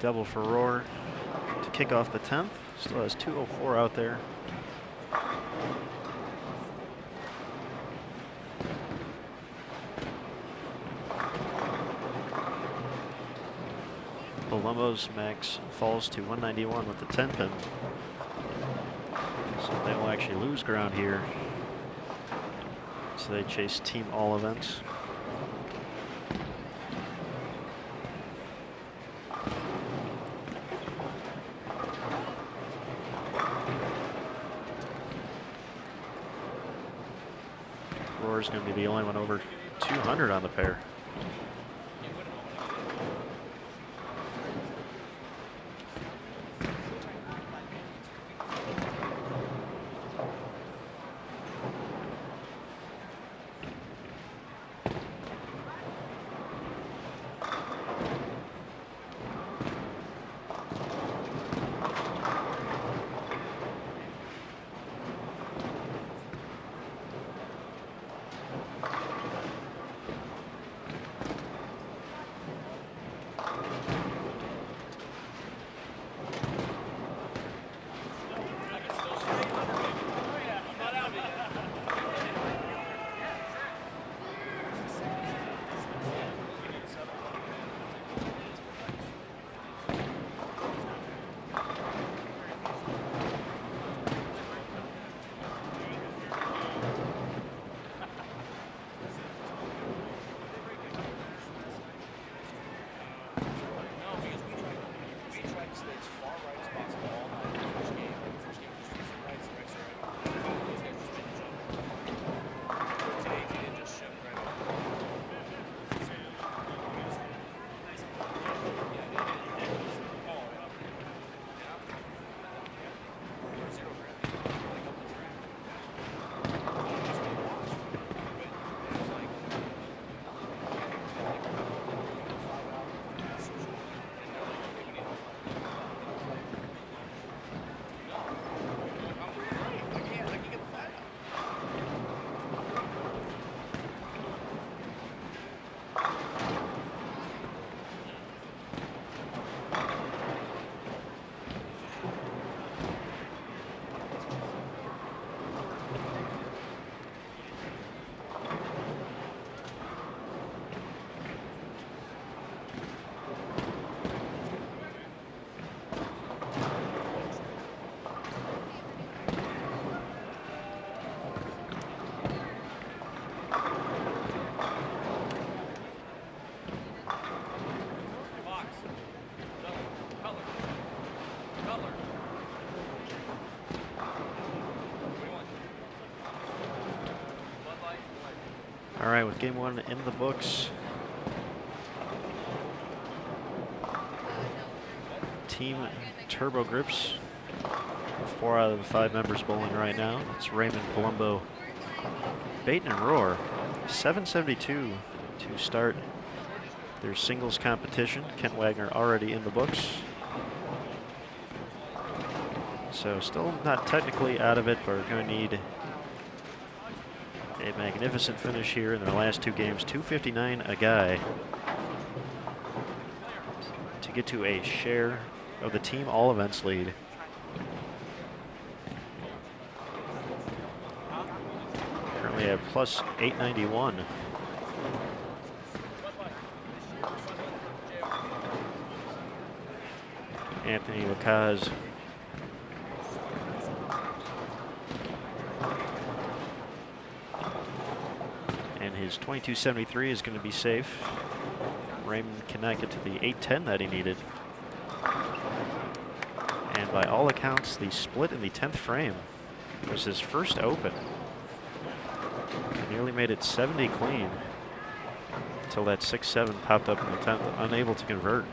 Double for Roar to kick off the 10th. Still has 2:04 out there. Palumbo's max falls to 191 with the 10 pin. So they will actually lose ground here. So they chase team all events. Roar's going to be the only one over 200 on the pair. All right, with game one in the books. Team Turbo Grips. 4 out of the 5 members bowling right now. It's Raymond, Palumbo, Bate, and Roar. 772 to start their singles competition. Kent Wagner already in the books. So still not technically out of it, but we're going to need a magnificent finish here in their last 2 games. 259 a guy to get to a share of the team all events lead. Currently at plus 891. Anthony Lacaz and his 2273 is going to be safe. Raymond cannot get to the 810 that he needed. And by all accounts, the split in the 10th frame was his first open. He nearly made it 70 clean until that 6-7 popped up in the 10th, unable to convert.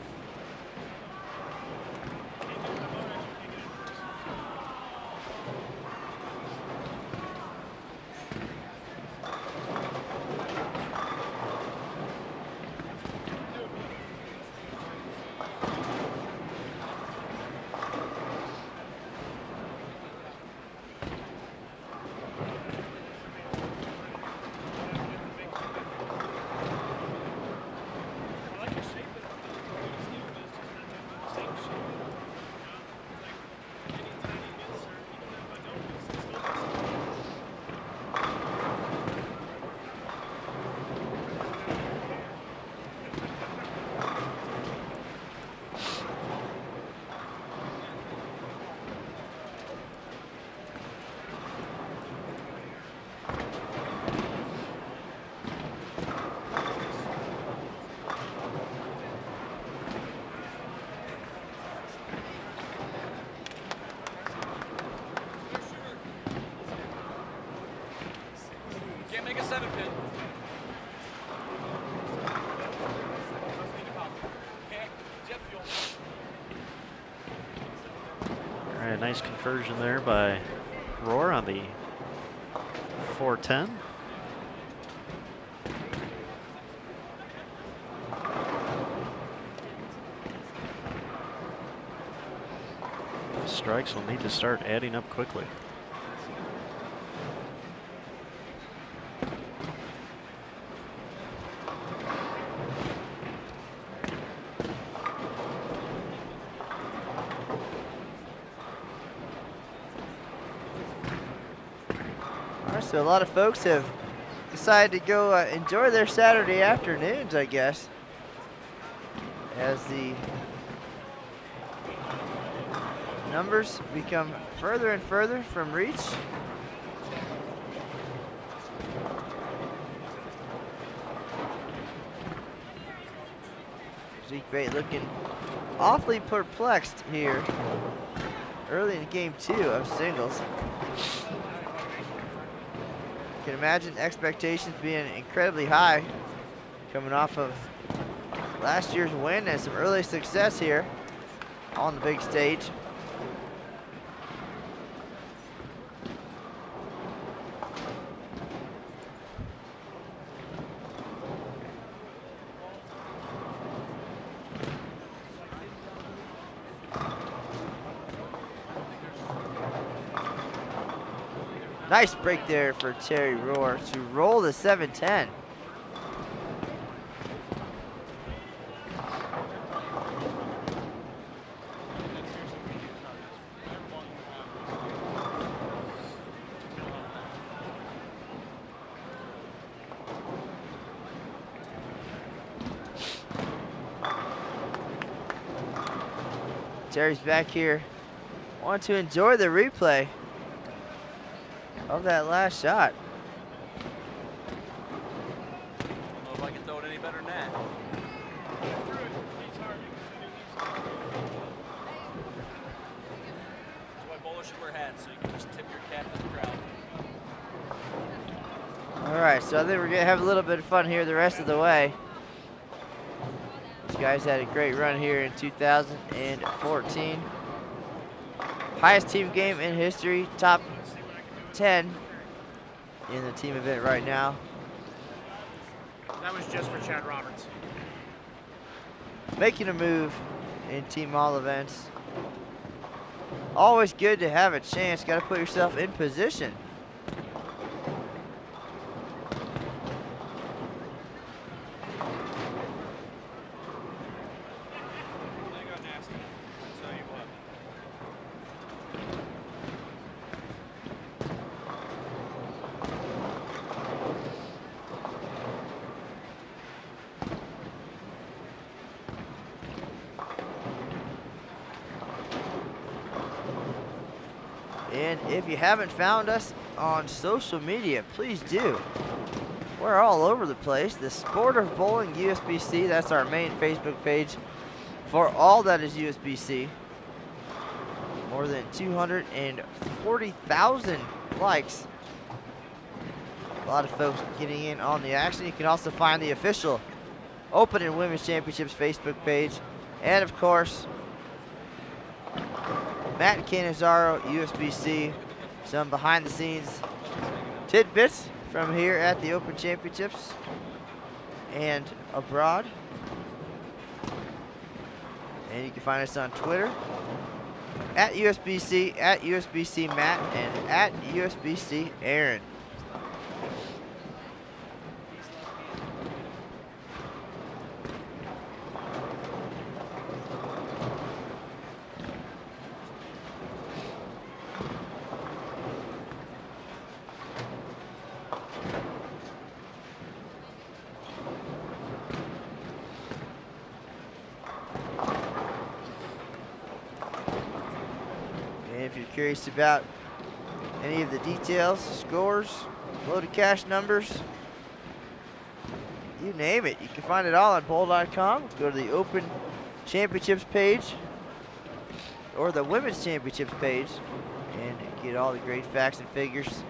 Nice conversion there by Roar on the 410. Strikes will need to start adding up quickly. So a lot of folks have decided to go enjoy their Saturday afternoons, I guess, as the numbers become further and further from reach. Zeke Bayt looking awfully perplexed here early in game 2 of singles. Can imagine expectations being incredibly high coming off of last year's win and some early success here on the big stage. Nice break there for Terry Roar to roll the 710. Terry's back here. Want to enjoy the replay of that last shot. I don't know if I can throw it any better than that. That's why bowlers should wear hats, so you can just tip your cap to the crowd. All right, so I think we're gonna have a little bit of fun here the rest of the way. These guys had a great run here in 2014. Highest team game in history, top 10 in the team event right now. That was just for Chad Roberts. Making a move in team all events. Always good to have a chance. Got to put yourself in position. And if you haven't found us on social media, please do. We're all over the place. The Sport of Bowling USBC, that's our main Facebook page for all that is USBC. More than 240,000 likes. A lot of folks getting in on the action. You can also find the official Open and Women's Championships Facebook page. And of course, Matt Canizaro, USBC, some behind the scenes tidbits from here at the Open Championships and abroad. And you can find us on Twitter at USBC Matt, and at USBC Aaron. If you're curious about any of the details, scores, loaded cash numbers, you name it, you can find it all on bowl.com. Go to the Open Championships page or the Women's Championships page and get all the great facts and figures,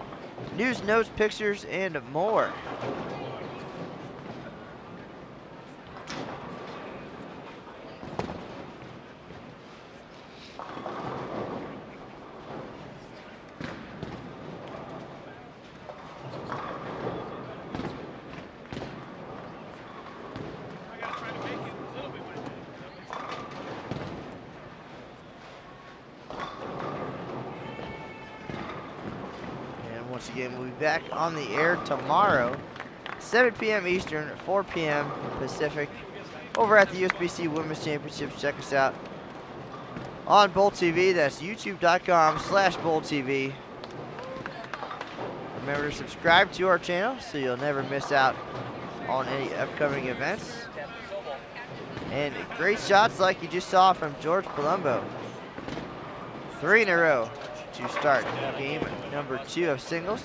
news, notes, pictures, and more. Once again, we'll be back on the air tomorrow, 7 p.m. Eastern, 4 p.m. Pacific, over at the USBC Women's Championships. Check us out on BowlTV. That's youtube.com/BowlTV. Remember to subscribe to our channel so you'll never miss out on any upcoming events. And great shots like you just saw from George Palumbo. 3 in a row to start game number 2 of singles.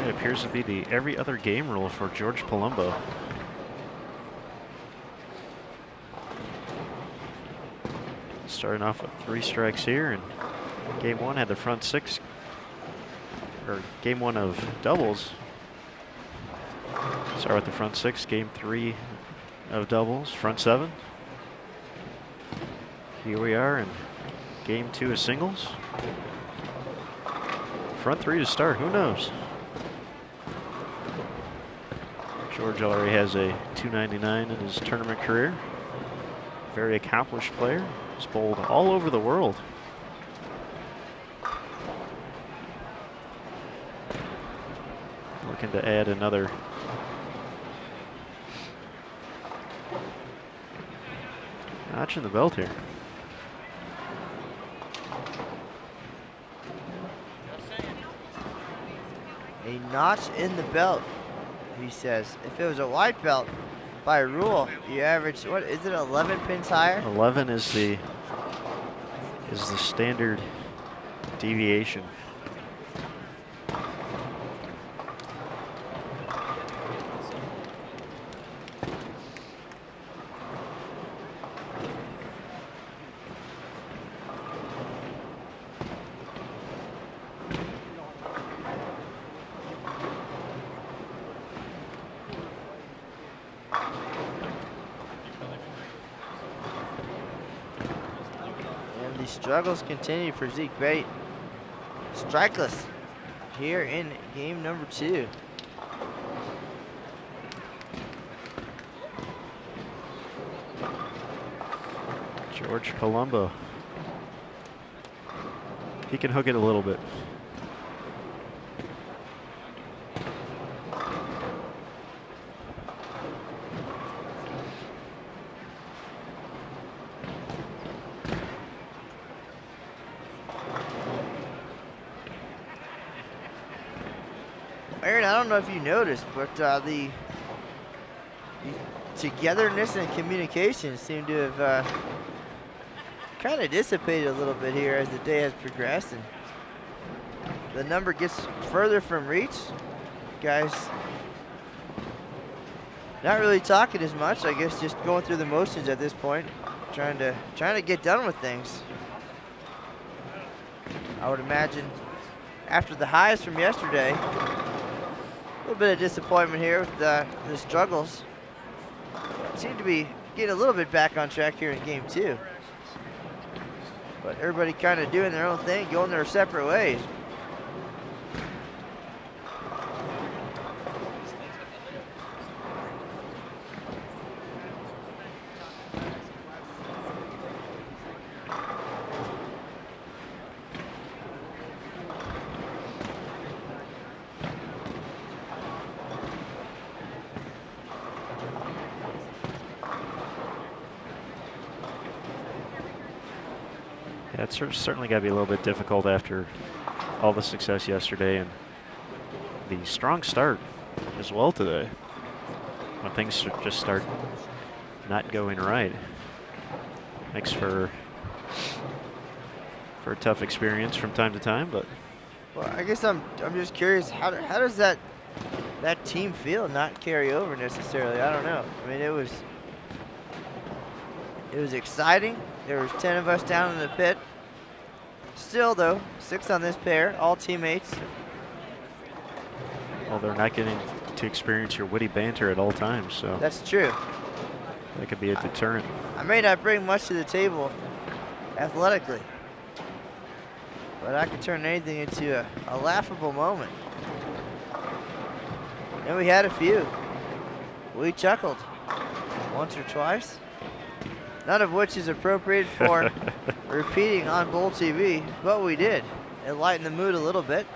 Appears to be the every other game rule for George Palumbo. Starting off with 3 strikes here, and game 1 had the front 6, or game 1 of doubles. Start with the front 6, game 3 of doubles, front 7. Here we are in game 2 of singles. Front 3 to start, who knows? George already has a 299 in his tournament career. Very accomplished player. He's bowled all over the world. Looking to add another notch in the belt here. A notch in the belt, he says. If it was a white belt, by rule, you average, what is it, 11 pins higher? 11 is the standard deviation. And the struggles continue for Zeke Bate. Strikeless here in game number 2. George Colombo. He can hook it a little bit. Aaron, I don't know if you noticed, but the togetherness and communication seem to have kind of dissipated a little bit here as the day has progressed, and the number gets further from reach. Guys not really talking as much, I guess, just going through the motions at this point, trying to get done with things. I would imagine after the highs from yesterday, a little bit of disappointment here with the struggles. Seem to be getting a little bit back on track here in game 2. But everybody kind of doing their own thing, going their separate ways. Yeah, it's certainly got to be a little bit difficult after all the success yesterday and the strong start as well today. When things just start not going right, makes for a tough experience from time to time. But well, I guess I'm just curious, how does that team feel not carry over necessarily? I don't know. I mean, it was exciting. There was 10 of us down in the pit. Still, though, 6 on this pair, all teammates. well, they're not getting to experience your witty banter at all times, so That's true. that could be a deterrent. I may not bring much to the table athletically, but I can turn anything into a laughable moment. And we had a few. We chuckled once or twice, none of which is appropriate for repeating on BowlTV, but we did. It lightened the mood a little bit.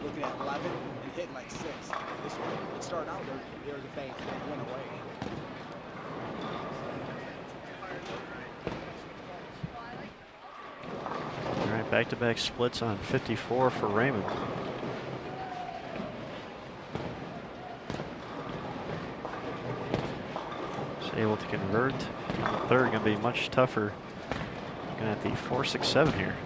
Looking at 11 and hitting like 6. This one, it started out there was a bank and it went away. All right, back-to-back splits on 54 for Raymond. He's able to convert. The third going to be much tougher. Looking at the 4-6-7 here.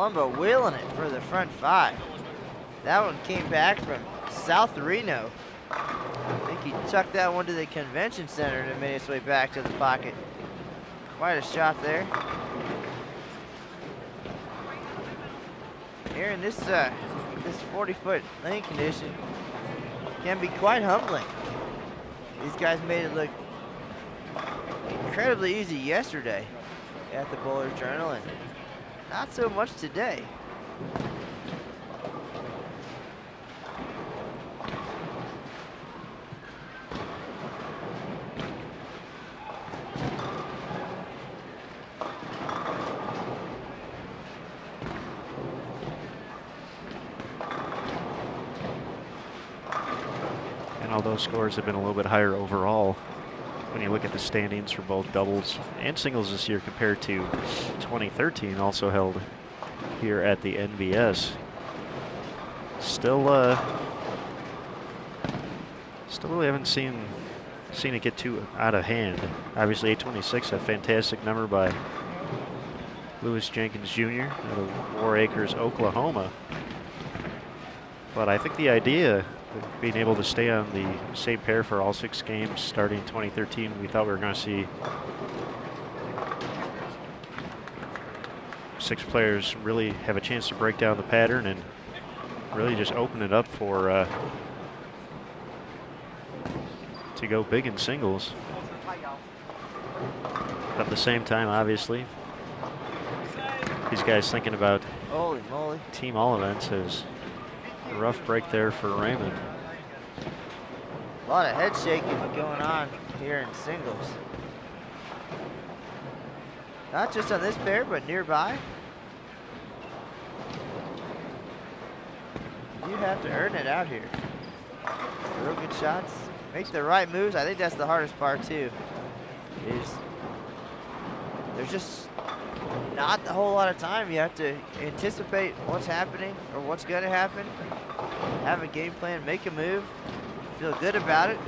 one, but wheeling it for the front 5. That one came back from South Reno. I think he chucked that one to the convention center and it made its way back to the pocket. Quite a shot there. Aaron, this 40-foot lane condition can be quite humbling. These guys made it look incredibly easy yesterday at the Bowler's Journal, and not so much today. Although scores have been a little bit higher overall, when you look at the standings for both doubles and singles this year compared to 2013, also held here at the NBS, still really haven't seen it get too out of hand. Obviously, 826, a fantastic number by Lewis Jenkins Jr. out of War Acres, Oklahoma. But I think the idea being able to stay on the same pair for all 6 games starting 2013, we thought we were going to see 6 players really have a chance to break down the pattern and really just open it up for to go big in singles. At the same time, obviously, these guys thinking about Holy moly. team all events is a rough break there for Raymond. A lot of head shaking going on here in singles. Not just on this pair, but nearby. You have to earn it out here. Real good shots. Make the right moves. I think that's the hardest part too. There's just not a whole lot of time. You have to anticipate what's happening or what's going to happen. Have a game plan, make a move, feel good about it.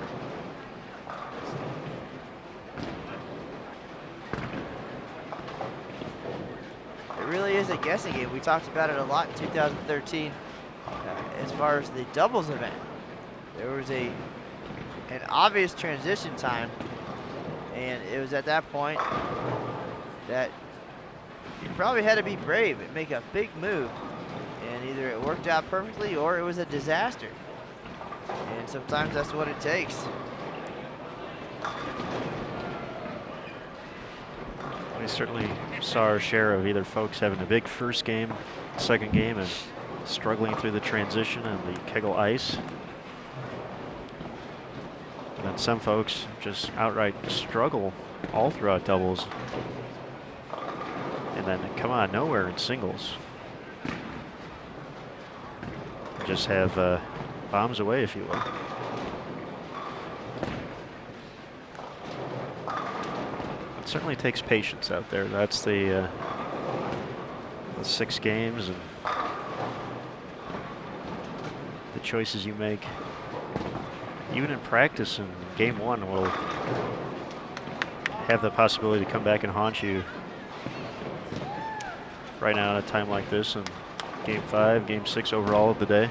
It really is a guessing game. We talked about it a lot in 2013 as far as the doubles event. There was an obvious transition time, and it was at that point that you probably had to be brave and make a big move, and either it worked out perfectly or it was a disaster, and sometimes that's what it takes. We certainly saw our share of either folks having a big first game, second game, and struggling through the transition and the Kegel ice. And then some folks just outright struggle all throughout doubles. And then come on, nowhere in singles. Just have bombs away, if you will. It certainly takes patience out there. That's the 6 games and the choices you make. Even in practice in game 1 will have the possibility to come back and haunt you right now at a time like this in game 5, game 6 overall of the day.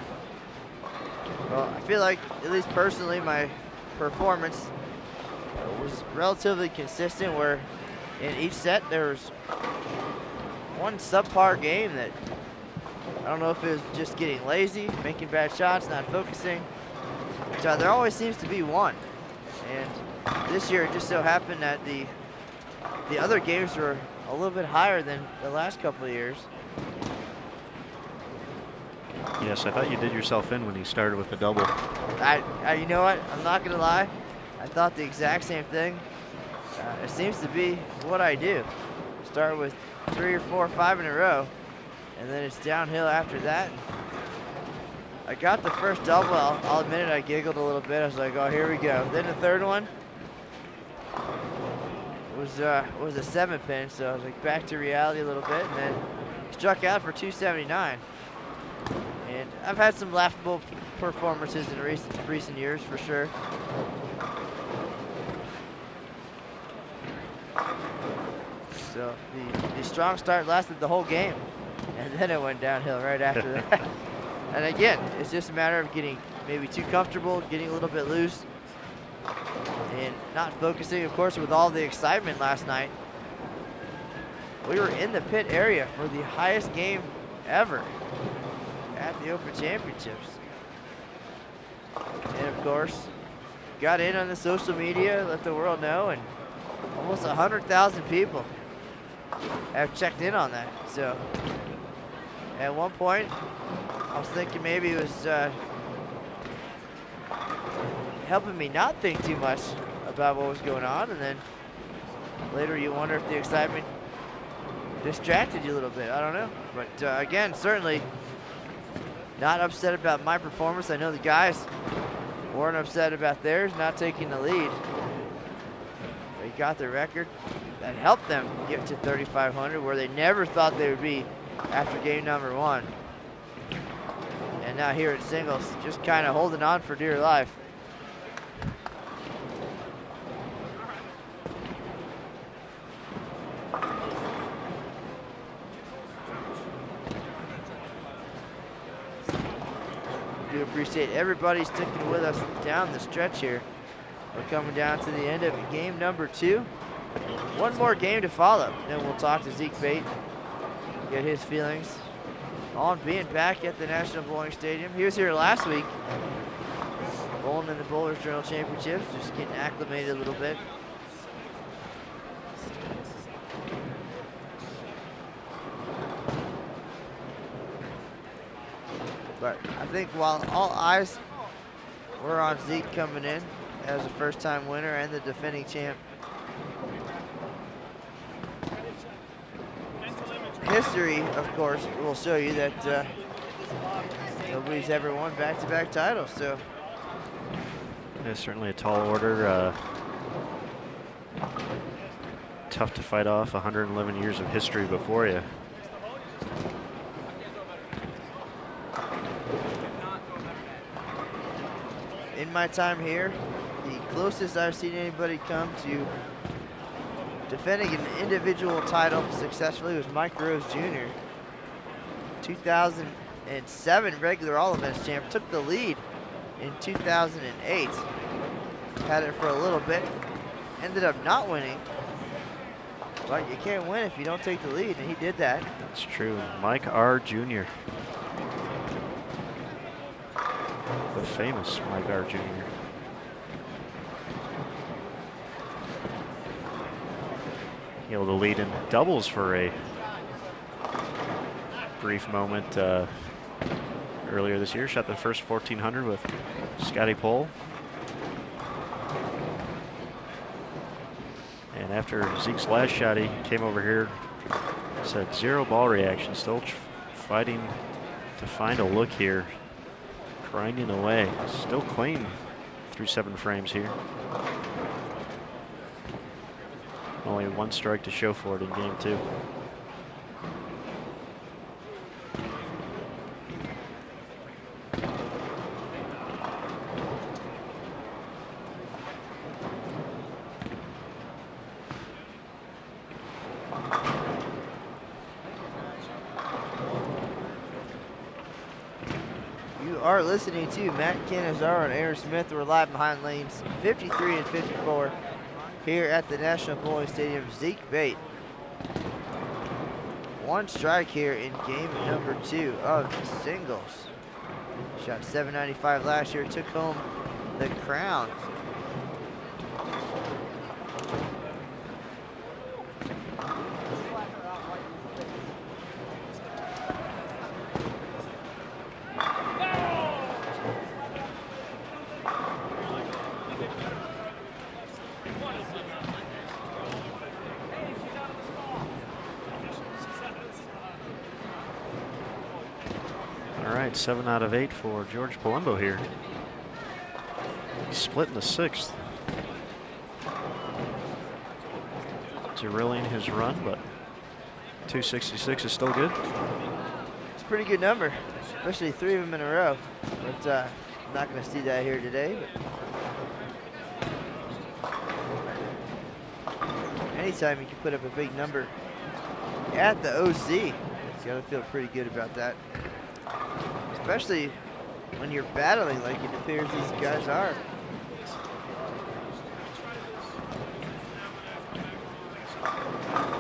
Well, I feel like, at least personally, my performance was relatively consistent, where in each set there was one subpar game that I don't know if it was just getting lazy, making bad shots, not focusing. So there always seems to be one. And this year it just so happened that the other games were a little bit higher than the last couple of years. Yes, I thought you did yourself in when you started with the double. You know what? I'm not gonna lie. I thought the exact same thing. It seems to be what I do. Start with 3 or 4 or 5 in a row, and then it's downhill after that. I got the first double. I'll admit it, I giggled a little bit. I was like, oh, here we go. Then the third one was a 7-pin, so I was like back to reality a little bit, and then struck out for 279. And I've had some laughable performances in recent years, for sure. So the strong start lasted the whole game. And then it went downhill right after that. And again, it's just a matter of getting maybe too comfortable, getting a little bit loose, and not focusing, of course, with all the excitement last night. We were in the pit area for the highest game ever at the Open Championships. And of course, got in on the social media, let the world know, and almost 100,000 people have checked in on that. So at one point, I was thinking maybe it was helping me not think too much about what was going on, and then later you wonder if the excitement distracted you a little bit. I don't know. But again, certainly not upset about my performance. I know the guys weren't upset about theirs not taking the lead. They got the record that helped them get to 3,500, where they never thought they would be after game number 1. And now here at singles, just kind of holding on for dear life. Do appreciate everybody sticking with us down the stretch here. We're coming down to the end of game number 2. One more game to follow, then we'll talk to Zeke Bate, get his feelings on being back at the National Bowling Stadium. He was here last week, bowling in the Bowlers Journal Championships, just getting acclimated a little bit. But I think while all eyes were on Zeke coming in as a first-time winner and the defending champ, history, of course, will show you that nobody's ever won back-to-back titles. So it's certainly a tall order. Tough to fight off 111 years of history before you. In my time here, the closest I've seen anybody come to defending an individual title successfully was Mike Rose Jr. 2007 regular all events champ, took the lead in 2008. Had it for a little bit, ended up not winning. But you can't win if you don't take the lead, and he did that. That's true. Mike R. Jr. The famous Mike R. Jr. Able to lead in doubles for a brief moment earlier this year. Shot the first 1,400 with Scotty Pohl. And after Zeke's last shot, he came over here, said 0 ball reaction, still fighting to find a look here. Grinding away, still clean through 7 frames here. Only 1 strike to show for it in game 2. You are listening to Matt Canizaro and Aaron Smith. We're live behind lanes 53 and 54 here at the National Bowling Stadium. Zeke Bate, 1 strike here in game number 2 of the singles. Shot 795 last year, took home the crown. All right, 7 out of 8 for George Palumbo here. Split in the 6th. Derailing his run, but 266 is still good. It's a pretty good number, especially 3 of them in a row. But I'm not going to see that here today. But anytime you can put up a big number at the OC, got to feel pretty good about that. Especially when you're battling like it appears these guys are.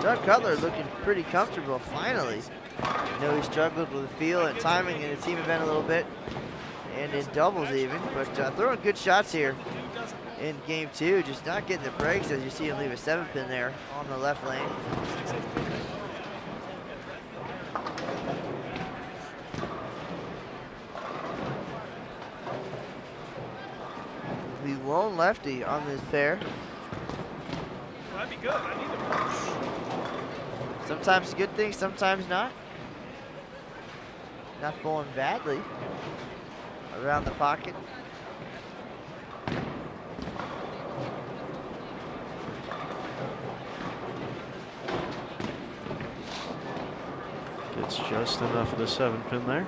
Doug Cutler looking pretty comfortable finally. I know he struggled with the feel and timing in the team event a little bit, and in doubles even, but throwing good shots here in game 2, just not getting the breaks as you see him leave a 7-pin there on the left lane. The lone lefty on this pair. Well, that'd be good. I need to. Sometimes a good thing, sometimes not. Not bowling badly around the pocket. Gets just enough of the 7-pin there.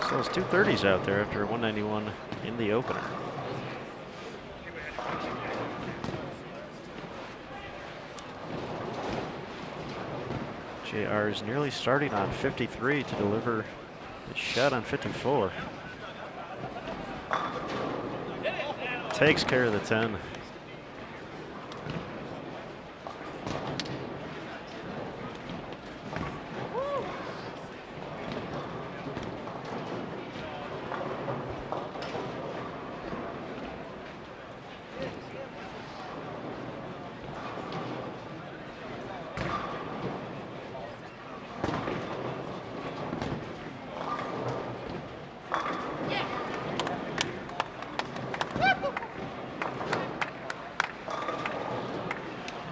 So it's 230s out there after a 191 in the opener. JR is nearly starting on 53 to deliver a shot on 54. Takes care of the 10.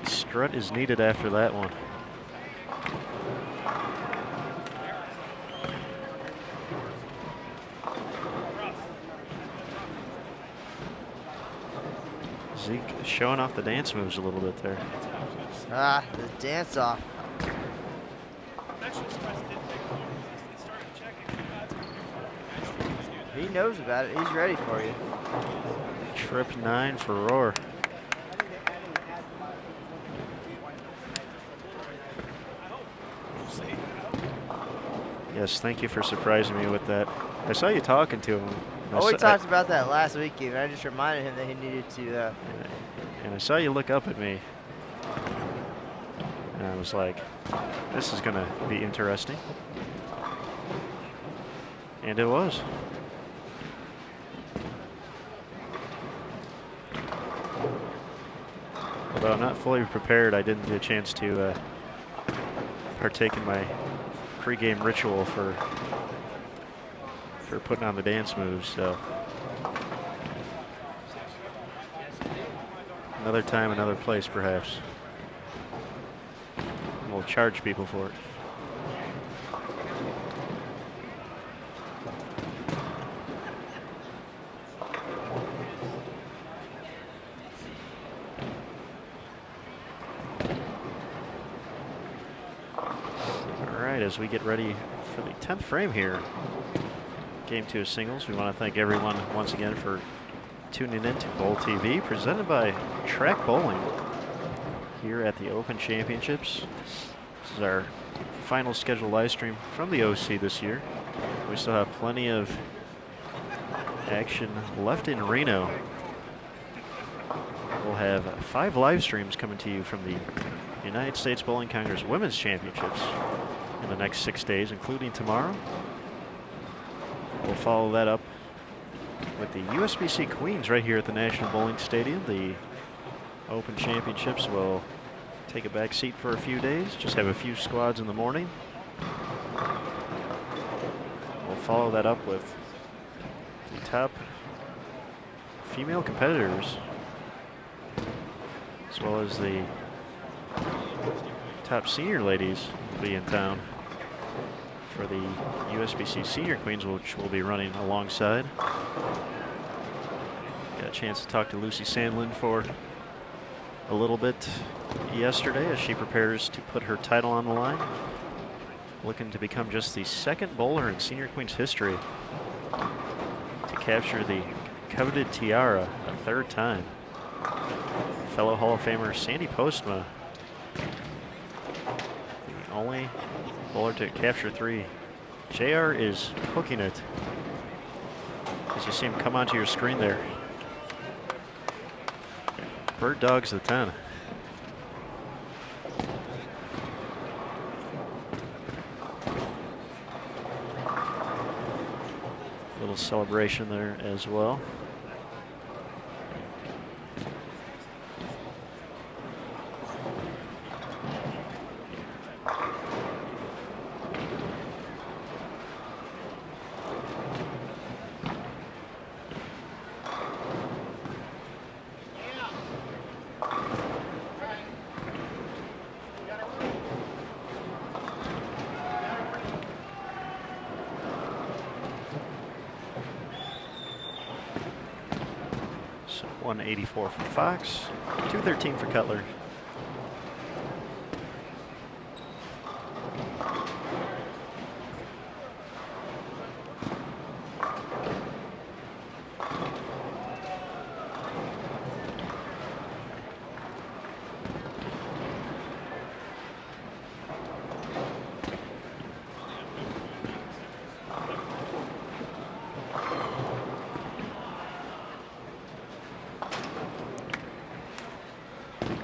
Strut is needed after that one. Zeke showing off the dance moves a little bit there. Ah, the dance off. He knows about it. He's ready for you. Trip 9 for Roar. Yes, thank you for surprising me with that. I saw you talking to him. Oh, we talked about that last week, even. I just reminded him that he needed to. And I saw you look up at me. And I was like, this is going to be interesting. And it was. Although I'm not fully prepared, I didn't get a chance to partake in my pre-game ritual for putting on the dance moves, so another time, another place, perhaps. And we'll charge people for it. All right, as we get ready for the 10th frame here, Game 2 of singles, we want to thank everyone once again for tuning in to BowlTV, presented by Track Bowling here at the Open Championships. This is our final scheduled live stream from the OC this year. We still have plenty of action left in Reno. We'll have 5 live streams coming to you from the United States Bowling Congress Women's Championships in the next 6 days, including tomorrow. We'll follow that up with the USBC Queens right here at the National Bowling Stadium. The Open Championships will take a back seat for a few days, just have a few squads in the morning. We'll follow that up with the top female competitors, as well as the top senior ladies will be in town for the USBC Senior Queens, which will be running alongside. Got a chance to talk to Lucy Sandlin for a little bit yesterday as she prepares to put her title on the line. Looking to become just the 2nd bowler in Senior Queens history to capture the coveted tiara a 3rd time. Fellow Hall of Famer Sandy Postma only bowler to capture 3. JR is hooking it. As you see him come onto your screen there. Bird dogs the 10. Little celebration there as well. So 184 for Fox, 213 for Cutler.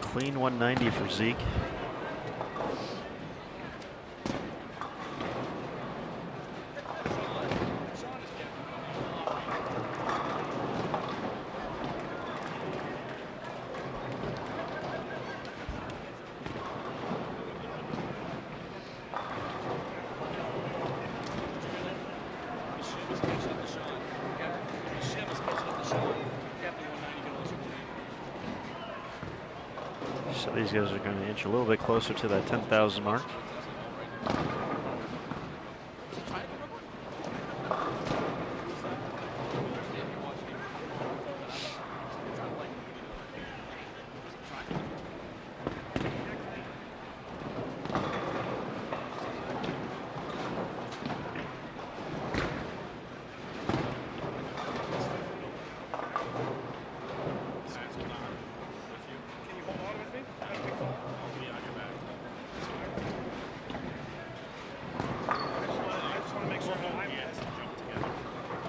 Clean 190 for Zeke. So these guys are going to inch a little bit closer to that 10,000 mark.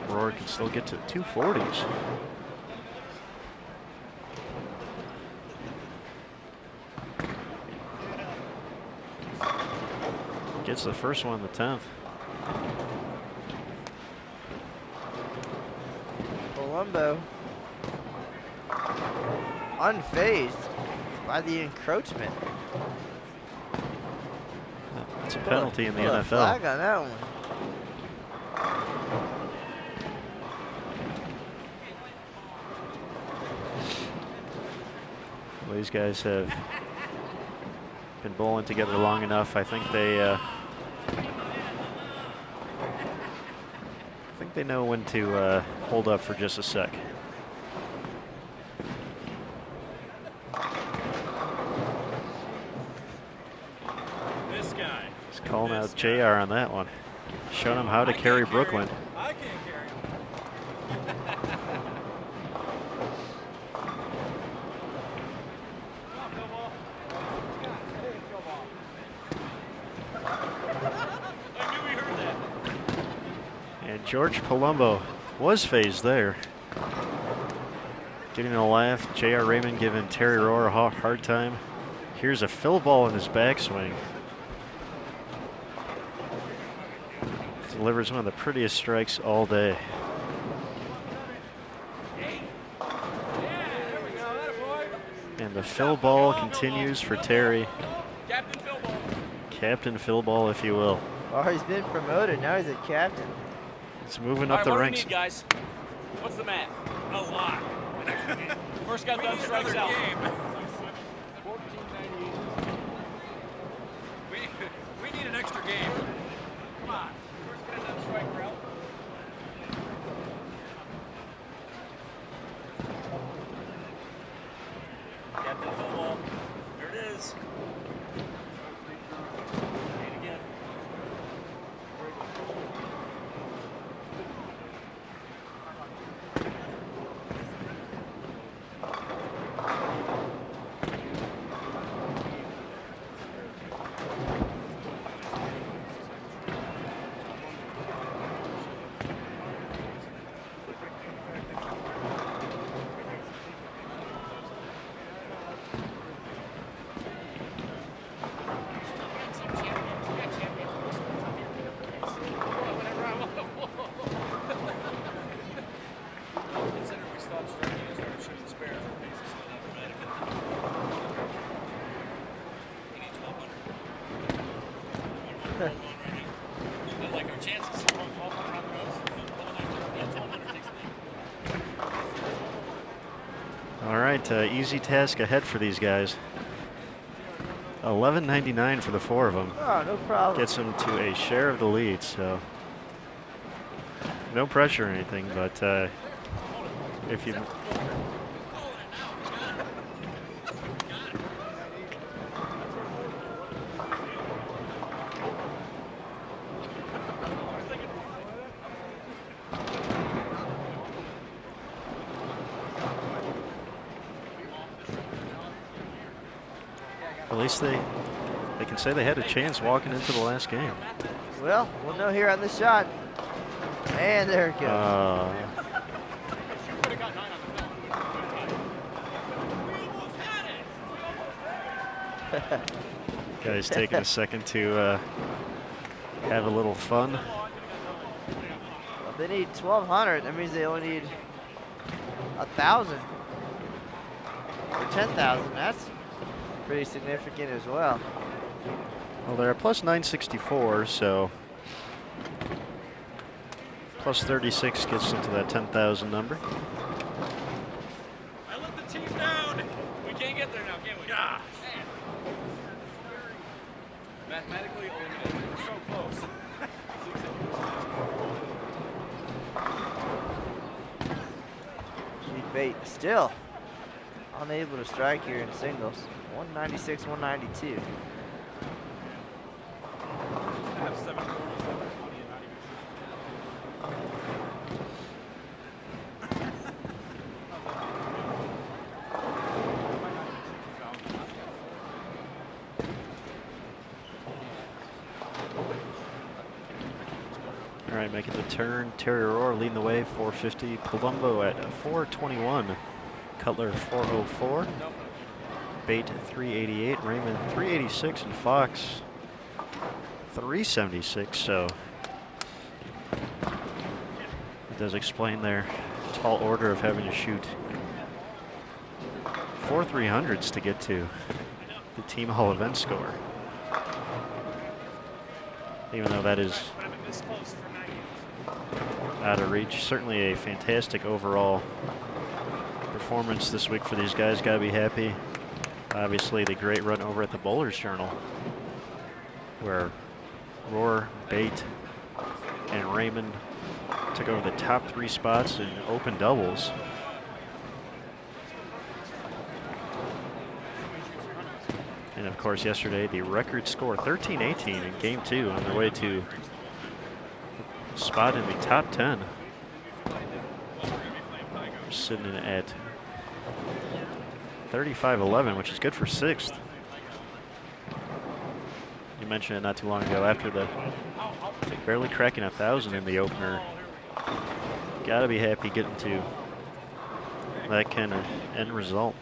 Rory can still get to 240s. Gets the first one in the 10th. Palumbo unfazed by the encroachment. It's a penalty in the NFL. NFL. Flag on that one. Well, these guys have been bowling together long enough. I think they know when to hold up for just a sec. This guy. He's calling out JR on that one. Showing him how to carry Brooklyn. I can't carry him. I knew we heard that. And George Palumbo was phased there. Getting a laugh. J.R. Raymond giving Terry Rohr a hard time. Here's a fill ball in his backswing. Delivers one of the prettiest strikes all day. And the fill ball continues for Terry. Captain Phil Ball. Captain fill ball, if you will. Oh, he's been promoted. Now he's a captain. It's moving All up right, the what ranks. do we need, guys? What's the math? A lot. First guy done strikes out. We need an extra game. Come on. First guy done strike route. Captain Phil Ball. Here it is. Eight again. All right, easy task ahead for these guys. $11.99 for the 4 of them. Oh, no problem. Gets them to a share of the lead, so no pressure or anything, but if you... At least they can say they had a chance walking into the last game. Well, we'll know here on the shot. And there it goes. Guys taking a second to have a little fun. Well, they need 1,200. That means they only need 1,000 or 10,000. That's pretty significant as well. Well, they're at plus 964, so plus 36 gets into that 10,000 number. I let the team down. We can't get there now, can we? Gosh. Mathematically eliminated. We're so close. Zeke Bate still unable to strike here in singles. 196, 192. I have 740, 720, and not All right, making the turn. Terry Roar leading the way, 450. Palumbo at 421. Cutler 404. Bate 388. Raymond 386, and Fox 376. So it does explain their tall order of having to shoot 4 300s to get to the team hall event score. Even though that is out of reach. Certainly a fantastic overall performance this week for these guys. Got to be happy. Obviously, the great run over at the Bowlers Journal, where Roar, Bate, and Raymond took over the top 3 spots in open doubles. And of course, yesterday, the record score 13-18 in game 2 on their way to a spot in the top 10. Sitting in at 35-11, which is good for 6th. You mentioned it not too long ago, after the barely cracking 1,000 in the opener. Gotta be happy getting to that kind of end result.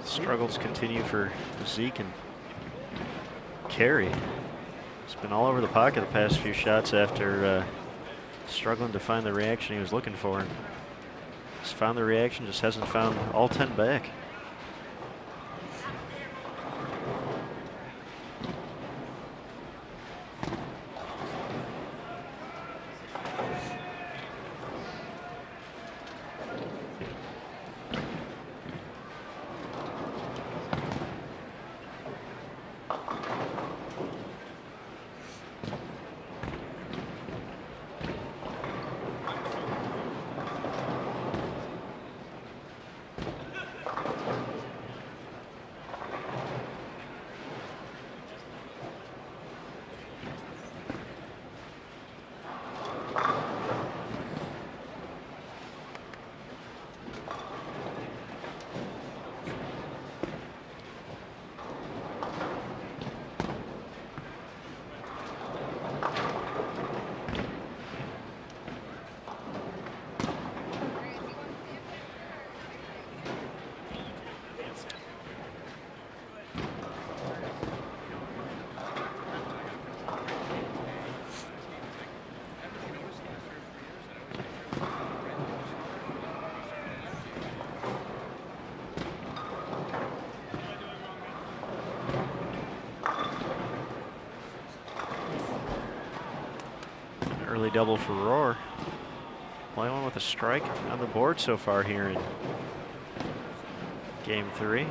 Struggles continue for Zeke and Carey. He's been all over the pocket the past few shots after struggling to find the reaction he was looking for. He's found the reaction, just hasn't found all 10 back. Early double for Roar. Only one with a strike on the board so far here in game 3.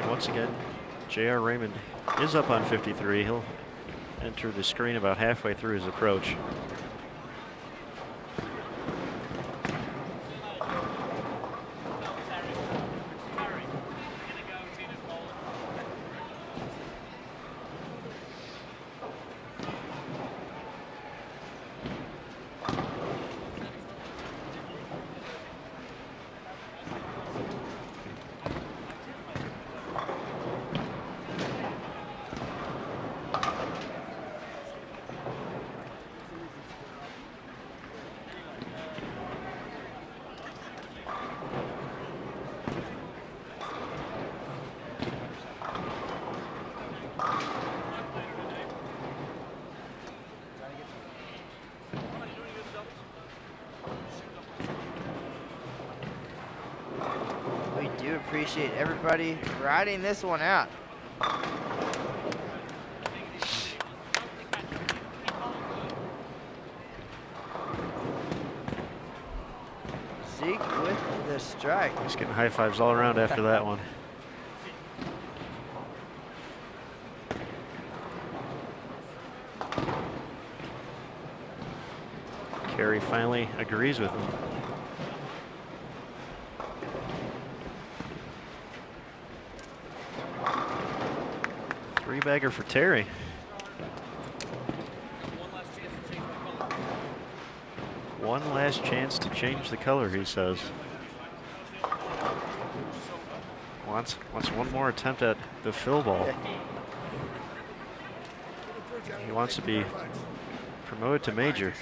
Once again, J.R. Raymond is up on 53. He'll enter the screen about halfway through his approach. Appreciate everybody riding this one out. Zeke with the strike. He's getting high fives all around after that one. Carey finally agrees with him. Three-bagger for Terry. One last chance to change the color, he says. Wants one more attempt at the fill ball. He wants to be promoted to major.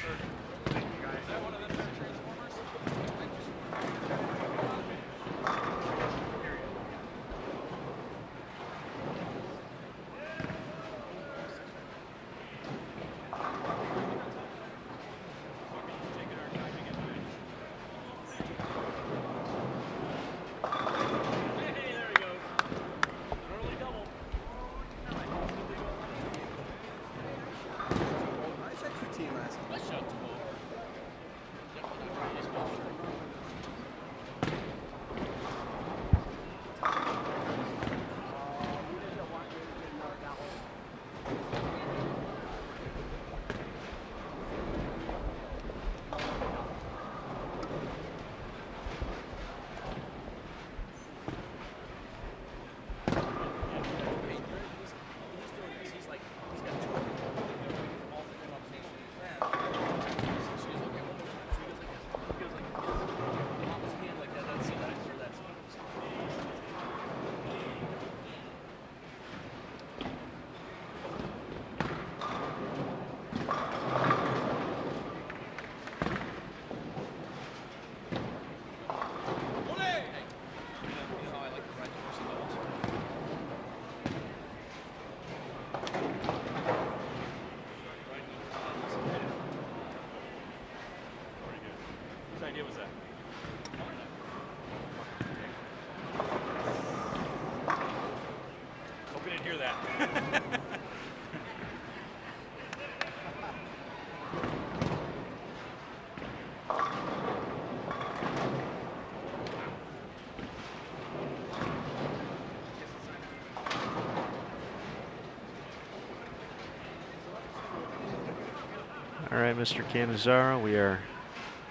All right, Mr. Cannizzaro, we are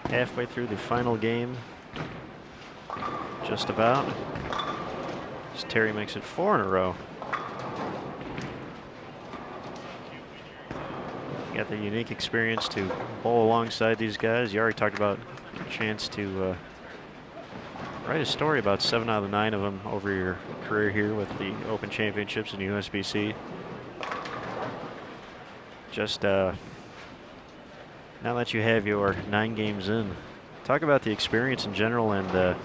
halfway through the final game. Just about. As Terry makes it 4 in a row. You got the unique experience to bowl alongside these guys. You already talked about a chance to Write a story about 7 out of the 9 of them over your career here with the Open Championships and USBC. Just now that you have your 9 games in, talk about the experience in general and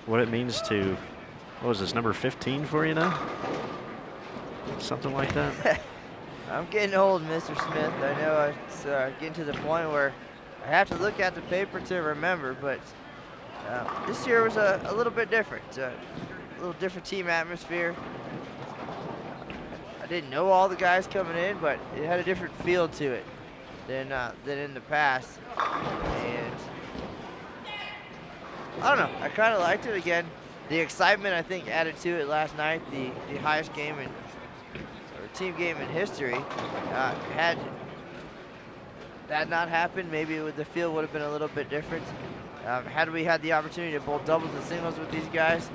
what it means to, what was this, number 15 for you now? Something like that? I'm getting old, Mr. Smith. I know it's getting to the point where I have to look at the paper to remember, but this year was a little bit different. A little different team atmosphere. I didn't know all the guys coming in, but it had a different feel to it than in the past. And I don't know, I kind of liked it again. The excitement, I think, added to it last night. The highest game or team game in history. Had that not happened, maybe the field would have been a little bit different. Had we had the opportunity to bowl doubles and singles with these guys,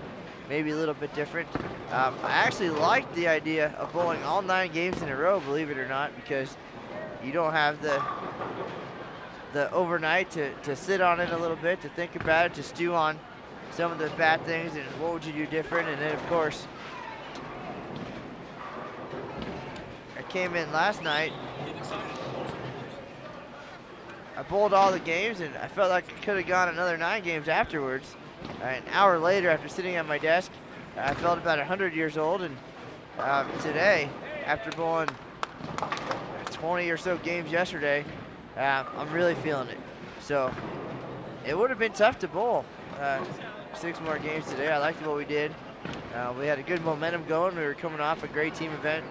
maybe a little bit different. I actually liked the idea of bowling all 9 games in a row, believe it or not, because you don't have the overnight to sit on it a little bit, to think about it, to stew on some of the bad things and what would you do different. And then, of course, I came in last night. I bowled all the games, and I felt like I could have gone another 9 games afterwards. An hour later, after sitting at my desk, I felt about 100 years old. And today, after bowling 20 or so games yesterday, I'm really feeling it. So it would have been tough to bowl 6 more games today. I liked what we did. We had a good momentum going. We were coming off a great team event.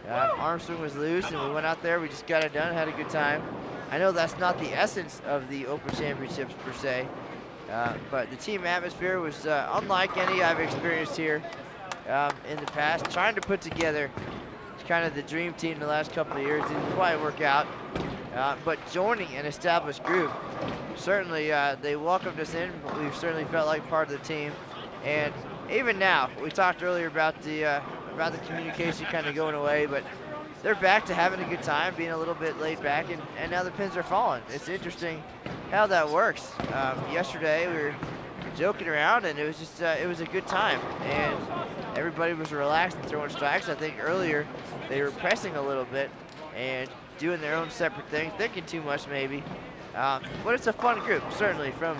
Arm swing was loose, and we went out there. We just got it done, had a good time. I know that's not the essence of the Open Championships per se, but the team atmosphere was unlike any I've experienced here in the past. Trying to put together kind of the dream team the last couple of years didn't quite work out, but joining an established group, certainly they welcomed us in. We've certainly felt like part of the team, and even now, we talked earlier about the communication kind of going away, but they're back to having a good time, being a little bit laid back, and now the pins are falling. It's interesting how that works. Yesterday we were joking around, and it was just it was a good time, and everybody was relaxed and throwing strikes. I think earlier they were pressing a little bit and doing their own separate thing, thinking too much maybe. But it's a fun group, certainly, from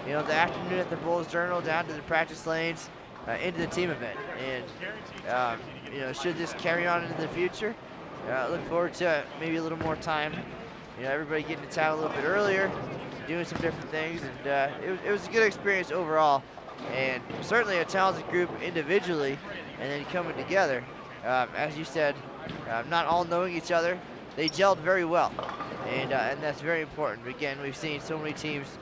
the afternoon at the Bulls Journal down to the practice lanes into the team event. And should this carry on into the future, look forward to maybe a little more time. Everybody getting to town a little bit earlier, doing some different things, and it was a good experience overall, and certainly a talented group individually, and then coming together. As you said, not all knowing each other, they gelled very well, and that's very important. Again, we've seen so many teams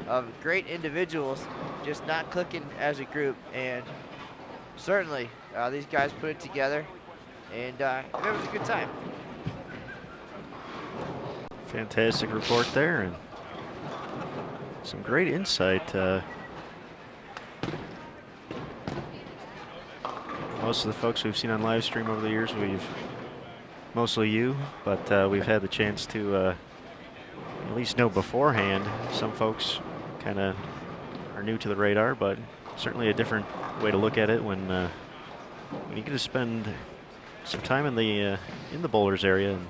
of great individuals just not clicking as a group, and certainly these guys put it together, and it was a good time. Fantastic report there, and some great insight. Most of the folks we've seen on live stream over the years, mostly you, but we've had the chance to at least know beforehand. Some folks kind of are new to the radar, but certainly a different way to look at it when you get to spend some time in the bowlers area. And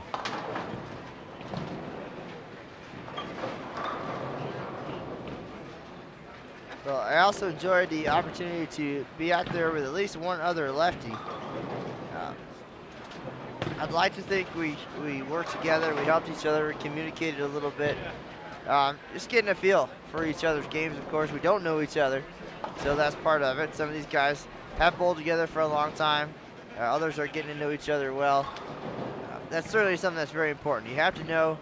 well, I also enjoyed the opportunity to be out there with at least one other lefty. I'd like to think we worked together, we helped each other, we communicated a little bit. Just getting a feel for each other's games, of course. We don't know each other, so that's part of it. Some of these guys have bowled together for a long time. Others are getting to know each other well. That's certainly something that's very important. You have to know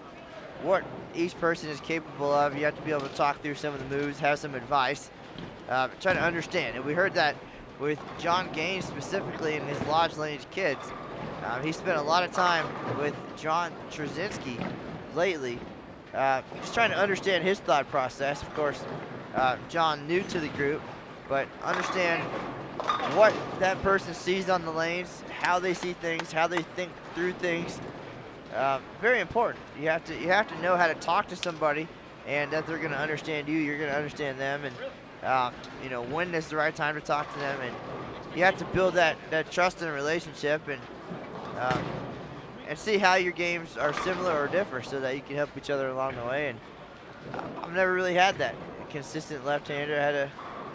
what each person is capable of. You have to be able to talk through some of the moves, have some advice, try to understand. And we heard that with John Gaines specifically and his Lodge Lineage kids. He spent a lot of time with John Trzynski lately, just trying to understand his thought process. Of course, John new to the group, but understand what that person sees on the lanes, how they see things, how they think through things. Very important. You have to know how to talk to somebody, and that they're going to understand you, you're going to understand them, and you know, when is the right time to talk to them, and you have to build that trust and relationship, and see how your games are similar or differ, so that you can help each other along the way. And I've never really had that consistent left-hander.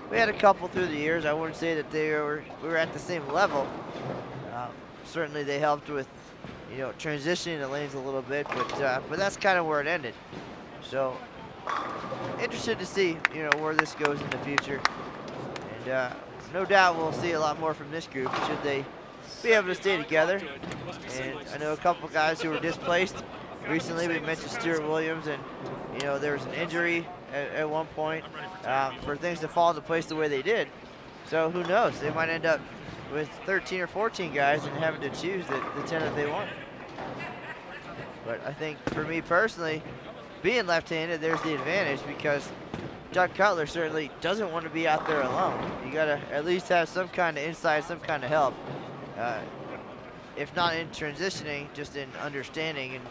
We had a couple through the years. I wouldn't say that we were at the same level. Certainly they helped with, you know, transitioning the lanes a little bit, but that's kind of where it ended. So interested to see, you know, where this goes in the future. And no doubt we'll see a lot more from this group should they be able to stay together. And I know a couple guys who were displaced recently. We mentioned Stuart Williams, and you know, there was an injury at one point for things to fall into place the way they did. So who knows? They might end up with 13 or 14 guys and having to choose the 10 that they want. But I think for me personally, being left-handed, there's the advantage, because Doug Cutler certainly doesn't want to be out there alone. You gotta at least have some kind of insight, some kind of help. If not in transitioning, just in understanding and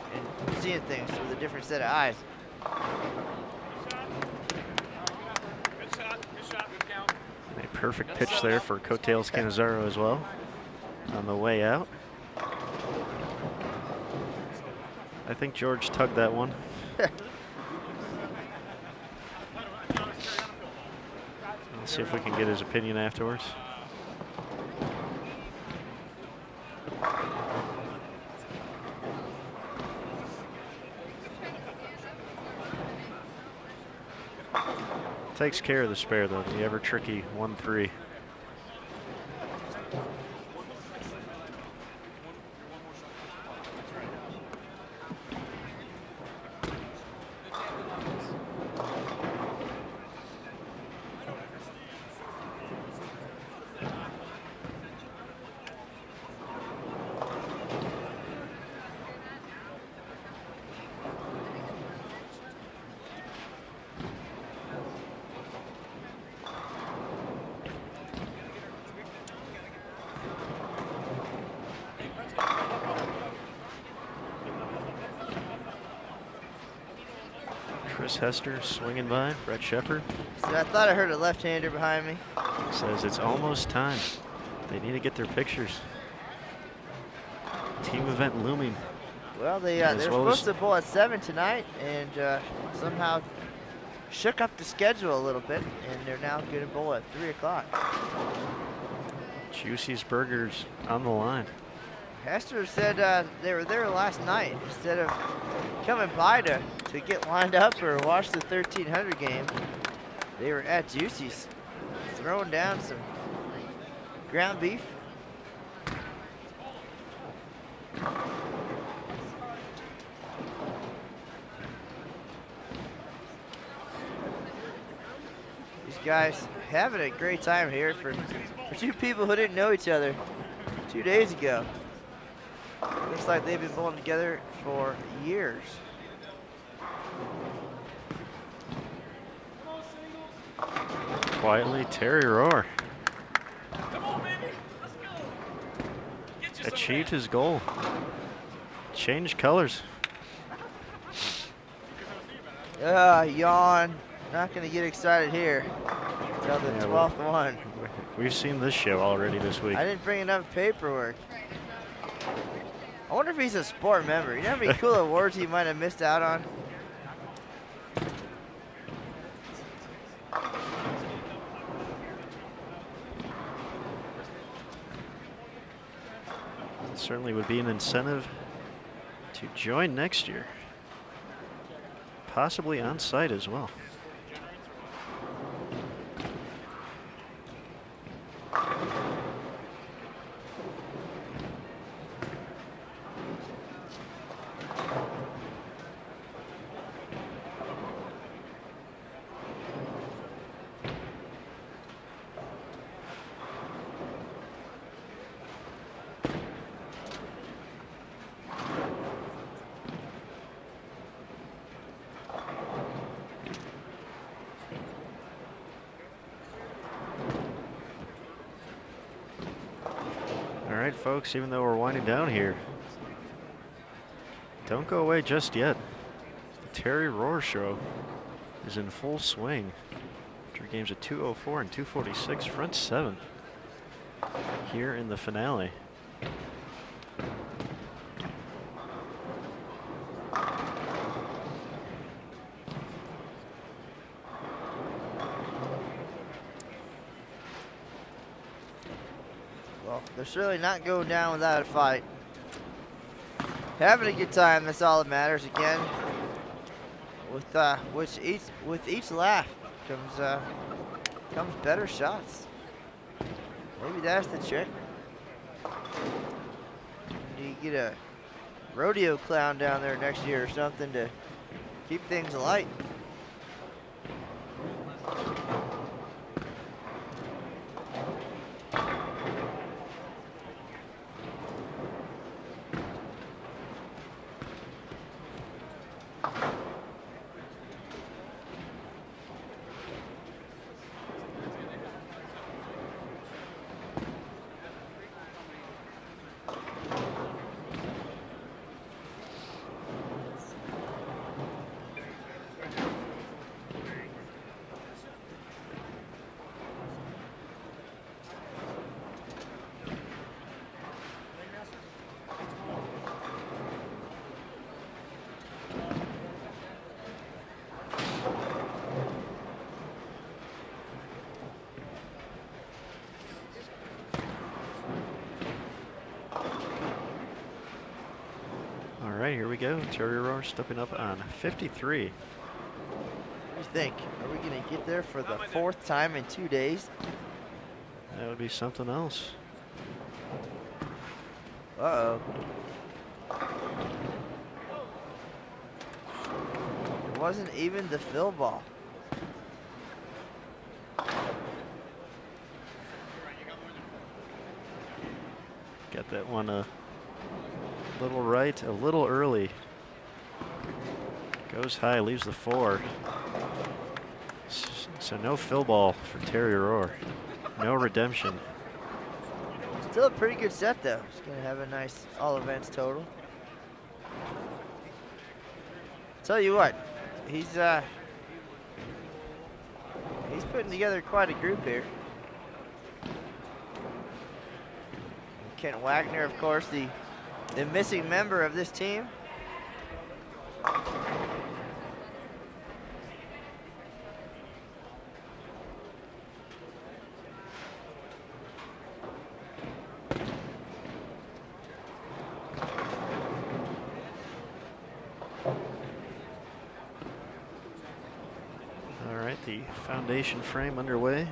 seeing things with a different set of eyes. A perfect pitch there for Coattails Canizaro as well on the way out. I think George tugged that one. Let's see if we can get his opinion afterwards. Takes care of the spare though, the ever tricky 1-3. Chris Hester swinging by, Brett Shepard. So I thought I heard a left-hander behind me. Says it's almost time. They need to get their pictures. Team event looming. Well, they were supposed to bowl at 7 tonight, and somehow shook up the schedule a little bit, and they're now going to bowl at 3 o'clock. Juicy's Burgers on the line. Hester said they were there last night. Instead of coming by to get lined up or watch the 1300 game, they were at Juicy's throwing down some ground beef. These guys having a great time here for two people who didn't know each other 2 days ago. Looks like they've been bowling together for years. Quietly, Terry Rohr achieved his goal. Changed colors. Yawn. Not going to get excited here until the 12th one. We've seen this show already this week. I didn't bring enough paperwork. I wonder if he's a sport member. You know how many cool awards he might have missed out on? Certainly would be an incentive to join next year. Possibly on site as well. All right, folks, even though we're winding down here, don't go away just yet. The Terry Rohr show is in full swing. After games at 2:04 and 2:46, front 7 here in the finale. Well, they're surely not going down without a fight. Having a good time, that's all that matters. Again, with each laugh comes better shots. Maybe that's the trick. You get a rodeo clown down there next year or something to keep things light. All right, here we go. Terry Roar stepping up on 53. What do you think? Are we going to get there for the 4th time in 2 days? That would be something else. Uh-oh. It wasn't even the fill ball. Got that one a little right, a little early. Goes high, leaves the 4. So no fill ball for Terry Roar. No redemption. Still a pretty good set though. He's gonna have a nice all events total. Tell you what, he's putting together quite a group here. Kent Wagner, of course, the missing member of this team. All right, the foundation frame underway.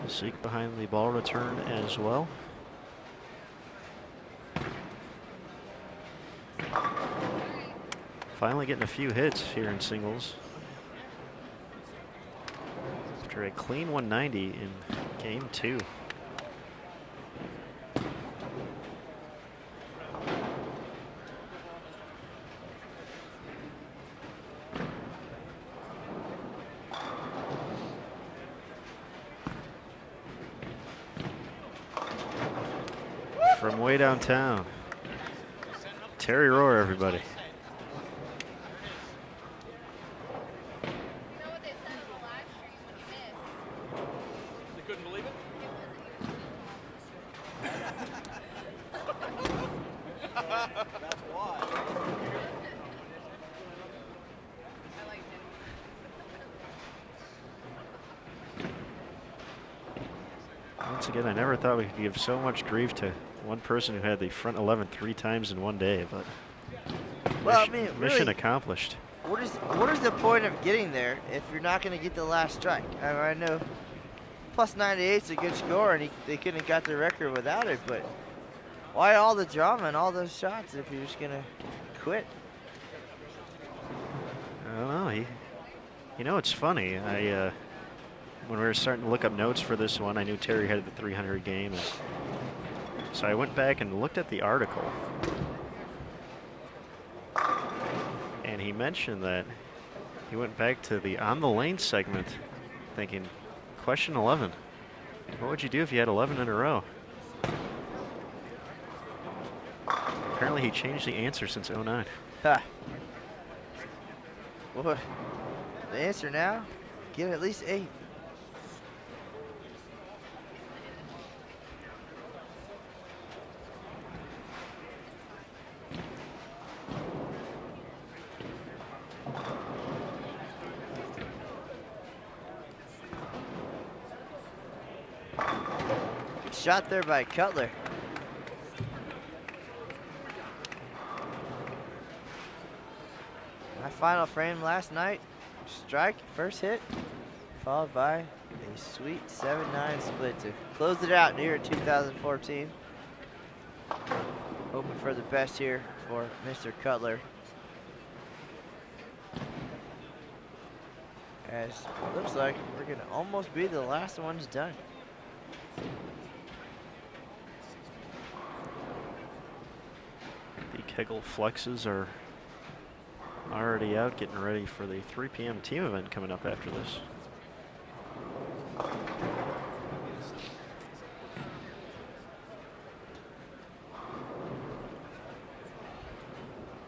Zeke behind the ball return as well. Finally getting a few hits here in singles. After a clean 190 in game 2. From way downtown. Terry Roar, everybody. They couldn't believe it? That's why. Once again, I never thought we could give so much grief to one person who had the front 11 3 times in one day, but Well, mission, I mean, mission really, accomplished. what is the point of getting there if you're not going to get the last strike? I know plus 98 is a good score, and they couldn't have got the record without it, but why all the drama and all those shots if you're just going to quit? I don't know. You know, it's funny. When we were starting to look up notes for this one, I knew Terry had the 300 game, and so I went back and looked at the article, and he mentioned that he went back to the on the lane segment, thinking, question 11. What would you do if you had 11 in a row? Apparently, he changed the answer since '09. Ha. What? The answer now? Get at least 8. Good shot there by Cutler. My final frame last night, strike, first hit, followed by a sweet 7-9 split to close it out here in 2014. Hoping for the best here for Mr. Cutler. As it looks like we're gonna almost be the last ones done. The Kegel flexes are already out, getting ready for the 3 p.m. team event coming up after this.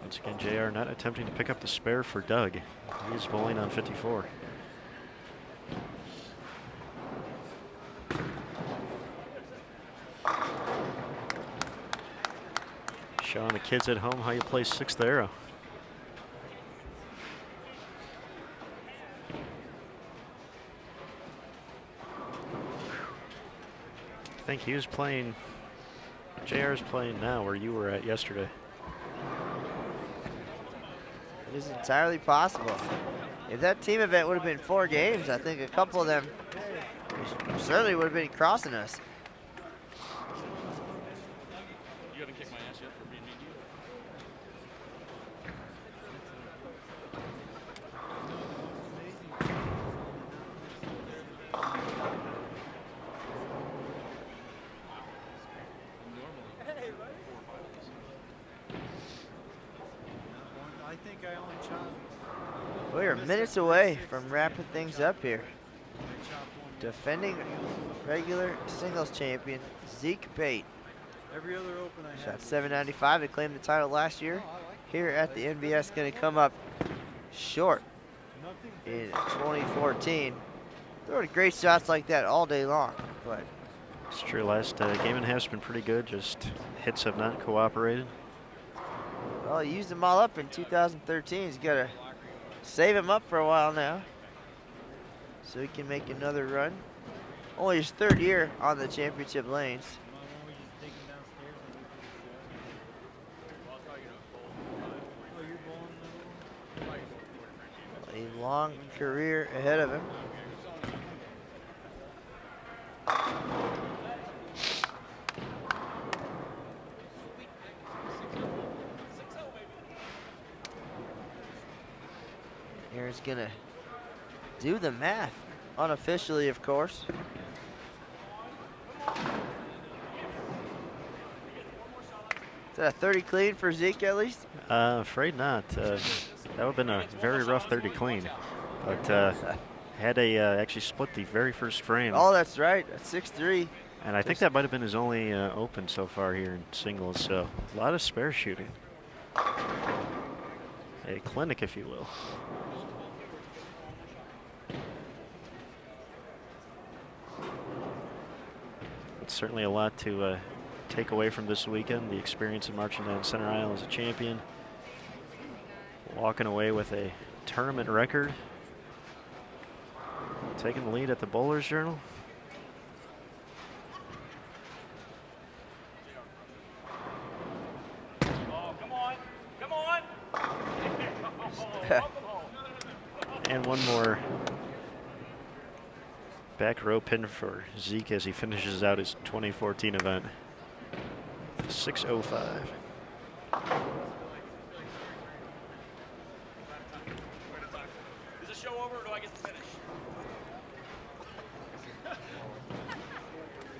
Once again, JR not attempting to pick up the spare for Doug. He's bowling on 54. Showing the kids at home how you play 6th arrow. I think he was playing, JR's playing now where you were at yesterday. It is entirely possible. If that team event would have been 4 games, I think a couple of them certainly would have been crossing us. You haven't kicked my ass yet for being mean to you? I think I only chopped. We are minutes away from wrapping things up here. Defending regular singles champion, Zeke Bate. Every other open I Shot had. 795 to claim the title last year. Here at the NBS, going to come up short in 2014. Throwing great shots like that all day long, but It's true, last game and a half's been pretty good, just hits have not cooperated. well, he used them all up in 2013. He's got to save him up for a while now, so he can make another run. Only his 3rd year on the championship lanes. A long career ahead of him. Aaron's gonna do the math, unofficially, of course. Is that a 30 clean for Zeke at least? Afraid not. That would have been a very rough 30 clean. But had a actually split the very first frame. Oh, that's right. That's 6-3. And I think that might have been his only open so far here in singles. So a lot of spare shooting. A clinic, if you will. It's certainly a lot to take away from this weekend. The experience of marching down center aisle as a champion. Walking away with a tournament record. Taking the lead at the Bowlers Journal. Oh, come on. Come on. And one more back row pin for Zeke as he finishes out his 2014 event. 6:05. Is the show over or do I get to finish?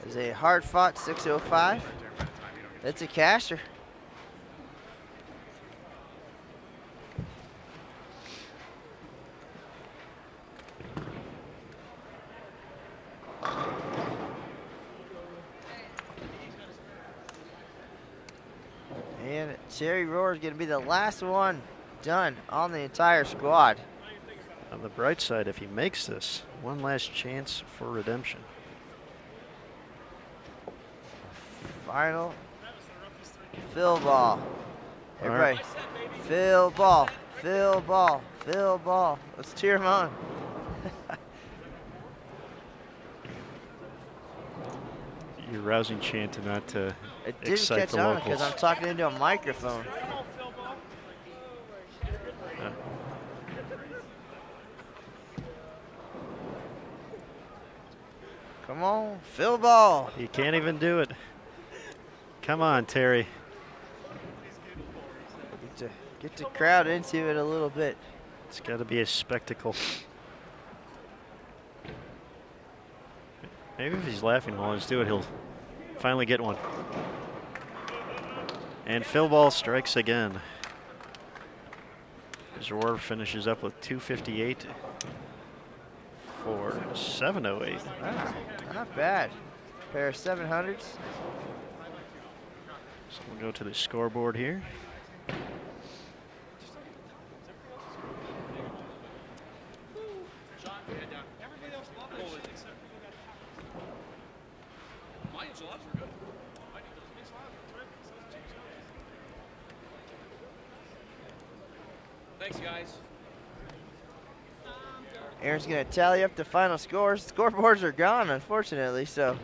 There's a hard-fought 6:05. It's a casher. And Terry Rohr is going to be the last one done on the entire squad. On the bright side, if he makes this, one last chance for redemption. Final fill ball. All Everybody, right. fill ball, fill ball, fill ball. Let's cheer him on. Your rousing chant to not It didn't excite catch the on locals. because I'm talking into a microphone. Come on, fill ball. He can't even do it. Come on, Terry. Get the crowd into it a little bit. It's got to be a spectacle. Maybe if he's laughing while he's doing it, he'll finally get one. And Phil Ball strikes again. Rohr finishes up with 258 for 708. Wow, not bad. Pair of 700s. So we'll go to the scoreboard here. Thanks, guys. Aaron's going to tally up the final scores. Scoreboards are gone, unfortunately, so.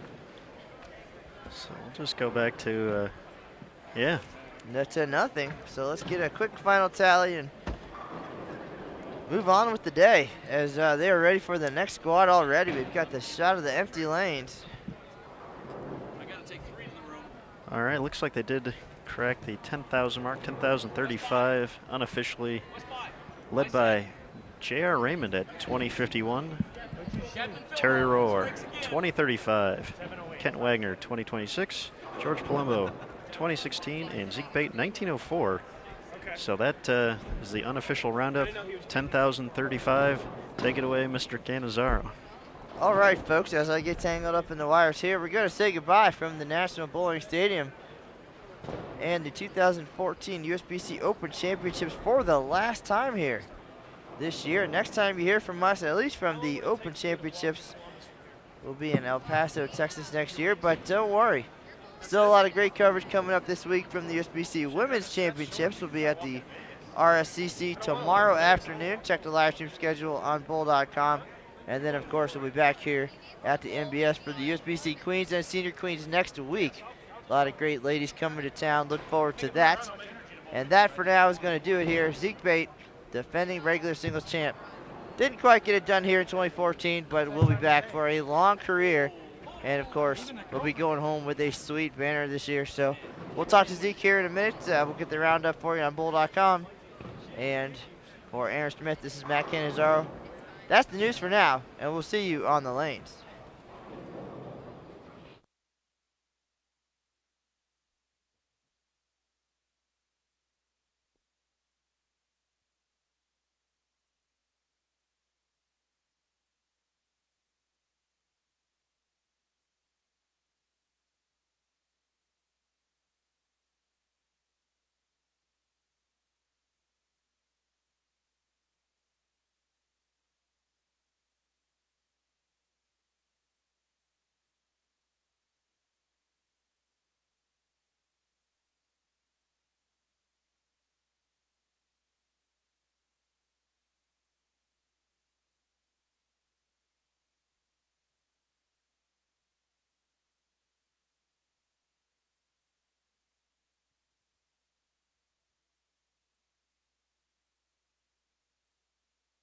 So we'll just go back to, yeah. That's a nothing. So let's get a quick final tally and move on with the day as they are ready for the next squad already. We've got the shot of the empty lanes. I got to take 3 in the room. All right, looks like they did crack the 10,000 mark, 10,035 unofficially, led by J.R. Raymond at 2051, Terry Rohr 2035, Kent Wagner 2026, George Palumbo 2016, and Zeke Bate 1904. So that is the unofficial roundup, 10,035. Take it away, Mr. Cannizzaro. All right, folks, as I get tangled up in the wires here, we're going to say goodbye from the National Bowling Stadium and the 2014 USBC Open Championships for the last time here this year. Next time you hear from us, at least from the Open Championships, will be in El Paso, Texas next year. But don't worry, still a lot of great coverage coming up this week from the USBC Women's Championships. We'll be at the RSCC tomorrow afternoon. Check the live stream schedule on bowl.com. And then, of course, we'll be back here at the NBS for the USBC Queens and Senior Queens next week. A lot of great ladies coming to town. Look forward to that. And that, for now, is going to do it here. Zeke Bate, defending regular singles champ. Didn't quite get it done here in 2014, but we'll be back for a long career. And, of course, we'll be going home with a sweet banner this year. So we'll talk to Zeke here in a minute. We'll get the roundup for you on bowl.com. And for Aaron Smith, this is Matt Cannizzaro. That's the news for now, and we'll see you on the lanes.